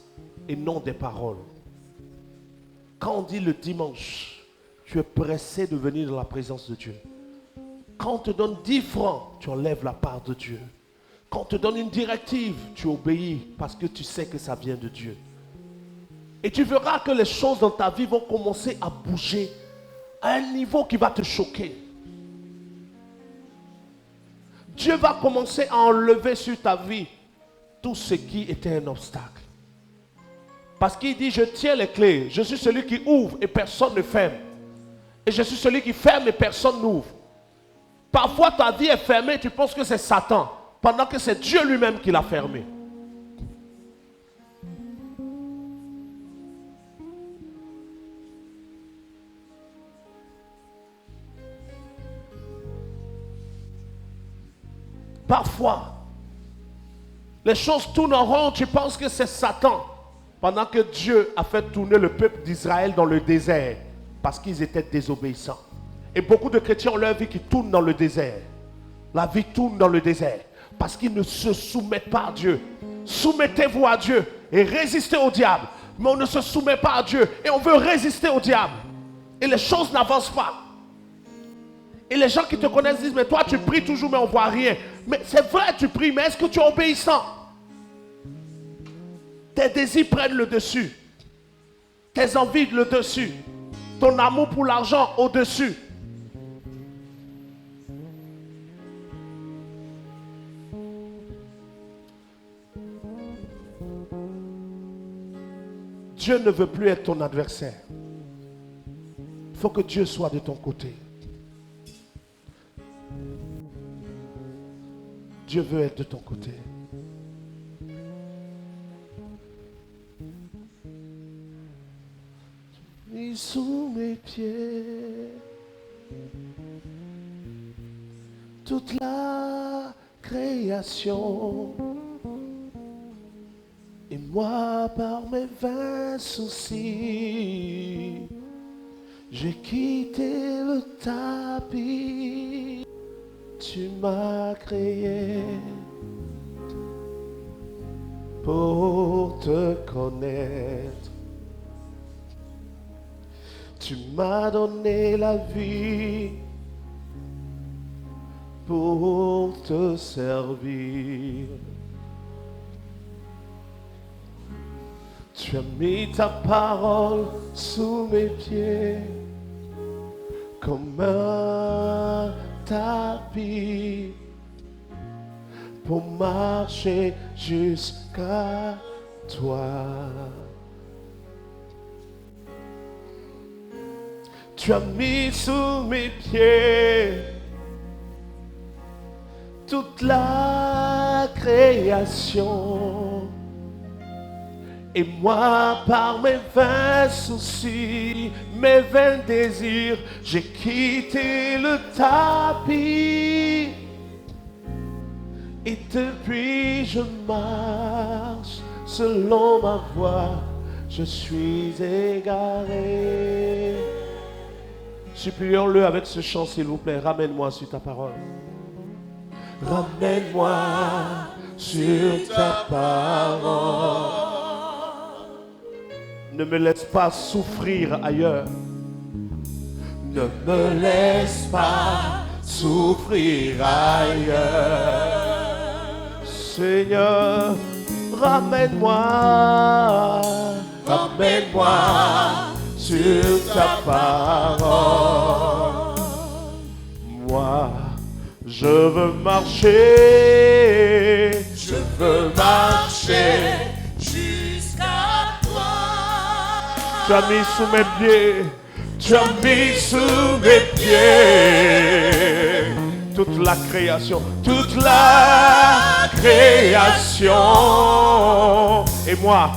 et non des paroles. Quand on dit le dimanche, tu es pressé de venir dans la présence de Dieu. Quand on te donne 10 francs, tu enlèves la part de Dieu. Quand on te donne une directive, tu obéis parce que tu sais que ça vient de Dieu. Et tu verras que les choses dans ta vie vont commencer à bouger à un niveau qui va te choquer. Dieu va commencer à enlever sur ta vie tout ce qui était un obstacle. Parce qu'il dit, je tiens les clés. Je suis celui qui ouvre et personne ne ferme. Et je suis celui qui ferme et personne n'ouvre. Parfois ta vie est fermée, tu penses que c'est Satan, pendant que c'est Dieu lui-même qui l'a fermée. Parfois, les choses tournent en rond, tu penses que c'est Satan, pendant que Dieu a fait tourner le peuple d'Israël dans le désert, parce qu'ils étaient désobéissants. Et beaucoup de chrétiens ont leur vie qui tourne dans le désert. La vie tourne dans le désert, parce qu'ils ne se soumettent pas à Dieu. Soumettez-vous à Dieu et résistez au diable. Mais on ne se soumet pas à Dieu et on veut résister au diable. Et les choses n'avancent pas. Et les gens qui te connaissent disent, mais toi tu pries toujours mais on ne voit rien. Mais c'est vrai, tu pries, mais est-ce que tu es obéissant? Tes désirs prennent le dessus. Tes envies le dessus. Ton amour pour l'argent au-dessus. Dieu ne veut plus être ton adversaire. Il faut que Dieu soit de ton côté. Dieu veut être de ton côté. Mis sous mes pieds toute la création. Et moi, par mes vains soucis, j'ai quitté le tapis. Tu m'as créé pour te connaître. Tu m'as donné la vie pour te servir. Tu as mis ta parole sous mes pieds comme un tapis pour marcher jusqu'à toi. Tu as mis sous mes pieds toute la création. Et moi, par mes vains soucis, mes vains désirs, j'ai quitté le tapis. Et depuis je marche selon ma voie, je suis égaré. Supplions-le avec ce chant, s'il vous plaît. Ramène-moi sur ta parole. Ramène-moi sur ta parole. Ne me laisse pas souffrir ailleurs. Ne me laisse pas souffrir ailleurs. Seigneur, ramène-moi, ramène-moi sur ta parole. Moi, je veux marcher, je veux marcher jusqu'à toi. Tu as mis sous mes pieds, tu as mis sous mes pieds toute la création, toute la création. Et moi,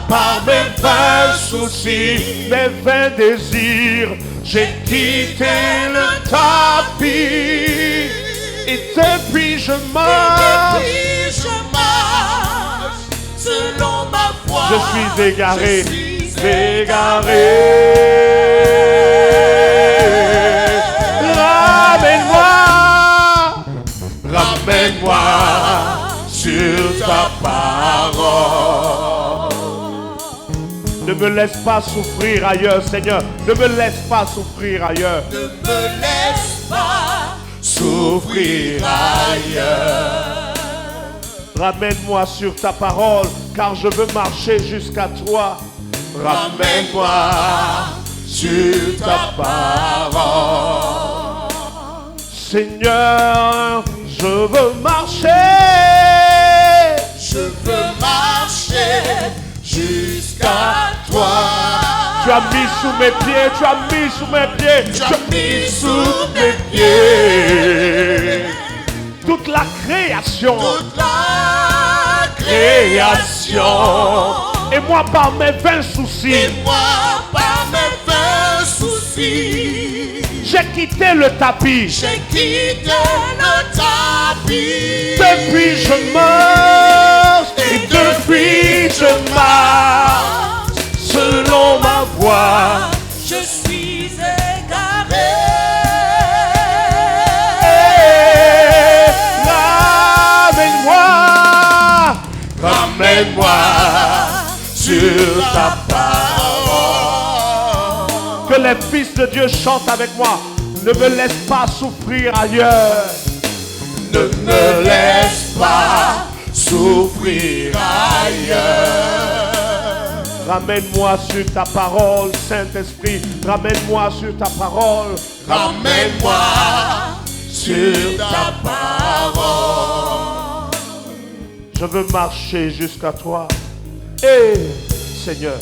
par mes vains soucis, mes vains désirs, j'ai quitté le tapis. Et depuis je marche, selon ma foi, je suis égaré, je suis égaré. Ramène-moi, ramène-moi sur ta parole. Ne me laisse pas souffrir ailleurs, Seigneur. Ne me laisse pas souffrir ailleurs. Ne me laisse pas souffrir ailleurs. Ramène-moi sur ta parole, car je veux marcher jusqu'à toi. Ramène-moi sur ta parole. Seigneur, je veux marcher. Je veux marcher jusqu'à toi. Tu as mis sous mes pieds, tu as mis sous mes pieds, Tu as mis sous mes pieds. Toute la création, toute la création. Et moi par mes vains soucis, Et moi par mes vains soucis, j'ai quitté le tapis. j'ai quitté le tapis. Depuis je marche, et depuis je marche, selon ma voie. Je suis égaré. Ramène-moi, ramène-moi sur ta parole. Que les fils de Dieu chantent avec moi. Ne me laisse pas souffrir ailleurs. Ne me laisse pas souffrir ailleurs. Ramène-moi sur ta parole, Saint-Esprit. Ramène-moi sur ta parole. Ramène-moi sur ta parole. Je veux marcher jusqu'à toi. Et Seigneur,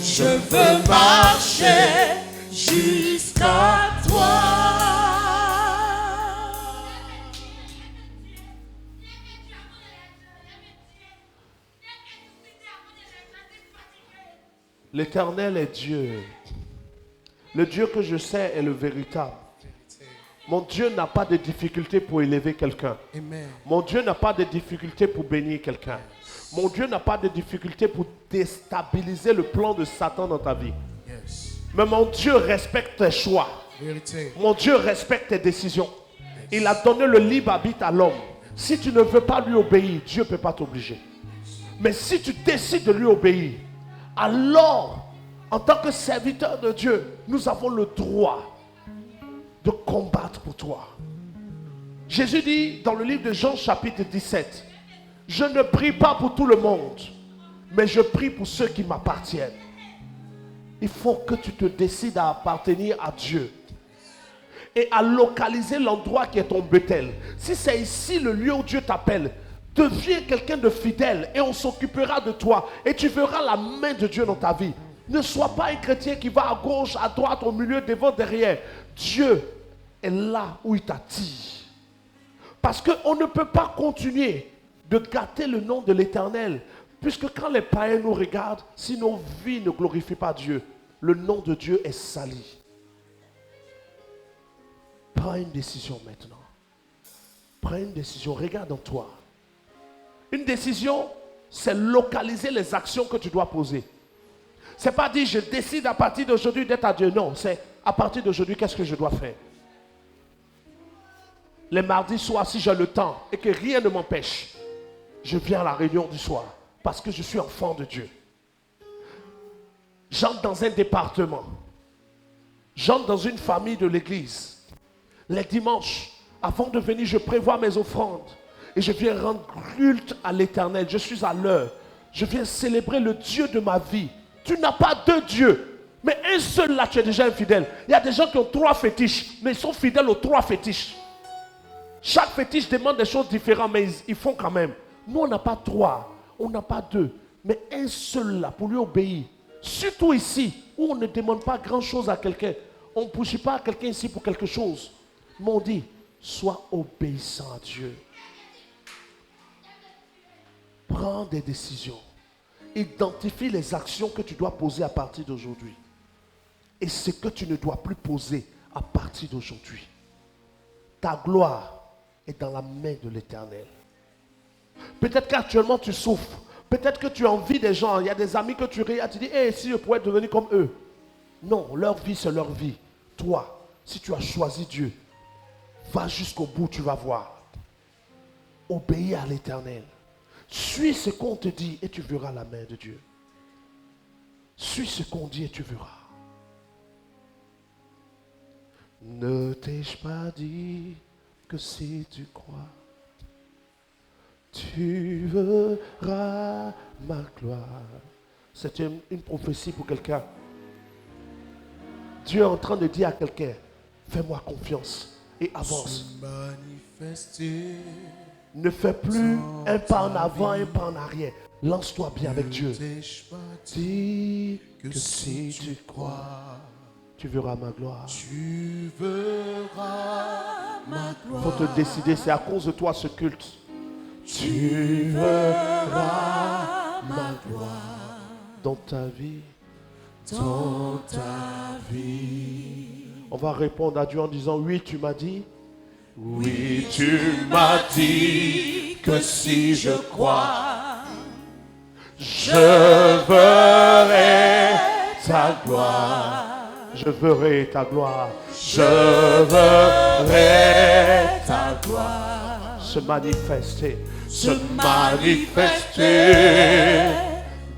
Je veux marcher jusqu'à toi. l'Éternel est Dieu. Le Dieu que je sais est le véritable. Mon Dieu n'a pas de difficulté pour élever quelqu'un. Amen. Mon Dieu n'a pas de difficulté pour bénir quelqu'un. Mon Dieu n'a pas de difficulté pour déstabiliser le plan de Satan dans ta vie. Yes. Mais mon Dieu respecte tes choix. Vérité. Mon Dieu respecte tes décisions. Il a donné le libre arbitre à l'homme. Si tu ne veux pas lui obéir, Dieu ne peut pas t'obliger. Mais si tu décides de lui obéir, alors, en tant que serviteur de Dieu, nous avons le droit de combattre pour toi. Jésus dit dans le livre de Jean chapitre 17, je ne prie pas pour tout le monde, mais je prie pour ceux qui m'appartiennent. Il faut que tu te décides à appartenir à Dieu et à localiser l'endroit qui est ton Bethel. Si c'est ici le lieu où Dieu t'appelle, deviens quelqu'un de fidèle et on s'occupera de toi et tu verras la main de Dieu dans ta vie. Ne sois pas un chrétien qui va à gauche, à droite, au milieu, devant, derrière. Dieu est là où il t'attire. Parce qu'on ne peut pas continuer de gâter le nom de l'Éternel. Puisque quand les païens nous regardent, si nos vies ne glorifient pas Dieu, le nom de Dieu est sali. Prends une décision maintenant. Prends une décision, regarde en toi. Une décision, c'est localiser les actions que tu dois poser. C'est pas dire je décide à partir d'aujourd'hui d'être à Dieu. Non, c'est à partir d'aujourd'hui qu'est-ce que je dois faire. Les mardis soirs, si j'ai le temps et que rien ne m'empêche, je viens à la réunion du soir parce que je suis enfant de Dieu. J'entre dans un département. J'entre dans une famille de l'église. Les dimanches, avant de venir, je prévois mes offrandes. Et je viens rendre culte à l'Éternel. Je suis à l'heure. Je viens célébrer le Dieu de ma vie. Tu n'as pas deux dieux. Mais un seul là, tu es déjà infidèle. Il y a des gens qui ont 3 fétiches. Mais ils sont fidèles aux 3 fétiches. Chaque fétiche demande des choses différentes. Mais ils font quand même. Nous, on n'a pas 3. On n'a pas 2. Mais un seul là, pour lui obéir. Surtout ici, où on ne demande pas grand chose à quelqu'un. On ne pousse pas à quelqu'un ici pour quelque chose. Mais on dit, sois obéissant à Dieu. Prends des décisions. Identifie les actions que tu dois poser à partir d'aujourd'hui. Et ce que tu ne dois plus poser à partir d'aujourd'hui. Ta gloire est dans la main de l'Éternel. Peut-être qu'actuellement tu souffres. Peut-être que tu envies des gens. Il y a des amis que tu regardes, tu dis, hey, si je pourrais devenir comme eux. Non, leur vie, c'est leur vie. Toi, si tu as choisi Dieu, va jusqu'au bout, tu vas voir. Obéis à l'Éternel. Suis ce qu'on te dit et tu verras la main de Dieu. Suis ce qu'on dit et tu verras. Ne t'ai-je pas dit que si tu crois, tu verras ma gloire. C'est une prophétie pour quelqu'un. Dieu est en train de dire à quelqu'un, fais-moi confiance et avance. Ne fais plus un pas en avant, un pas en arrière. Lance-toi bien avec Dieu. Dis que si tu crois, tu verras ma gloire. Tu verras ma gloire. Il faut te décider, c'est à cause de toi ce culte. Tu verras ma gloire Dans ta vie. dans ta vie. On va répondre à Dieu en disant, oui, tu m'as dit. Oui, tu m'as dit que si je crois, je verrai ta gloire. Je verrai ta gloire Je verrai ta gloire se manifester. se manifester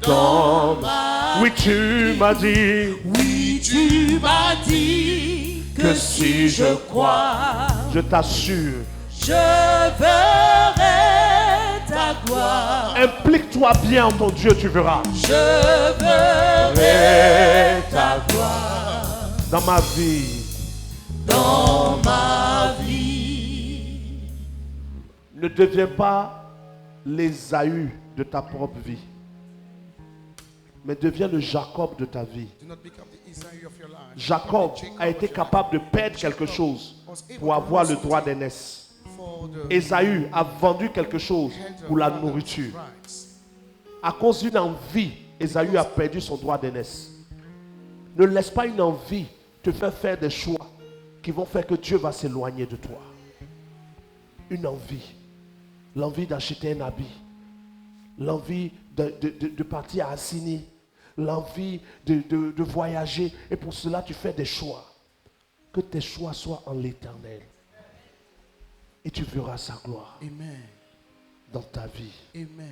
dans ma. Oui, tu m'as dit Oui, tu m'as dit que si je crois, je t'assure. je verrai ta gloire. Implique-toi bien en ton Dieu, tu verras. Je verrai ta gloire Dans ma vie, dans ma vie. ne deviens pas l'Ésaü de ta propre vie, mais deviens le Jacob de ta vie. Do not become the Isaiah of your life. Jacob a été capable de perdre quelque chose pour avoir le droit d'aînesse. For the Ésaü a vendu quelque chose pour la nourriture. rights. À cause d'une envie, Ésaü a perdu son droit d'aînesse. Ne laisse pas une envie te faire faire des choix qui vont faire que Dieu va s'éloigner de toi. Une envie. L'envie d'acheter un habit. L'envie de partir à Assini. L'envie de voyager. Et pour cela, tu fais des choix. Que tes choix soient en l'Éternel. Et tu verras sa gloire Amen. dans ta vie. Amen.